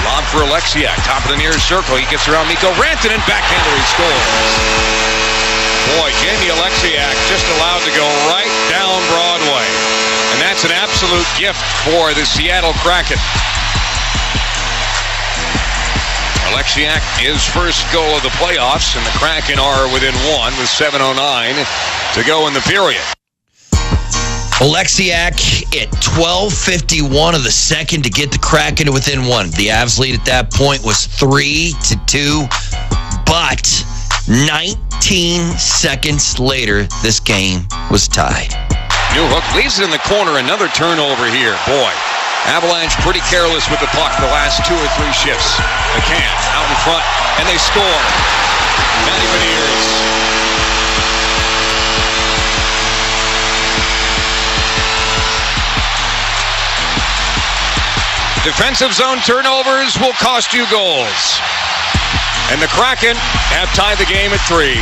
Lob for Alexiak. Top of the near circle. He gets around Mikko Rantanen. Backhander, he scores. Boy, Jamie Alexiak just allowed to go right down Broadway. And that's an absolute gift for the Seattle Kraken. Alexiak, his first goal of the playoffs, and the Kraken are within 1 with 7:09 to go in the period. Alexiak at 12:51 of the second to get the Kraken to within 1. The Avs lead at that point was 3-2, but 19 seconds later, this game was tied. Newhook leaves it in the corner. Another turnover here. Boy, Avalanche pretty careless with the puck the last 2 or 3 shifts. McCann out in front, and they score. Matty Beniers. Defensive zone turnovers will cost you goals. And the Kraken have tied the game at 3.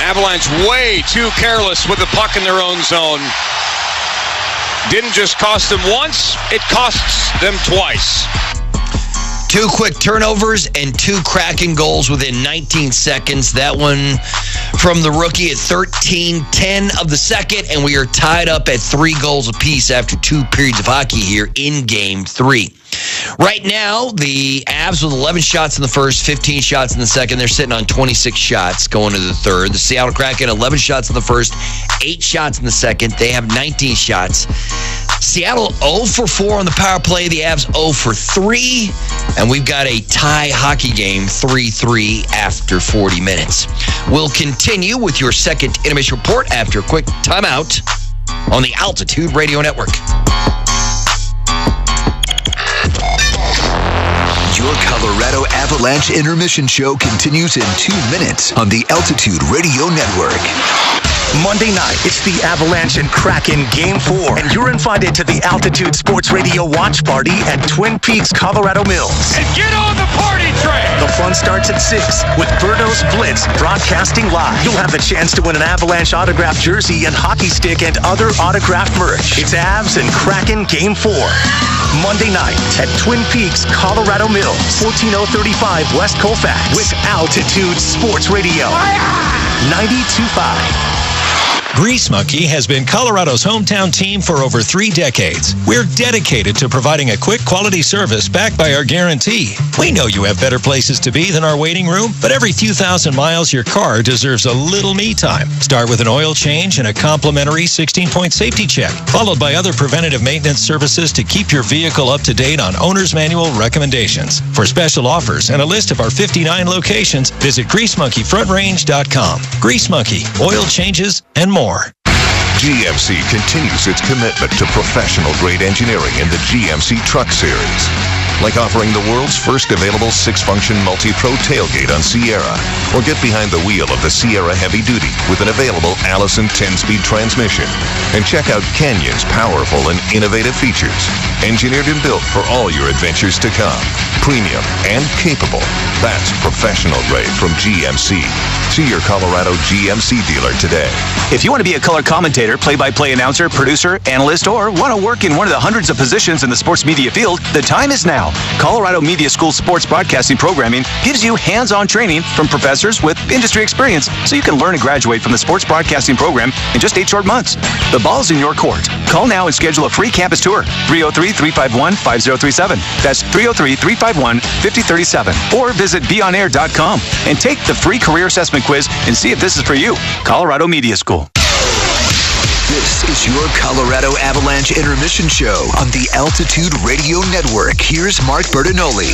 Avalanche way too careless with the puck in their own zone. Didn't just cost them once, it costs them twice. 2 quick turnovers and 2 Kraken goals within 19 seconds. That one from the rookie at 13:10 of the second, and we are tied up at 3 goals apiece after 2 periods of hockey here in Game 3. Right now, the Avs with 11 shots in the first, 15 shots in the second. They're sitting on 26 shots going to the third. The Seattle Kraken, 11 shots in the first, 8 shots in the second. They have 19 shots. Seattle 0 for 4 on the power play. The Avs 0 for 3. And we've got a tie hockey game, 3-3 after 40 minutes. We'll continue with your second intermission report after a quick timeout on the Altitude Radio Network. Your Colorado Avalanche intermission show continues in 2 minutes on the Altitude Radio Network. Monday night, it's the Avalanche and Kraken Game 4, and you're invited to the Altitude Sports Radio watch party at Twin Peaks, Colorado Mills. And get on the party train! The fun starts at 6 with Birdo's Blitz broadcasting live. You'll have the chance to win an Avalanche autographed jersey and hockey stick and other autographed merch. It's Avs and Kraken Game 4. Monday night at Twin Peaks, Colorado Mills, 14035 West Colfax with Altitude Sports Radio 92.5. Grease Monkey has been Colorado's hometown team for over 3 decades. We're dedicated to providing a quick quality service backed by our guarantee. We know you have better places to be than our waiting room, but every few thousand miles your car deserves a little me time. Start with an oil change and a complimentary 16-point safety check, followed by other preventative maintenance services to keep your vehicle up to date on owner's manual recommendations. For special offers and a list of our 59 locations, visit GreaseMonkeyFrontRange.com. Grease Monkey, oil changes, and more. GMC continues its commitment to professional-grade engineering in the GMC Truck Series, like offering the world's first available 6-function multi-pro tailgate on Sierra, or get behind the wheel of the Sierra Heavy Duty with an available Allison 10-speed transmission, and check out Canyon's powerful and innovative features, engineered and built for all your adventures to come. Premium and capable. That's professional grade from GMC. See your Colorado GMC dealer today. If you want to be a color commentator, play-by-play announcer, producer, analyst, or want to work in one of the hundreds of positions in the sports media field, the time is now. Colorado Media School sports broadcasting programming gives you hands-on training from professors with industry experience so you can learn and graduate from the sports broadcasting program in just 8 short months. The ball's in your court. Call now and schedule a free campus tour. 303-351-5037. That's 303-351-5037. Or visit beonair.com and take the free career assessment quiz and see if this is for you. Colorado Media School. This is your Colorado Avalanche intermission show on the Altitude Radio Network. Here's Mark Bertinoli.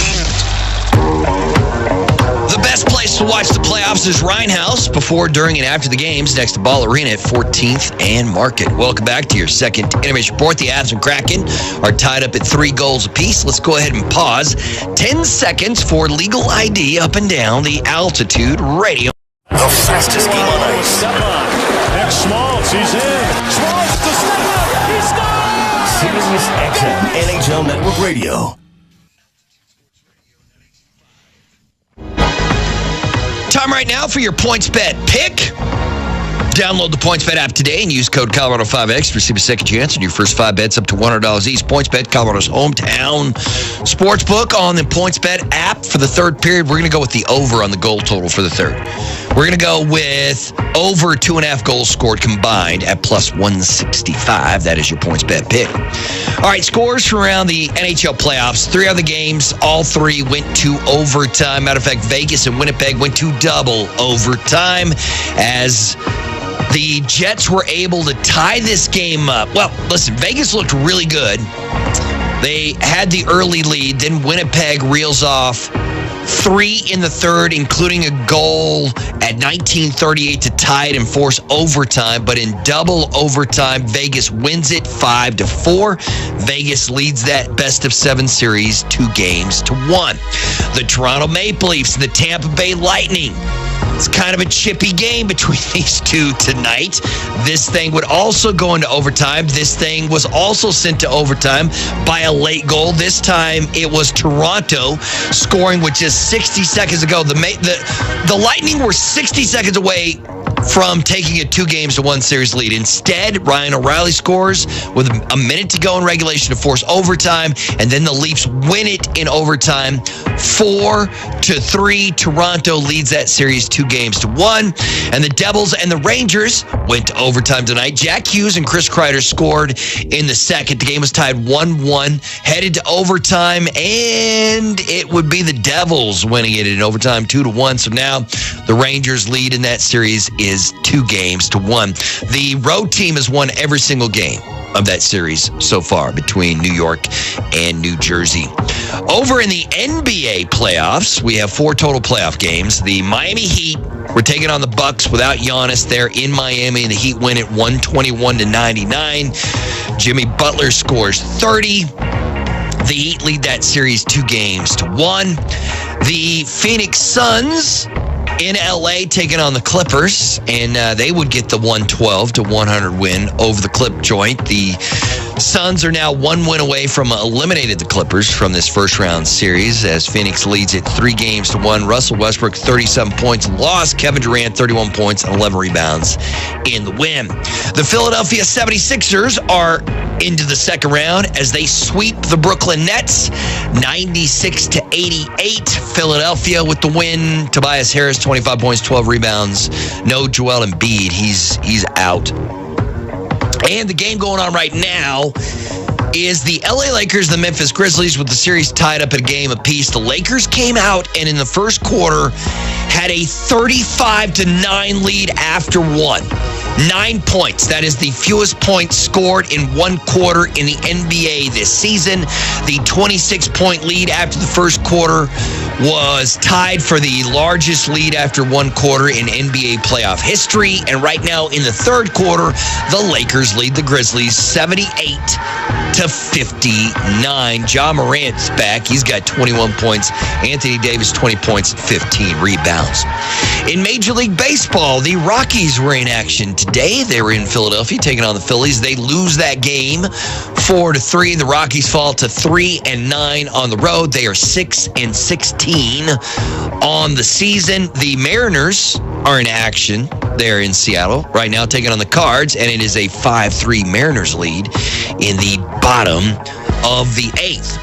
The best place to watch the playoffs is Rhinehouse before, during, and after the games next to Ball Arena at 14th and Market. Welcome back to your second intermission report. The Avs and Kraken are tied up at 3 goals apiece. Let's go ahead and pause 10 seconds for legal ID up and down the Altitude Radio. The fastest game on ice. Step on. Next Smalls, he's in. Smalls to step up. He scores! Sirius XM NHL Network Radio. Time right now for your PointsBet pick. Download the PointsBet app today and use code Colorado5X to receive a second chance on your first 5 bets up to $100 each. PointsBet, Colorado's hometown sportsbook on the PointsBet app. For the third period, we're going to go with the over on the goal total for the third. We're going to go with over 2.5 goals scored combined at plus 165. That is your PointsBet pick. All right, scores from around the NHL playoffs. 3 other games, all 3 went to overtime. Matter of fact, Vegas and Winnipeg went to double overtime as the Jets were able to tie this game up. Well, listen, Vegas looked really good. They had the early lead. Then Winnipeg reels off 3 in the third, including a goal at 19:38 to tie it and force overtime. But in double overtime, Vegas wins it 5-4. Vegas leads that best-of-7 series 2-1. The Toronto Maple Leafs and the Tampa Bay Lightning. It's kind of a chippy game between these two tonight. This thing would also go into overtime. This thing was also sent to overtime by a late goal. This time it was Toronto scoring with just 60 seconds ago. The Lightning were 60 seconds away from taking a 2-1 series lead. Instead, Ryan O'Reilly scores with a minute to go in regulation to force overtime, and then the Leafs win it in overtime 4-3. Toronto leads that series 2-1. And the Devils and the Rangers went to overtime tonight. Jack Hughes and Chris Kreider scored in the second. The game was tied 1-1, headed to overtime, and it would be the Devils winning it in overtime 2-1. So now the Rangers lead in that series is 2-1. The road team has won every single game of that series so far between New York and New Jersey. Over in the NBA playoffs, we have 4 total playoff games. The Miami Heat were taking on the Bucks without Giannis there in Miami, and the Heat win it 121-99. Jimmy Butler scores 30. The Heat lead that series 2-1. The Phoenix Suns in LA taking on the Clippers, and they would get the 112-100 win over the Clip joint. The Suns are now 1 win away from eliminating the Clippers from this first round series as Phoenix leads it 3-1. Russell Westbrook 37 points lost. Kevin Durant 31 points and 11 rebounds in the win. The Philadelphia 76ers are into the second round as they sweep the Brooklyn Nets 96-88. Philadelphia with the win. Tobias Harris 25 points, 12 rebounds. No Joel Embiid. He's out. And the game going on right now is the LA Lakers and the Memphis Grizzlies with the series tied up at a game apiece. The Lakers came out and in the first quarter had a 35-9 lead after 1. 9 points. That is the fewest points scored in 1 quarter in the NBA this season. The 26-point lead after the first quarter was tied for the largest lead after 1 quarter in NBA playoff history. And right now in the third quarter, the Lakers lead the Grizzlies 78-59. Ja Morant's back. He's got 21 points. Anthony Davis, 20 points and 15 rebounds. In Major League Baseball, the Rockies were in action today. They were in Philadelphia taking on the Phillies. They lose that game 4-3. The Rockies fall to 3-9 on the road. They are 6-16 on the season. The Mariners are in action there in Seattle right now taking on the Cards, and it is a 5-3 Mariners lead in the bottom of the 8th.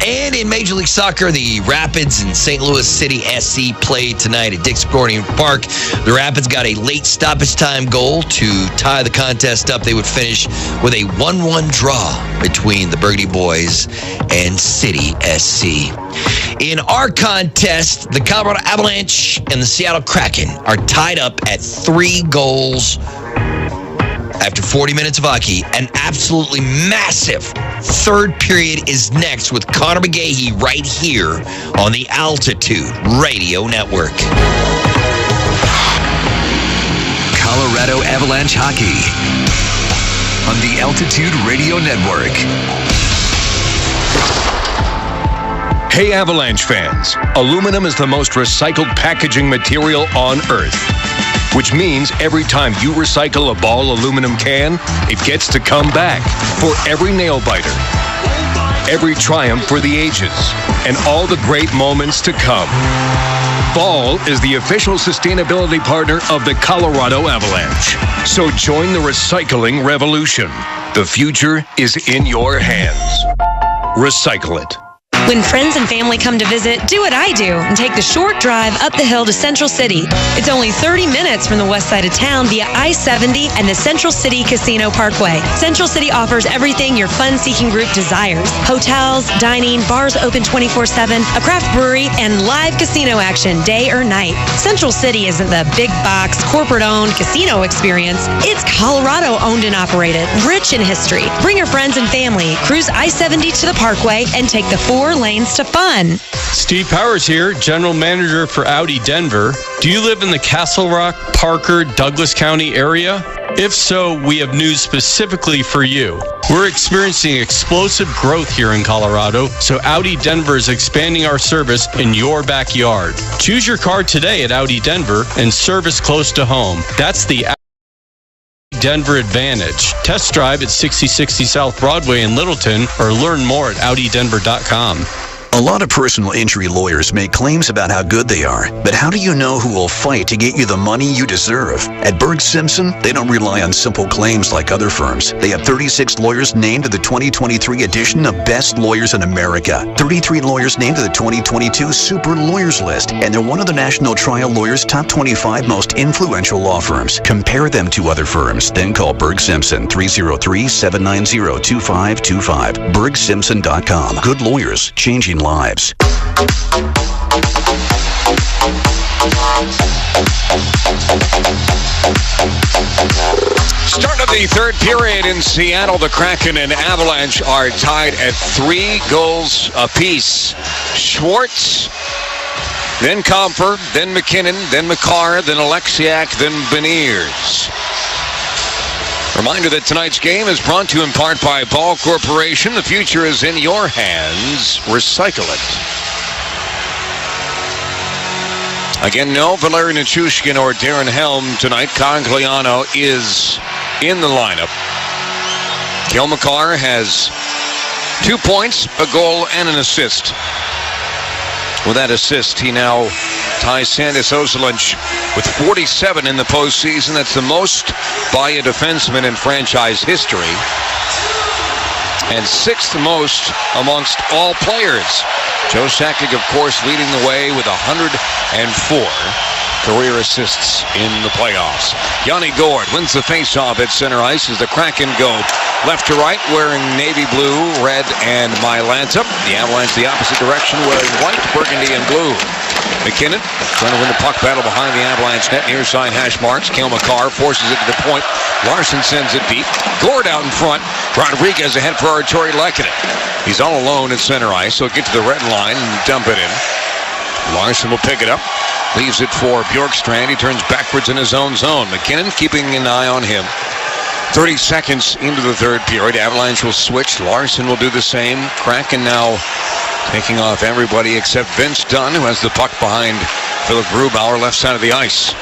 And in Major League Soccer, the Rapids and St. Louis City SC played tonight at Dick's Sporting Park. The Rapids got a late stoppage time goal to tie the contest up. They would finish with a 1-1 draw between the Burgundy Boys and City SC. In our contest, the Colorado Avalanche and the Seattle Kraken are tied up at 3 goals after 40 minutes of hockey. An absolutely massive third period is next with Connor McGahey right here on the Altitude Radio Network. Colorado Avalanche Hockey on the Altitude Radio Network. Hey Avalanche fans, aluminum is the most recycled packaging material on Earth, which means every time you recycle a Ball aluminum can, it gets to come back for every nail biter, every triumph for the ages, and all the great moments to come. Ball is the official sustainability partner of the Colorado Avalanche. So join the recycling revolution. The future is in your hands. Recycle it. When friends and family come to visit, do what I do and take the short drive up the hill to Central City. It's only 30 minutes from the west side of town via I-70 and the Central City Casino Parkway. Central City offers everything your fun-seeking group desires. Hotels, dining, bars open 24/7, a craft brewery, and live casino action day or night. Central City isn't the big box, corporate-owned casino experience. It's Colorado-owned and operated, rich in history. Bring your friends and family, cruise I-70 to the Parkway, and take the 4 lanes to fun. Steve Powers here, General Manager for Audi Denver. Do you live in the Castle Rock, Parker, Douglas County area? If so, we have news specifically for you. We're experiencing explosive growth here in Colorado, so Audi Denver is expanding our service in your backyard. Choose your car today at Audi Denver and service close to home. That's the Denver Advantage. Test drive at 6060 South Broadway in Littleton or learn more at AudiDenver.com. A lot of personal injury lawyers make claims about how good they are, but how do you know who will fight to get you the money you deserve? At Berg Simpson, they don't rely on simple claims like other firms. They have 36 lawyers named to the 2023 edition of Best Lawyers in America, 33 lawyers named to the 2022 Super Lawyers List, and they're one of the National Trial Lawyers' top 25 most influential law firms. Compare them to other firms, then call Berg Simpson 303-790-2525. BergSimpson.com. Good lawyers, changing lives. Start of the third period in Seattle. The Kraken and Avalanche are tied at 3 goals apiece. Schwartz, then Comfer, then McKinnon, then McCarr, then Alexiak, then Beniers. Reminder that tonight's game is brought to you in part by Ball Corporation. The future is in your hands. Recycle it. Again, no Valeri Nichushkin or Darren Helm tonight. Cogliano is in the lineup. Cale Makar has 2 points, a goal, and an assist. With that assist, he now ties Sandis Ozolinsh with 47 in the postseason. That's the most by a defenseman in franchise history. And 6th most amongst all players. Joe Sakic, of course, leading the way with 104 career assists in the playoffs. Yanni Gourde wins the faceoff at center ice as the Kraken go left to right, wearing navy blue, red, and Mylanta. The Avalanche the opposite direction, wearing white, burgundy, and blue. McKinnon trying to win the puck battle behind the Avalanche net, near side hash marks. Cale Makar forces it to the point. Larson sends it deep. Gourde out in front. Rodriguez ahead for Arturi Lehkonen. He's all alone at center ice, so get to the red line and dump it in. Larson will pick it up. Leaves it for Bjorkstrand. He turns backwards in his own zone. McKinnon keeping an eye on him. 30 seconds into the third period. Avalanche will switch. Larson will do the same. Kraken now taking off everybody except Vince Dunn, who has the puck behind Philip Grubauer, left side of the ice.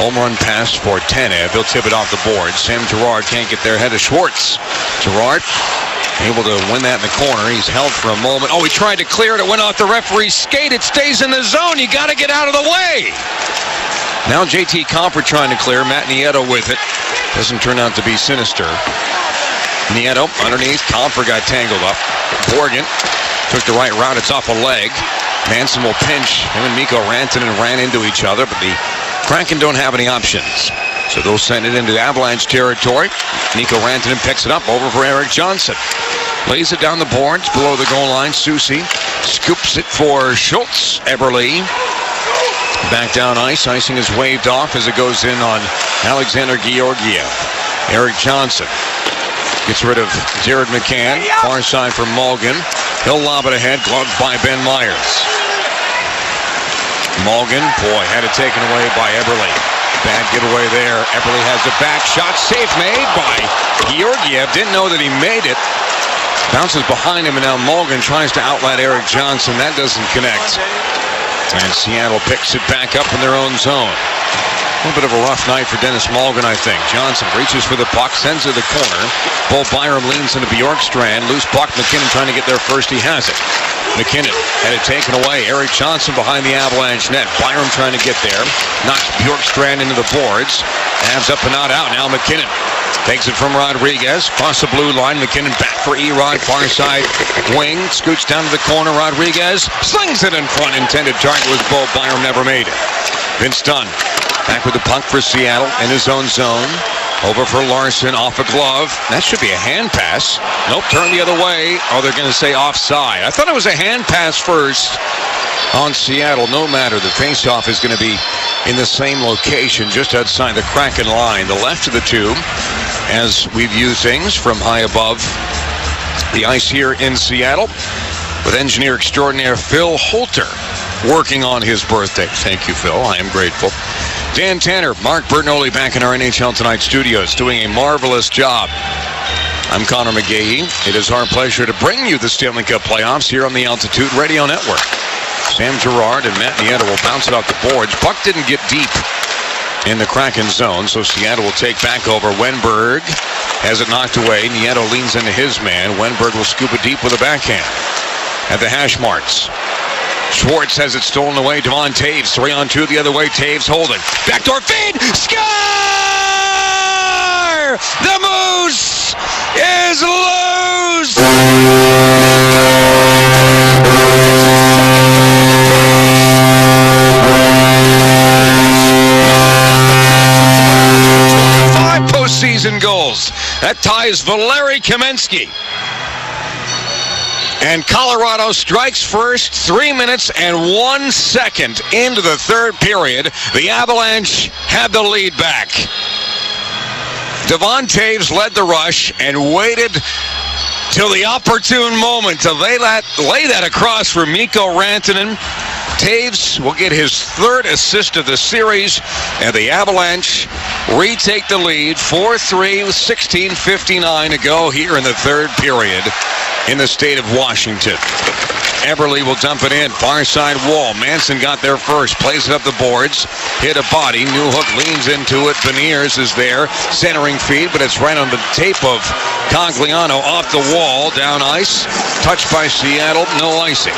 Home run pass for Tanev. He'll tip it off the board. Sam Girard can't get there ahead of Schwartz. Girard able to win that in the corner. He's held for a moment. Oh, he tried to clear it. It went off the referee's skate. It stays in the zone. You got to get out of the way. Now JT Comfer trying to clear. Matt Nieto with it. Doesn't turn out to be sinister. Nieto underneath. Comfer got tangled up. Borgen Took the right route. It's off a leg. Manson will pinch. Him and Mikko Rantanen ran into each other, but the Kraken don't have any options. So they'll send it into Avalanche territory. Mikko Rantanen picks it up over for Erik Johnson. Lays it down the boards below the goal line. Soucy scoops it for Schultz. Eberle back down ice. Icing is waved off as it goes in on Alexander Georgiev. Erik Johnson gets rid of Jared McCann. Far side for Malgin. He'll lob it ahead. Gloved by Ben Myers. Malgin, boy, had it taken away by Eberle. Bad giveaway there. Eberle has a back shot. Safe made by Georgiev. Didn't know that he made it. Bounces behind him, and now Malgin tries to outlet Erik Johnson. That doesn't connect. And Seattle picks it back up in their own zone. A little bit of a rough night for Dennis Malgin, I think. Johnson reaches for the puck, sends it to the corner. Bo Byram leans into Bjorkstrand. Loose puck. McKinnon trying to get there first. He has it. McKinnon had it taken away. Erik Johnson behind the Avalanche net. Byram trying to get there. Knocks Bjorkstrand into the boards. Abs up and not out. Now McKinnon takes it from Rodriguez. Across the blue line. McKinnon back for Erod. Far side wing. Scoots down to the corner. Rodriguez slings it in front. Intended target was Bo Byram. Never made it. Vince Dunn back with the puck for Seattle in his own zone. Over for Larson, off a glove. That should be a hand pass. Nope, turn the other way. Oh, they're going to say offside. I thought it was a hand pass first on Seattle. No matter, the faceoff is going to be in the same location, just outside the Kraken line. The left of the two, as we view things from high above the ice here in Seattle, with engineer extraordinaire Phil Holter working on his birthday. Thank you, Phil. I am grateful. Dan Tanner, Mark Bertinoli back in our NHL Tonight studios doing a marvelous job. I'm Connor McGahey. It is our pleasure to bring you the Stanley Cup playoffs here on the Altitude Radio Network. Sam Girard and Matt Nieto will bounce it off the boards. Puck didn't get deep in the Kraken zone, so Seattle will take back over. Wenberg has it knocked away. Nieto leans into his man. Wenberg will scoop it deep with a backhand. At the hash marks, Schwartz has it stolen away. Devon Taves, 3-on-2 the other way. Taves holding. Backdoor feed. Score! The Moose is loose! 5 postseason goals. That ties Valeri Kamensky. And Colorado strikes first, 3 minutes and 1 second into the third period. The Avalanche have the lead back. Devon Taves led the rush and waited till the opportune moment to lay that across for Mikko Rantanen. Taves will get his third assist of the series, and the Avalanche retake the lead 4-3 with 16:59 to go here in the third period in the state of Washington. Eberle will dump it in. Far side wall. Manson got there first. Plays it up the boards. Hit a body. Newhook leans into it. Beniers is there. Centering feed, but it's right on the tape of Cogliano off the wall. Down ice. Touched by Seattle. No icing.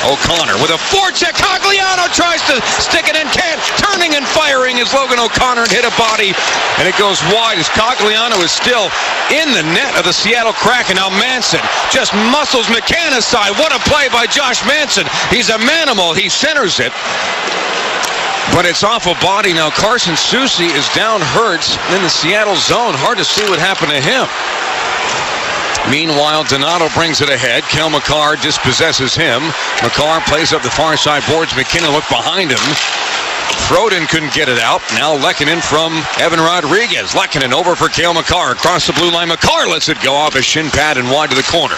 O'Connor with a forecheck. Cogliano tries to stick it in. Can't. Turning and firing is Logan O'Connor and hit a body. And it goes wide as Cogliano is still in the net of the Seattle Kraken. Now Manson just muscles McCann aside. What a play by Josh Manson. He's a manimal. He centers it. But it's off a body. Now Carson Soucy is down hurt in the Seattle zone. Hard to see what happened to him. Meanwhile, Donato brings it ahead. Kel McCarr dispossesses him. McCarr plays up the far side boards. McKinnon looked behind him. Froden couldn't get it out. Now Lehkonen from Evan Rodriguez. Lehkonen over for Cale Makar. Across the blue line. Makar lets it go off his shin pad and wide to the corner.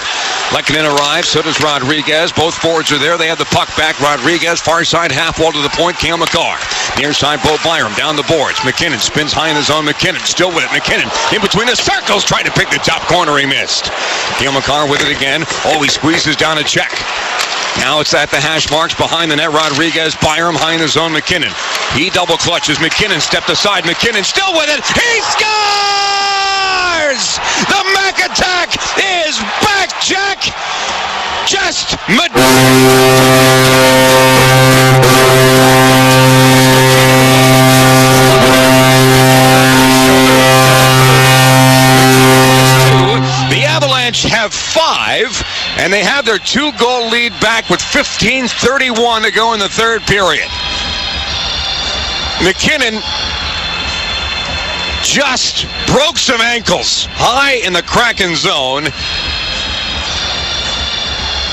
Lehkonen arrives. So does Rodriguez. Both forwards are there. They have the puck back. Rodriguez far side half wall to the point. Cale Makar. Near side Bo Byram down the boards. McKinnon spins high in the zone. McKinnon still with it. McKinnon in between the circles. Tried to pick the top corner. He missed. Cale Makar with it again. Oh, he squeezes down a check. Now it's at the hash marks behind the net. Rodriguez, Byram high in the zone. McKinnon. He double clutches. McKinnon stepped aside. McKinnon still with it. He scores! The Mac attack is back, Jack. Just the Avalanche have 5, and they have their 2-goal lead back with 15:31 to go in the third period. McKinnon just broke some ankles high in the Kraken zone,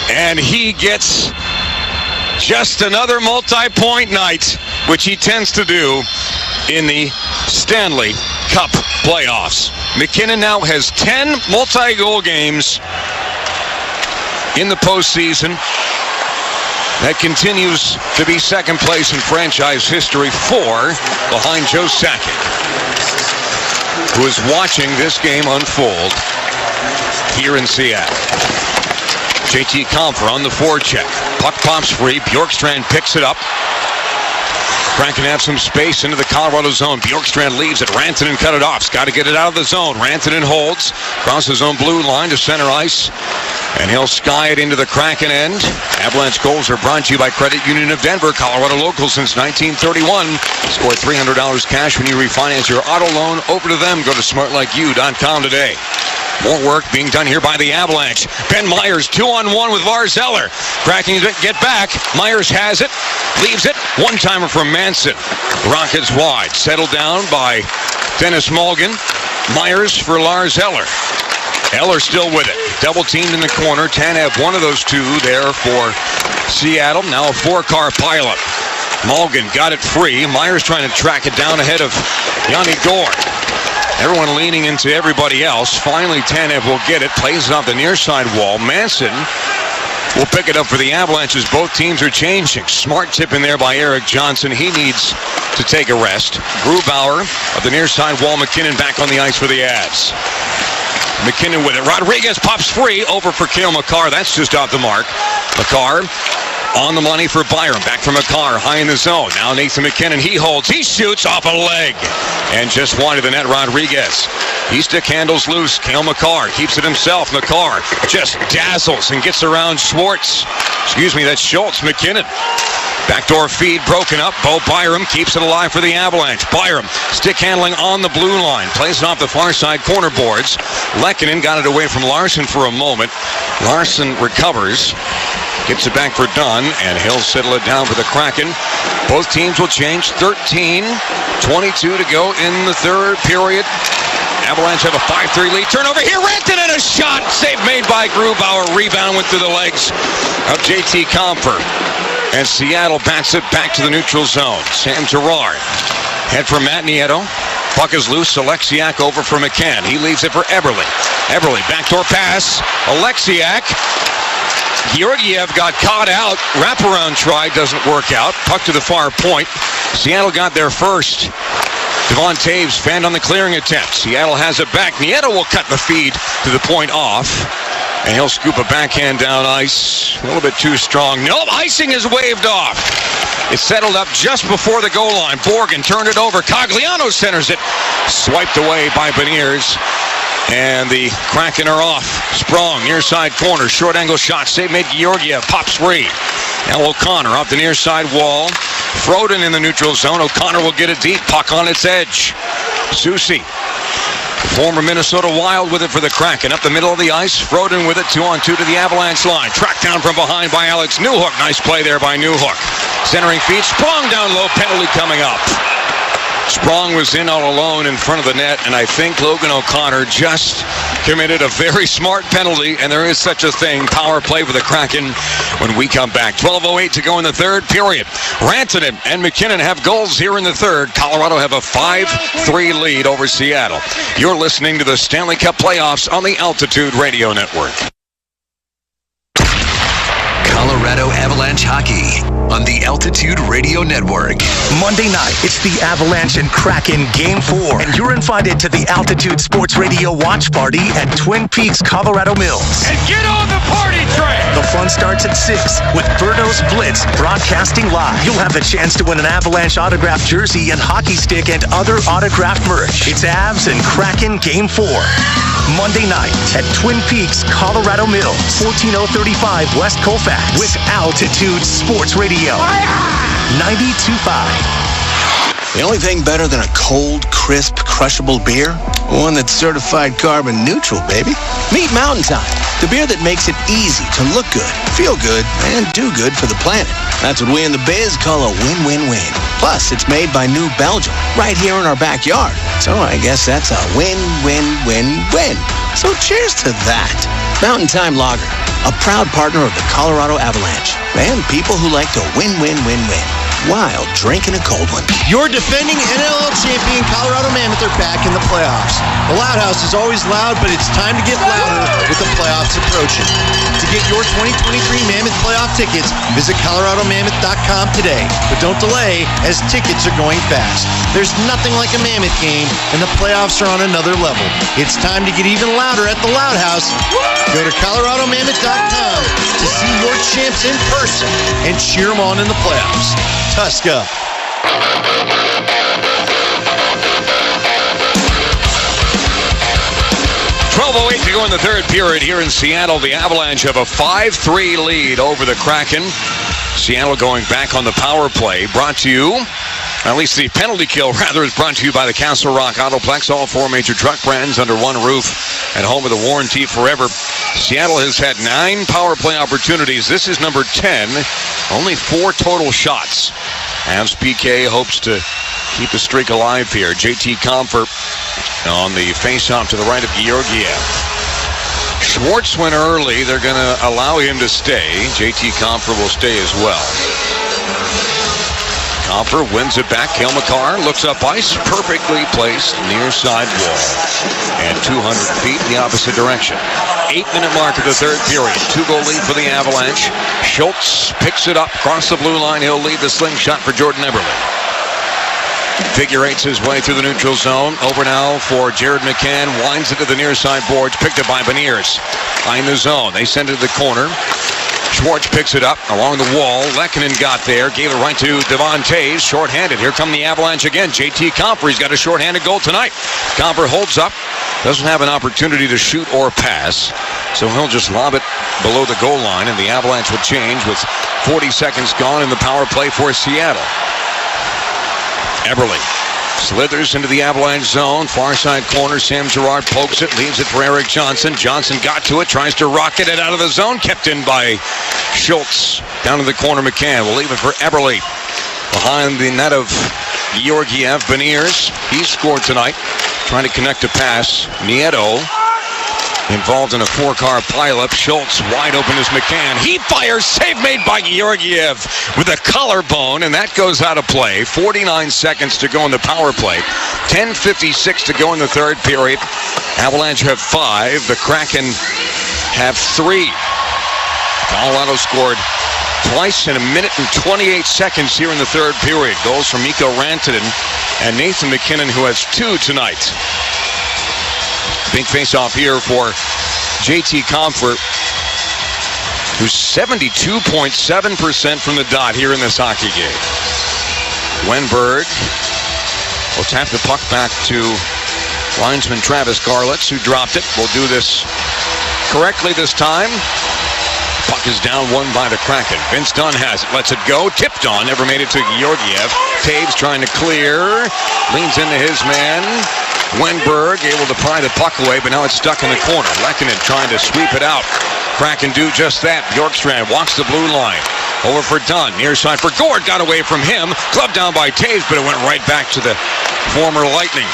and he gets just another multi-point night, which he tends to do in the Stanley Cup playoffs. McKinnon now has 10 multi-goal games in the postseason. That continues to be second place in franchise history, 4 behind Joe Sakic, who is watching this game unfold here in Seattle. JT Compher on the forecheck. Puck pops free. Bjorkstrand picks it up. Kraken have some space into the Colorado zone. Bjorkstrand leaves it. Rantanen cut it off. He's got to get it out of the zone. Rantanen holds. Crosses his own blue line to center ice. And he'll sky it into the Kraken end. Avalanche goals are brought to you by Credit Union of Denver. Colorado local since 1931. Score $300 cash when you refinance your auto loan. Over to them. Go to smartlikeyou.com today. More work being done here by the Avalanche. Ben Myers 2-on-1 with Lars Eller. Kraken get back. Myers has it. Leaves it. One-timer from Manson. Rockets wide. Settled down by Dennis Mulligan. Myers for Lars Eller. Eller still with it. Double teamed in the corner. Tanev, one of those two there for Seattle. Now a 4-car pileup. Mulligan got it free. Myers trying to track it down ahead of Yanni Gourde. Everyone leaning into everybody else. Finally, Tanev will get it. Plays it off the near side wall. Manson will pick it up for the Avalanches. Both teams are changing. Smart tip in there by Eric Johnson. He needs to take a rest. Grubauer of the near side wall. McKinnon back on the ice for the Avs. McKinnon with it. Rodriguez pops free over for Cale Makar. That's just off the mark. Makar on the money for Byram. Back from Makar, high in the zone. Now Nathan McKinnon, he holds. He shoots off a leg. And just wide of the net, Rodriguez. He stick handles loose. Cale Makar keeps it himself. Makar just dazzles and gets around Schwartz. Excuse me, that's Schultz. McKinnon. Backdoor feed broken up. Bo Byram keeps it alive for the Avalanche. Byram stick handling on the blue line. Plays it off the far side corner boards. Lehkonen got it away from Larson for a moment. Larson recovers. Gets it back for Dunn, and he'll settle it down for the Kraken. Both teams will change. 13-22 to go in the third period. Avalanche have a 5-3 lead. Turnover here. Rantanen, a shot. Save made by Grubauer. Rebound went through the legs of JT Compher. And Seattle bats it back to the neutral zone. Sam Girard. Head for Matt Nieto. Puck is loose. Alexiak over for McCann. He leaves it for Eberle. Eberle, backdoor pass. Alexiak. Georgiev got caught out. Wraparound try doesn't work out. Puck to the far point. Seattle got there first. Devon Taves fanned on the clearing attempt. Seattle has it back. Nieto will cut the feed to the point off. And he'll scoop a backhand down ice. A little bit too strong. Nope, icing is waved off. It's settled up just before the goal line. Borgen turned it over. Cogliano centers it. Swiped away by Beniers. And the Kraken are off. Sprong, near side corner. Short angle shot. Save made Georgiev. Pops free. Now O'Connor off the near side wall. Froden in the neutral zone. O'Connor will get it deep. Puck on its edge. Soucy. Former Minnesota Wild with it for the Kraken. Up the middle of the ice. Froden with it. 2-on-2 to the Avalanche line. Tracked down from behind by Alex Newhook. Nice play there by Newhook. Centering feed. Sprong down low. Penalty coming up. Sprong was in all alone in front of the net, and I think Logan O'Connor just committed a very smart penalty, and there is such a thing. Power play for the Kraken when we come back. 12:08 to go in the third period. Rantanen and McKinnon have goals here in the third. Colorado have a 5-3 lead over Seattle. You're listening to the Stanley Cup playoffs on the Altitude Radio Network. Colorado Avalanche hockey on the Altitude Radio Network. Monday night, it's the Avalanche and Kraken Game 4. And you're invited to the Altitude Sports Radio watch party at Twin Peaks, Colorado Mills. And get on the party train! The fun starts at 6 with Birdo's Blitz broadcasting live. You'll have the chance to win an Avalanche autographed jersey and hockey stick and other autographed merch. It's Avs and Kraken Game 4. Monday night at Twin Peaks, Colorado Mills, 14035 West Colfax with Altitude Sports Radio 92.5. The only thing better than a cold, crisp, crushable beer? One that's certified carbon neutral, baby. Meet Mountain Time. The beer that makes it easy to look good, feel good, and do good for the planet. That's what we in the biz call a win-win-win. Plus, it's made by New Belgium, right here in our backyard. So I guess that's a win-win-win-win. So cheers to that. Mountain Time Lager, a proud partner of the Colorado Avalanche. And people who like to win-win-win-win while drinking a cold one. Your defending NLL champion Colorado Mammoth are back in the playoffs. The Loud House is always loud, but it's time to get louder with the playoffs approaching. To get your 2023 Mammoth playoff tickets, visit ColoradoMammoth.com today. But don't delay, as tickets are going fast. There's nothing like a Mammoth game, and the playoffs are on another level. It's time to get even louder at the Loud House. Go to ColoradoMammoth.com to see your champs in person and cheer them on in the playoffs. Tuska. 12:08 to go in the third period here in Seattle. The Avalanche have a 5-3 lead over the Kraken. Seattle going back on the power play. Brought to you, at least the penalty kill, rather, is brought to you by the Castle Rock Autoplex. All four major truck brands under one roof and home of the warranty forever. Seattle has had 9 power play opportunities. This is number 10. Only 4 total shots. Avs PK hopes to keep the streak alive here. JT Comfort on the face-off to the right of Georgiev. Schwartz went early. They're going to allow him to stay. JT Comfort will stay as well. Comfort wins it back. Cale Makar looks up ice. Perfectly placed near side wall. And 200 feet in the opposite direction. 8-minute mark of the third period. 2-goal lead for the Avalanche. Schultz picks it up across the blue line. He'll lead the slingshot for Jordan Eberle. Figure eights his way through the neutral zone. Over now for Jared McCann. Winds it to the near side boards. Picked up by Beniers. In the zone. They send it to the corner. Schwartz picks it up along the wall. Lehkonen got there. Gave it right to Devon Toews. Short-handed. Here come the Avalanche again. JT Comfort. He's got a short-handed goal tonight. Comfort holds up. Doesn't have an opportunity to shoot or pass. So he'll just lob it below the goal line. And the Avalanche will change with 40 seconds gone in the power play for Seattle. Eberle slithers into the Avalanche zone. Far side corner. Sam Girard pokes it. Leaves it for Eric Johnson. Johnson got to it. Tries to rocket it out of the zone. Kept in by Schultz. Down to the corner. McCann will leave it for Eberle. Behind the net of Georgiev. Beniers. He's scored tonight. Trying to connect a pass. Nieto involved in a 4-car pileup. Schultz wide open as McCann. He fires. Save made by Georgiev with a collarbone, and that goes out of play. 49 seconds to go in the power play. 10:56 to go in the third period. Avalanche have 5. The Kraken have 3. Colorado scored twice in 1 minute and 28 seconds here in the third period. Goals from Mikko Rantanen and Nathan McKinnon, who has 2 tonight. Big face-off here for JT Comfort, who's 72.7% from the dot here in this hockey game. Wenberg will tap the puck back to linesman Travis Garlitz, who dropped it. Will do this correctly this time. Puck is down 1 by the Kraken. Vince Dunn has it. Lets it go. Tipped on. Never made it to Georgiev. Toews trying to clear. Leans into his man. Wenberg able to pry the puck away, but now it's stuck in the corner. Lehkonen trying to sweep it out. Kraken do just that. Bjorkstrand walks the blue line. Over for Dunn. Near side for Gord. Got away from him. Clubbed down by Toews, but it went right back to the former Lightning.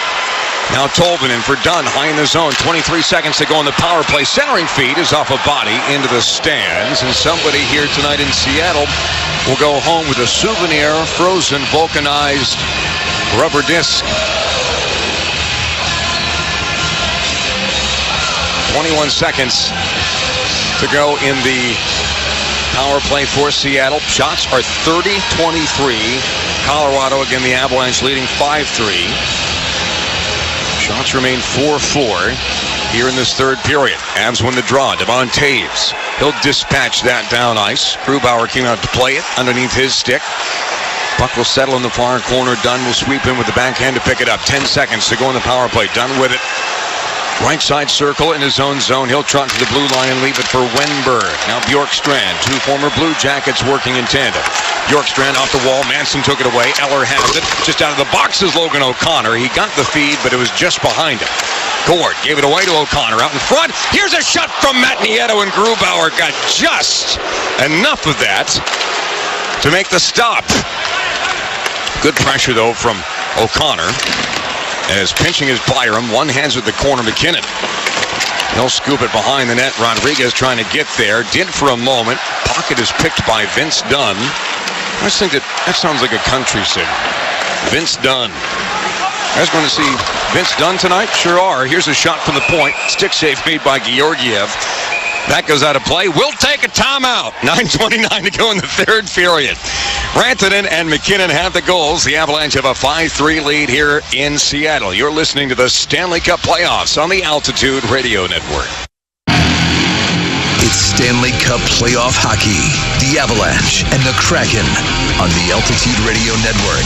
Now Tolvanen for Dunn, high in the zone. 23 seconds to go on the power play. Centering feed is off a body into the stands. And somebody here tonight in Seattle will go home with a souvenir frozen vulcanized rubber disc. 21 seconds to go in the power play for Seattle. Shots are 30-23. Colorado, again, the Avalanche leading 5-3. Shots remain 4-4 here in this third period. Avs win the draw. Devon Toews. He'll dispatch that down ice. Grubauer came out to play it underneath his stick. Puck will settle in the far corner. Dunn will sweep in with the backhand to pick it up. 10 seconds to go in the power play. Dunn with it. Right side circle in his own zone. He'll trot to the blue line and leave it for Wenberg. Now Bjorkstrand, two former Blue Jackets working in tandem. Bjorkstrand off the wall. Manson took it away. Eller has it. Just out of the box is Logan O'Connor. He got the feed, but it was just behind him. Gord gave it away to O'Connor out in front. Here's a shot from Matt Nieto, and Grubauer got just enough of that to make the stop. Good pressure, though, from O'Connor. As pinching is Byram. One hands at the corner, McKinnon. He'll scoop it behind the net. Rodriguez trying to get there. Did for a moment. Pocket is picked by Vince Dunn. I just think that sounds like a country singer. Vince Dunn. You guys going to see Vince Dunn tonight? Sure are. Here's a shot from the point. Stick save made by Georgiev. That goes out of play. We'll take a timeout. 9:29 to go in the third period. Rantanen and McKinnon have the goals. The Avalanche have a 5-3 lead here in Seattle. You're listening to the Stanley Cup playoffs on the Altitude Radio Network. It's Stanley Cup playoff hockey. The Avalanche and the Kraken on the Altitude Radio Network.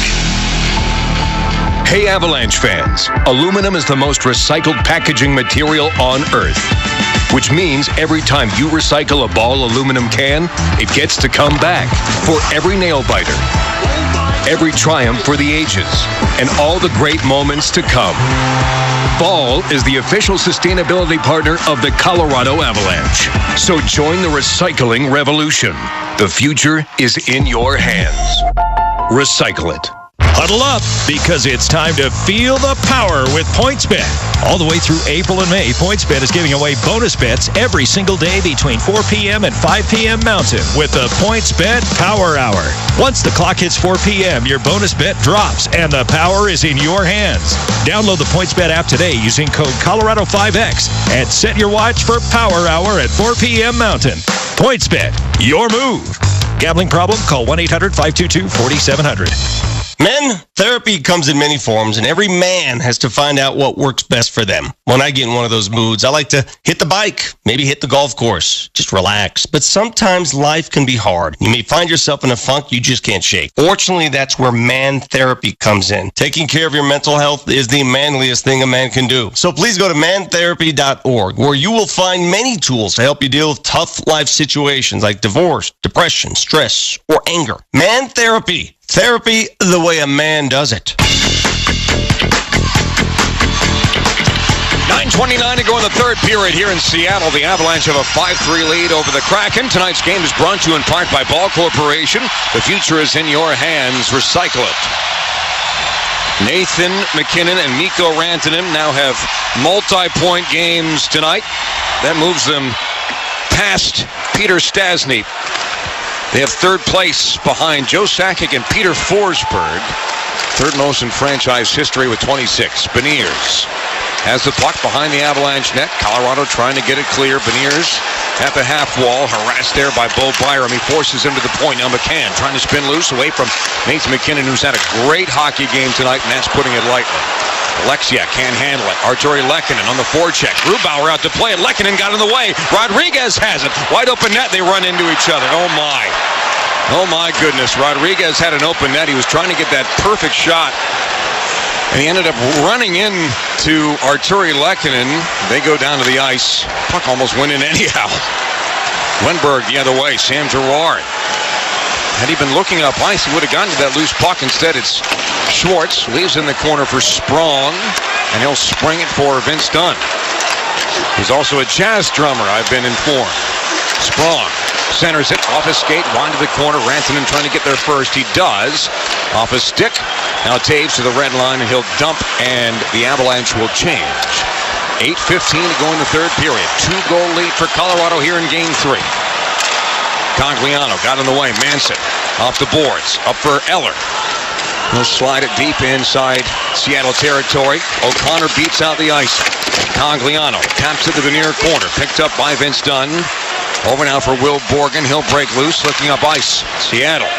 Hey, Avalanche fans, aluminum is the most recycled packaging material on Earth, which means every time you recycle a Ball aluminum can, it gets to come back for every nail biter, every triumph for the ages, and all the great moments to come. Ball is the official sustainability partner of the Colorado Avalanche. So join the recycling revolution. The future is in your hands. Recycle it. Huddle up, because it's time to feel the power with PointsBet. All the way through April and May, PointsBet is giving away bonus bets every single day between 4 p.m. and 5 p.m. Mountain with the PointsBet Power Hour. Once the clock hits 4 p.m., your bonus bet drops, and the power is in your hands. Download the PointsBet app today using code Colorado5X and set your watch for Power Hour at 4 p.m. Mountain. PointsBet, your move. Gambling problem? Call 1-800-522-4700. Men, therapy comes in many forms, and every man has to find out what works best for them. When I get in one of those moods, I like to hit the bike, maybe hit the golf course, just relax. But sometimes life can be hard. You may find yourself in a funk you just can't shake. Fortunately, that's where man therapy comes in. Taking care of your mental health is the manliest thing a man can do. So please go to mantherapy.org, where you will find many tools to help you deal with tough life situations like divorce, depression, stress, or anger. Man therapy. Therapy the way a man does it. 9:29 to go in the third period here in Seattle. The Avalanche have a 5-3 lead over the Kraken. Tonight's game is brought to you in part by Ball Corporation. The future is in your hands. Recycle it. Nathan McKinnon and Mikko Rantanen now have multi-point games tonight. That moves them past Peter Stastny. They have third place behind Joe Sakic and Peter Forsberg. Third most in franchise history with 26. Beniers has the puck behind the Avalanche net. Colorado trying to get it clear. Beniers at the half wall, harassed there by Bo Byram. He forces him to the point. Now McCann trying to spin loose away from Nathan McKinnon, who's had a great hockey game tonight, and that's putting it lightly. Alexia can't handle it. Arturi Lehkonen on the forecheck. Grubauer out to play it. Lehkonen got in the way. Rodriguez has it. Wide open net. They run into each other. Oh, my. Oh, my goodness. Rodriguez had an open net. He was trying to get that perfect shot, and he ended up running into Arturi Lehkonen. They go down to the ice. Puck almost went in anyhow. Wenberg the other way. Sam Girard. Had he been looking up ice, he would have gotten to that loose puck. Instead, it's Schwartz. Leaves in the corner for Sprong, and he'll spring it for Vince Dunn. He's also a jazz drummer, I've been informed. Sprong centers it off his skate, wide to the corner. Rantanen trying to get there first. He does. Off his stick. Now Taves to the red line, and he'll dump, and the Avalanche will change. 8:15 to go in the third period. 2-goal lead for Colorado here in Game 3. Cogliano got in the way. Manson off the boards. Up for Eller. He'll slide it deep inside Seattle territory. O'Connor beats out the ice. Cogliano taps it to the near corner. Picked up by Vince Dunn. Over now for Will Borgen. He'll break loose, looking up ice. Seattle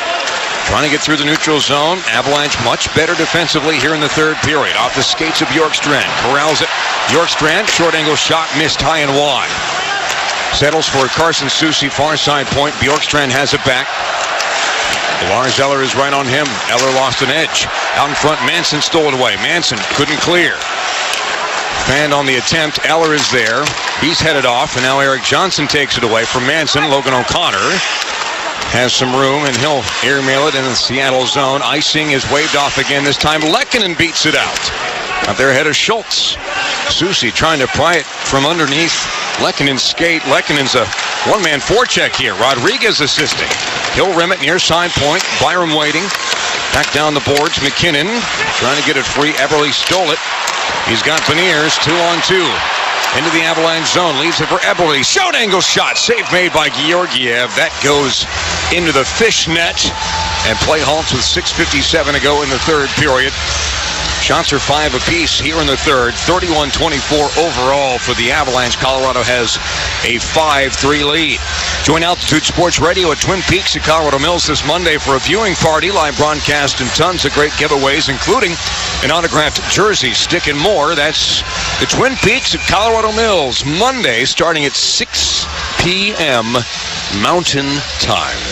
trying to get through the neutral zone. Avalanche much better defensively here in the third period. Off the skates of Bjorkstrand. Corrals it. Bjorkstrand, short angle shot, missed high and wide. Settles for Carson Soucy, far side point. Bjorkstrand has it back. Lars Eller is right on him. Eller lost an edge. Out in front, Manson stole it away. Manson couldn't clear. And on the attempt, Eller is there. He's headed off, and now Eric Johnson takes it away from Manson. Logan O'Connor has some room, and he'll airmail it in the Seattle zone. Icing is waved off again. This time, Lehkonen beats it out. Out there ahead of Schultz. Susi trying to pry it from underneath Lehkonen's skate. Lehkonen's a one-man forecheck here. Rodriguez assisting. He'll rim it near side point. Byram waiting. Back down the boards. McKinnon trying to get it free. Eberle stole it. He's got Beniers 2-on-2. Into the Avalanche zone. Leaves it for Eberle. Short angle shot. Save made by Georgiev. That goes into the fish net. And play halts with 6:57 to go in the third period. Shots are 5 apiece here in the third. 31-24 overall for the Avalanche. Colorado has a 5-3 lead. Join Altitude Sports Radio at Twin Peaks at Colorado Mills this Monday for a viewing party, live broadcast, and tons of great giveaways, including an autographed jersey, stick, and more. That's the Twin Peaks at Colorado Mills, Monday, starting at 6 p.m. Mountain Time.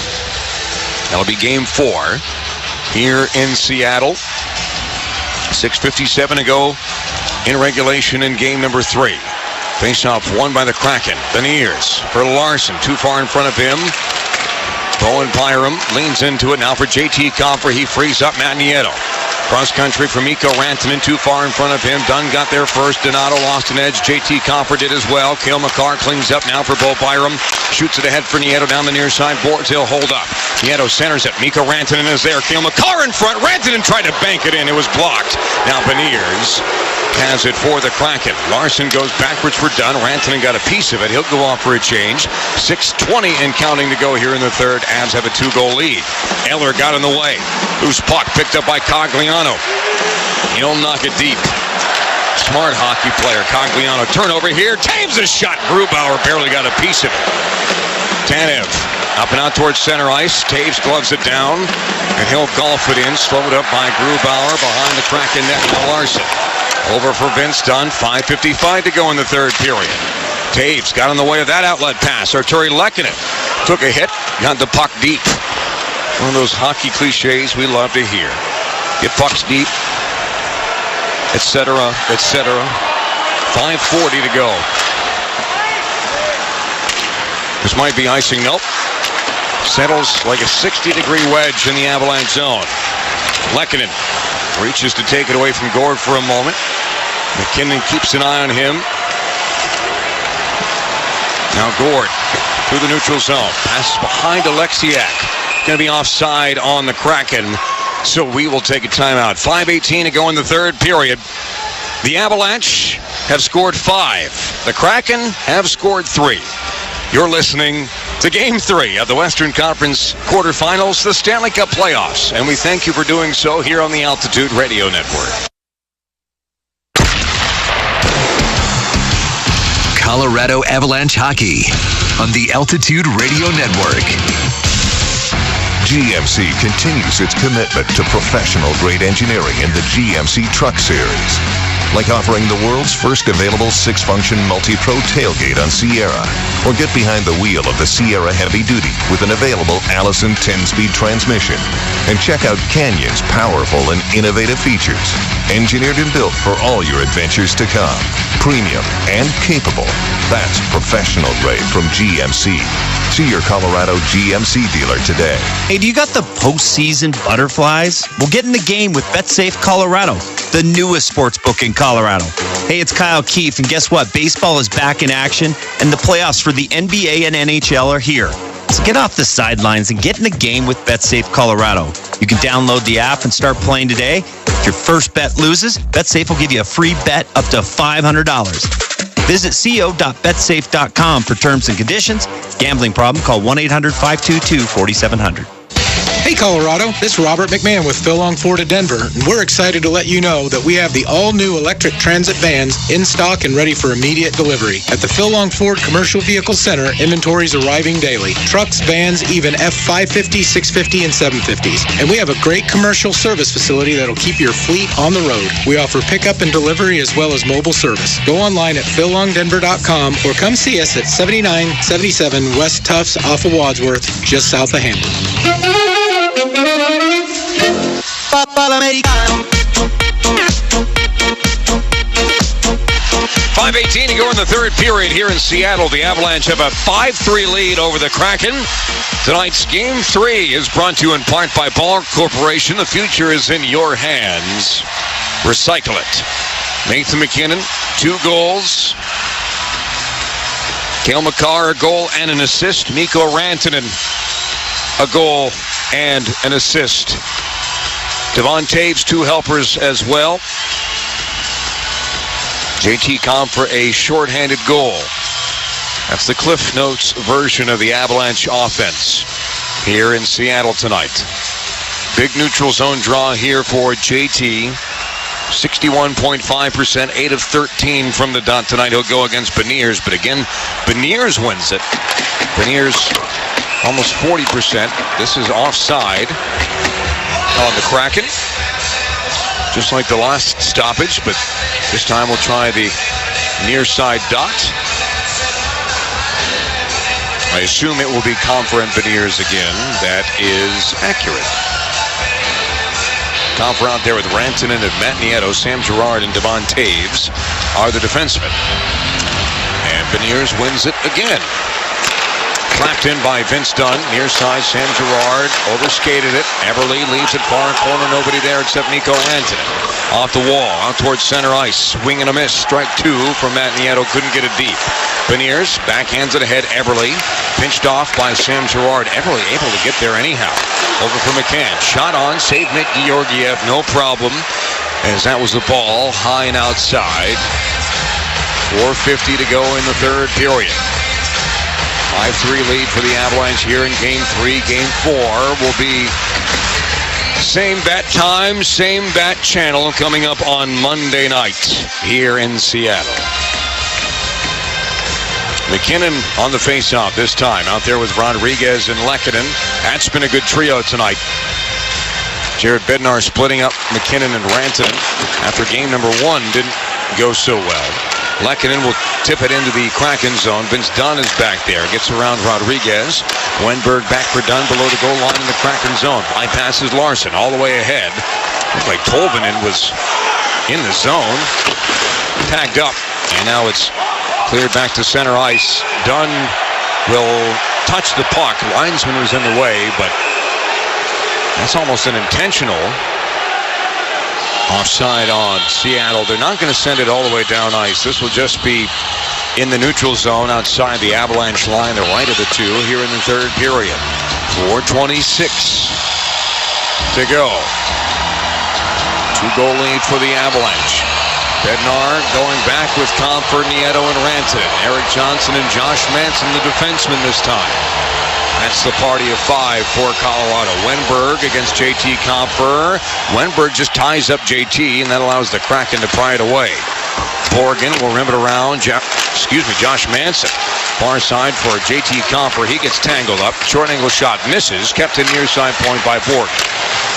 That'll be Game 4 here in Seattle. 6:57 to go in regulation in game number 3. Face-off won by the Kraken. Beniers for Larson, too far in front of him. Bowen Byram leans into it now for JT Compher. He frees up Matt Nieto. Cross country for Mikko Rantanen, too far in front of him. Dunn got there first. Donato lost an edge. JT Compher did as well. Cale Makar cleans up now for Bo Byram. Shoots it ahead for Nieto down the near side boards. He'll hold up. Nieto centers it. Mikko Rantanen is there. Cale Makar in front. Rantanen tried to bank it in. It was blocked. Now Beniers has it for the Kraken. Larson goes backwards for Dunn. Rantanen got a piece of it. He'll go off for a change. 6:20 and counting to go here in the third. Avs have a 2-goal lead. Eller got in the way. Loose puck picked up by Cogliano. He'll knock it deep. Smart hockey player. Cogliano turnover here. Taves a shot. Grubauer barely got a piece of it. Tanev up and out towards center ice. Taves gloves it down, and he'll golf it in. Slowed up by Grubauer behind the Kraken net. Larson over for Vince Dunn. 5:55 to go in the third period. Taves got in the way of that outlet pass. Arturi Lehkonen took a hit, got the puck deep. One of those hockey cliches we love to hear. Get pucks deep, etc., etc. 5:40 to go. This might be icing. Nope. Settles like a 60-degree wedge in the Avalanche zone. Lehkonen reaches to take it away from Gord for a moment. McKinnon keeps an eye on him. Now Gord through the neutral zone. Passes behind Alexiak. Going to be offside on the Kraken. So we will take a timeout. 5:18 to go in the third period. The Avalanche have scored 5. The Kraken have scored 3. You're listening to Game 3 of the Western Conference quarterfinals, the Stanley Cup playoffs. And we thank you for doing so here on the Altitude Radio Network. Colorado Avalanche Hockey on the Altitude Radio Network. GMC continues its commitment to professional-grade engineering in the GMC Truck Series, like offering the world's first available 6-function multi-pro tailgate on Sierra, or get behind the wheel of the Sierra Heavy Duty with an available Allison 10-speed transmission, and check out Canyon's powerful and innovative features, engineered and built for all your adventures to come. Premium and capable. That's professional grade from GMC. See your Colorado GMC dealer today. Hey, do you got the postseason butterflies? Well, get in the game with BetSafe Colorado, the newest sports book in Colorado. Hey, it's Kyle Keefe, and guess what? Baseball is back in action, and the playoffs for the NBA and NHL are here. So get off the sidelines and get in the game with BetSafe Colorado. You can download the app and start playing today. If your first bet loses, BetSafe will give you a free bet up to $500. Visit co.betsafe.com for terms and conditions. Gambling problem? Call 1-800-522-4700. Hey Colorado, this is Robert McMahon with Phil Long Ford of Denver, and we're excited to let you know that we have the all-new electric transit vans in stock and ready for immediate delivery. At the Phil Long Ford Commercial Vehicle Center, inventory's arriving daily. Trucks, vans, even F550, 650, and 750s. And we have a great commercial service facility that'll keep your fleet on the road. We offer pickup and delivery as well as mobile service. Go online at phillongdenver.com or come see us at 7977 West Tufts off of Wadsworth, just south of Hamburg. 5:18 to go in the third period here in Seattle. The Avalanche have a 5-3 lead over the Kraken. Tonight's Game 3 is brought to you in part by Ball Corporation. The future is in your hands. Recycle it. Nathan MacKinnon, 2 goals. Cale Makar, a goal and an assist. Mikko Rantanen, a goal and an assist. Devon Taves, 2 helpers as well. JT Compher, a shorthanded goal. That's the Cliff Notes version of the Avalanche offense here in Seattle tonight. Big neutral zone draw here for JT. 61.5%, 8 of 13 from the dot tonight. He'll go against Beniers, but again, Beniers wins it. Beniers almost 40%. This is offside on the Kraken. Just like the last stoppage, but this time we'll try the near side dot. I assume it will be Compher and Beniers again. That is accurate. Compher out there with Rantanen and Matt Nieto. Sam Girard and Devon Taves are the defensemen. And Beniers wins it again. Clapped in by Vince Dunn. Near side, Sam Girard overskated it. Everly leaves it far in corner. Nobody there except Mikko Rantanen. Off the wall, out towards center ice. Swing and a miss. Strike 2 from Matt Nieto. Couldn't get it deep. Beniers backhands it ahead. Everly pinched off by Sam Girard. Everly able to get there anyhow. Over for McCann. Shot on. Save Nick Georgiev. No problem. As that was the ball high and outside. 4:50 to go in the third period. 5-3 lead for the Avalanche here in Game 3. Game 4 will be same bat time, same bat channel coming up on Monday night here in Seattle. MacKinnon on the faceoff this time. Out there with Rodriguez and Lehkonen. That's been a good trio tonight. Jared Bednar splitting up MacKinnon and Rantanen after game number 1 didn't go so well. Lehkonen will tip it into the Kraken zone. Vince Dunn is back there. Gets around Rodriguez. Wenberg back for Dunn below the goal line in the Kraken zone. Bypasses Larson all the way ahead. Looked like Tolvanen was in the zone. Tagged up. And now it's cleared back to center ice. Dunn will touch the puck. Linesman was in the way, but that's almost an intentional offside on Seattle. They're not going to send it all the way down ice. This will just be in the neutral zone outside the Avalanche line, the right of the 2 here in the third period. 4:26 to go. 2-goal lead for the Avalanche. Bednar going back with Compher, Nieto, and Rantanen. Eric Johnson and Josh Manson, the defenseman this time. That's the party of 5 for Colorado. Wenberg against JT Compher. Wenberg just ties up JT, and that allows the Kraken to pry it away. Borgen will rim it around. Josh Manson. Far side for JT Compher. He gets tangled up. Short angle shot misses. Kept in near side point by Borgen.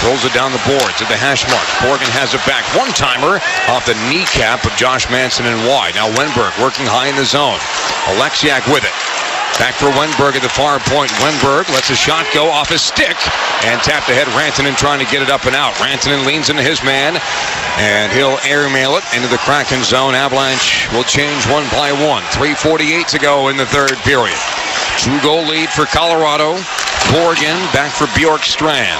Rolls it down the boards at the hash mark. Borgen has it back. One-timer off the kneecap of Josh Manson and wide. Now Wenberg working high in the zone. Alexiak with it. Back for Wenberg at the far point. Wenberg lets a shot go off his stick and tapped ahead. Rantanen trying to get it up and out. Rantanen leans into his man and he'll airmail it into the Kraken zone. Avalanche will change 1 by 1. 3:48 to go in the third period. 2-goal lead for Colorado. Borgen back for Bjorkstrand.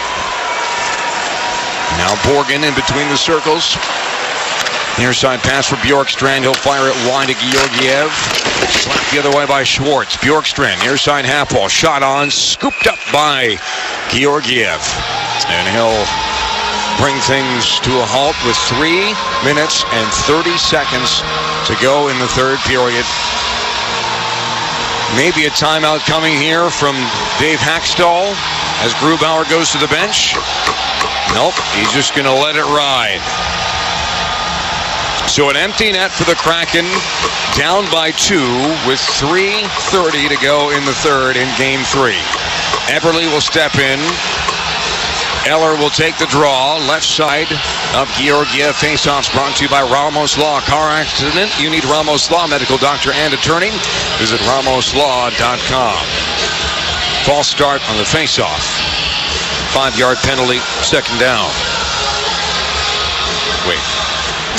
Now Borgen in between the circles. Near side pass for Bjorkstrand. He'll fire it wide to Georgiev. Slapped the other way by Schwartz. Bjorkstrand, near side half ball. Shot on. Scooped up by Georgiev. And he'll bring things to a halt with 3 minutes and 30 seconds to go in the third period. Maybe a timeout coming here from Dave Hackstall as Grubauer goes to the bench. Nope, he's just going to let it ride. So an empty net for the Kraken, down by 2 with 3:30 to go in the third in Game 3. Everly will step in. Eller will take the draw. Left side of Georgiev. Faceoffs brought to you by Ramos Law. Car accident? You need Ramos Law, medical doctor and attorney. Visit ramoslaw.com. False start on the faceoff. 5-yard penalty, second down. Wait.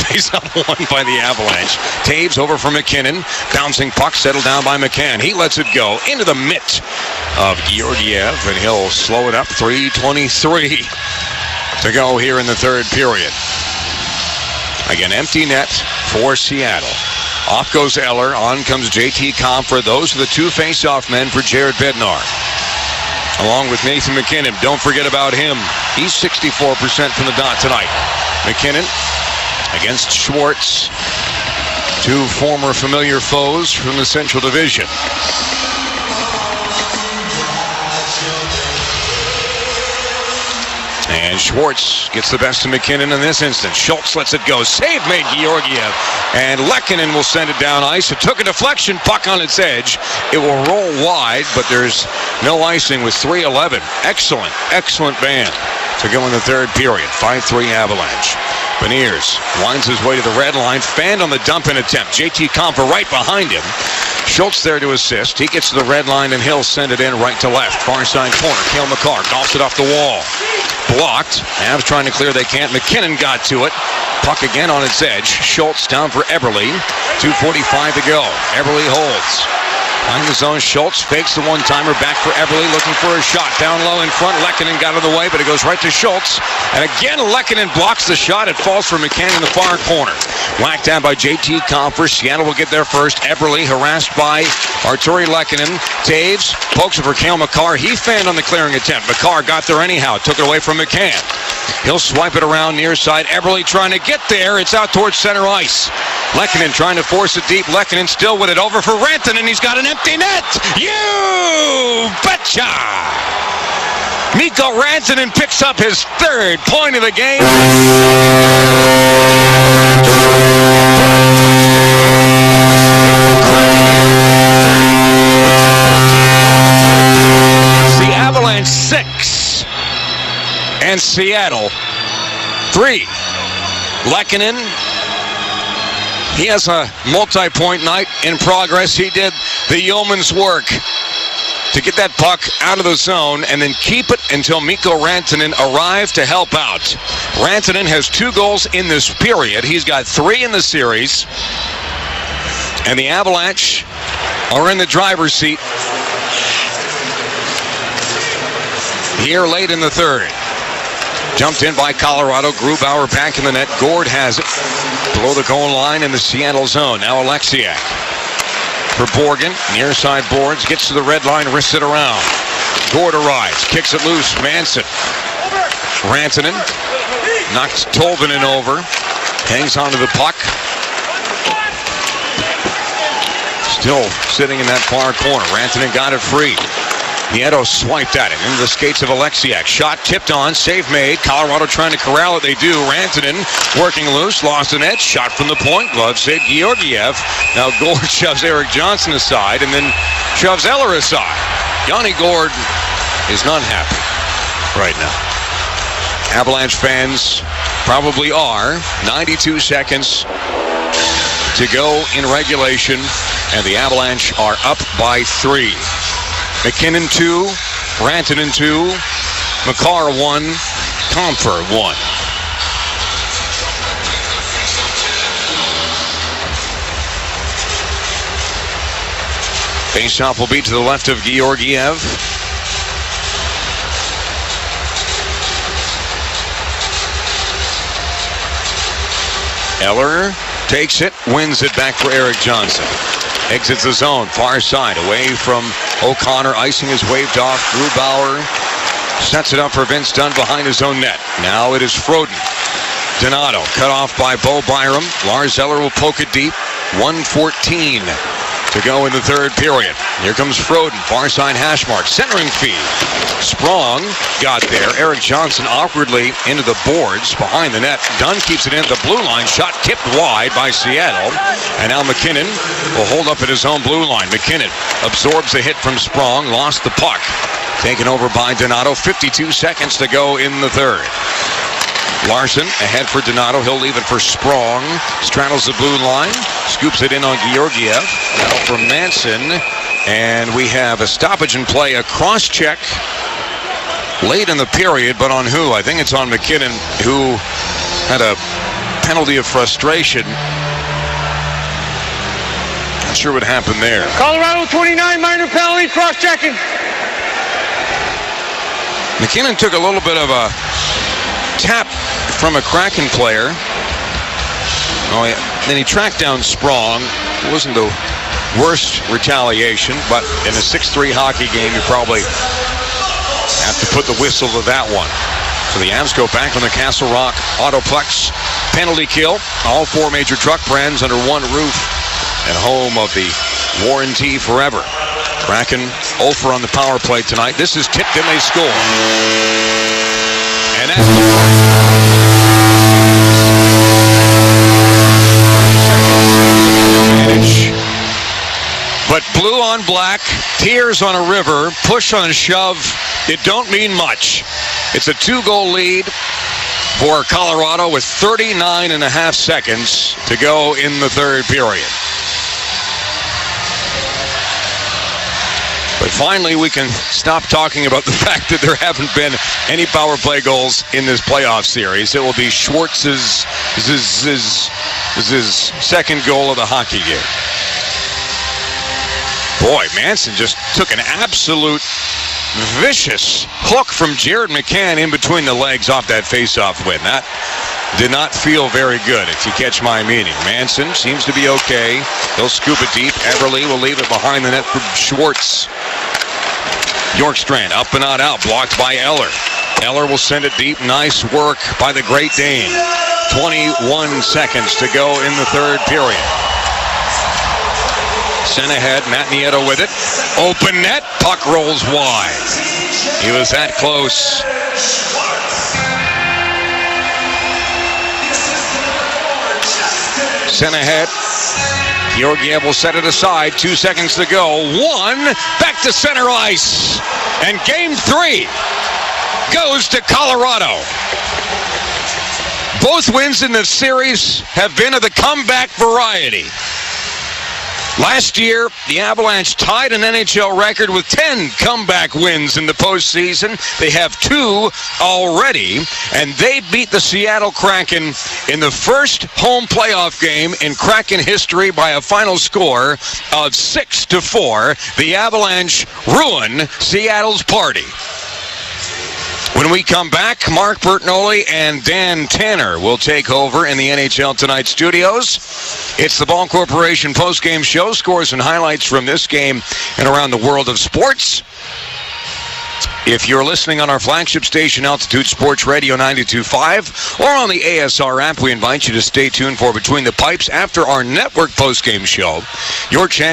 Face-off won by the Avalanche. Taves over for McKinnon. Bouncing puck settled down by McCann. He lets it go into the mitt of Georgiev, and he'll slow it up. 3:23 to go here in the third period. Again, empty net for Seattle. Off goes Eller. On comes J.T. Compher. Those are the two face-off men for Jared Bednar. Along with Nathan McKinnon. Don't forget about him. He's 64% from the dot tonight. McKinnon against Schwartz. Two former familiar foes from the Central Division. And Schwartz gets the best of McKinnon in this instance. Schultz lets it go. Save made Georgiev. And Lehkonen will send it down ice. It took a deflection puck on its edge. It will roll wide, but there's no icing with 3:11. Excellent, excellent band to go in the third period. 5-3 Avalanche. Beniers winds his way to the red line. Fanned on the dump-in attempt. J.T. Compher right behind him. Schultz there to assist. He gets to the red line, and he'll send it in right to left. Far side corner. Cale Makar golfs it off the wall. Blocked. Avs trying to clear. They can't. McKinnon got to it. Puck again on its edge. Schultz down for Eberle. 2:45 to go. Eberle holds. Behind the zone, Schultz fakes the one-timer back for Eberle, looking for a shot. Down low in front, Lehkonen got out of the way, but it goes right to Schultz. And again, Lehkonen blocks the shot. It falls for McCann in the far corner. Whacked down by J.T. Compher. Seattle will get there first. Eberle harassed by Arturi Lehkonen. Taves pokes it for Cale Makar. He fanned on the clearing attempt. Makar got there anyhow. Took it away from McCann. He'll swipe it around near side. Eberle trying to get there. It's out towards center ice. Lehkonen trying to force it deep. Lehkonen still with it over for Rantanen. He's got an empty net. You betcha! Mikko Rantanen picks up his third point of the game. The Avalanche 6 and Seattle 3. Lehkonen, he has a multi-point night in progress. He did the yeoman's work to get that puck out of the zone and then keep it until Mikko Rantanen arrived to help out. Rantanen has 2 goals in this period. He's got 3 in the series. And the Avalanche are in the driver's seat here late in the third. Jumped in by Colorado. Grubauer back in the net. Gord has it below the goal line in the Seattle zone. Now Alexiak for Borgen. Near side boards. Gets to the red line. Wrists it around. Gord arrives. Kicks it loose. Manson. Rantanen knocks Tolvanen over. Hangs onto the puck. Still sitting in that far corner. Rantanen got it free. Nieto swiped at it into the skates of Alexiak. Shot tipped on, save made. Colorado trying to corral it. They do. Rantanen working loose, lost an edge. Shot from the point. Glove save Georgiev. Now Gord shoves Eric Johnson aside and then shoves Eller aside. Yanni Gord is not happy right now. Avalanche fans probably are. 92 seconds to go in regulation, and the Avalanche are up by 3. McKinnon 2, Rantanen 2, Makar 1, Compher 1. Faceoff will be to the left of Georgiev. Eller takes it, wins it back for Eric Johnson. Exits the zone, far side, away from O'Connor. Icing is waved off. Grubauer sets it up for Vince Dunn behind his own net. Now it is Froden. Donato cut off by Bo Byram. Lars Eller will poke it deep. 1:14 to go in the third period. Here comes Froden, far side hash mark, centering feed. Sprong got there. Eric Johnson awkwardly into the boards behind the net. Dunn keeps it in the blue line. Shot tipped wide by Seattle. And now McKinnon will hold up at his own blue line. McKinnon absorbs the hit from Sprong, lost the puck. Taken over by Donato. 52 seconds to go in the third. Larson ahead for Donato. He'll leave it for Sprong. Straddles the blue line. Scoops it in on Georgiev. Now for Manson. And we have a stoppage in play. A cross-check late in the period, but on who? I think it's on McKinnon, who had a penalty of frustration. Not sure what happened there. Colorado 29, minor penalty, cross-checking. McKinnon took a little bit of a tap from a Kraken player. Oh, yeah. Then he tracked down Sprong. It wasn't the worst retaliation, but in a 6-3 hockey game, you probably have to put the whistle to that one. So the Avs go back on the Castle Rock Autoplex penalty kill. All four major truck brands under one roof and home of the warranty forever. Kraken 0 on the power play tonight. This is tipped and they score. And that's but blue on black, tears on a river, push on a shove, it don't mean much. It's a 2-goal lead for Colorado with 39 and a half seconds to go in the third period. But finally, we can stop talking about the fact that there haven't been any power play goals in this playoff series. It will be Schwartz's second goal of the hockey game. Boy, Manson just took an absolute vicious hook from Jared McCann in between the legs off that face-off win. That did not feel very good, if you catch my meaning. Manson seems to be okay. He'll scoop it deep. Everly will leave it behind the net for Schwartz. Bjorkstrand up and not out, blocked by Eller. Eller will send it deep. Nice work by the Great Dane. 21 seconds to go in the third period. Sent ahead, Matt Nieto with it. Open net, puck rolls wide. He was that close. Sent ahead. Georgiev will set it aside. 2 seconds to go. One, back to center ice. And game 3 goes to Colorado. Both wins in the series have been of the comeback variety. Last year, the Avalanche tied an NHL record with 10 comeback wins in the postseason. They have 2 already, and they beat the Seattle Kraken in the first home playoff game in Kraken history by a final score of 6-4. The Avalanche ruin Seattle's party. When we come back, Mark Bertinoli and Dan Tanner will take over in the NHL Tonight studios. It's the Ball Corporation postgame show. Scores and highlights from this game and around the world of sports. If you're listening on our flagship station, Altitude Sports Radio 92.5, or on the ASR app, we invite you to stay tuned for Between the Pipes after our network postgame show. Your chance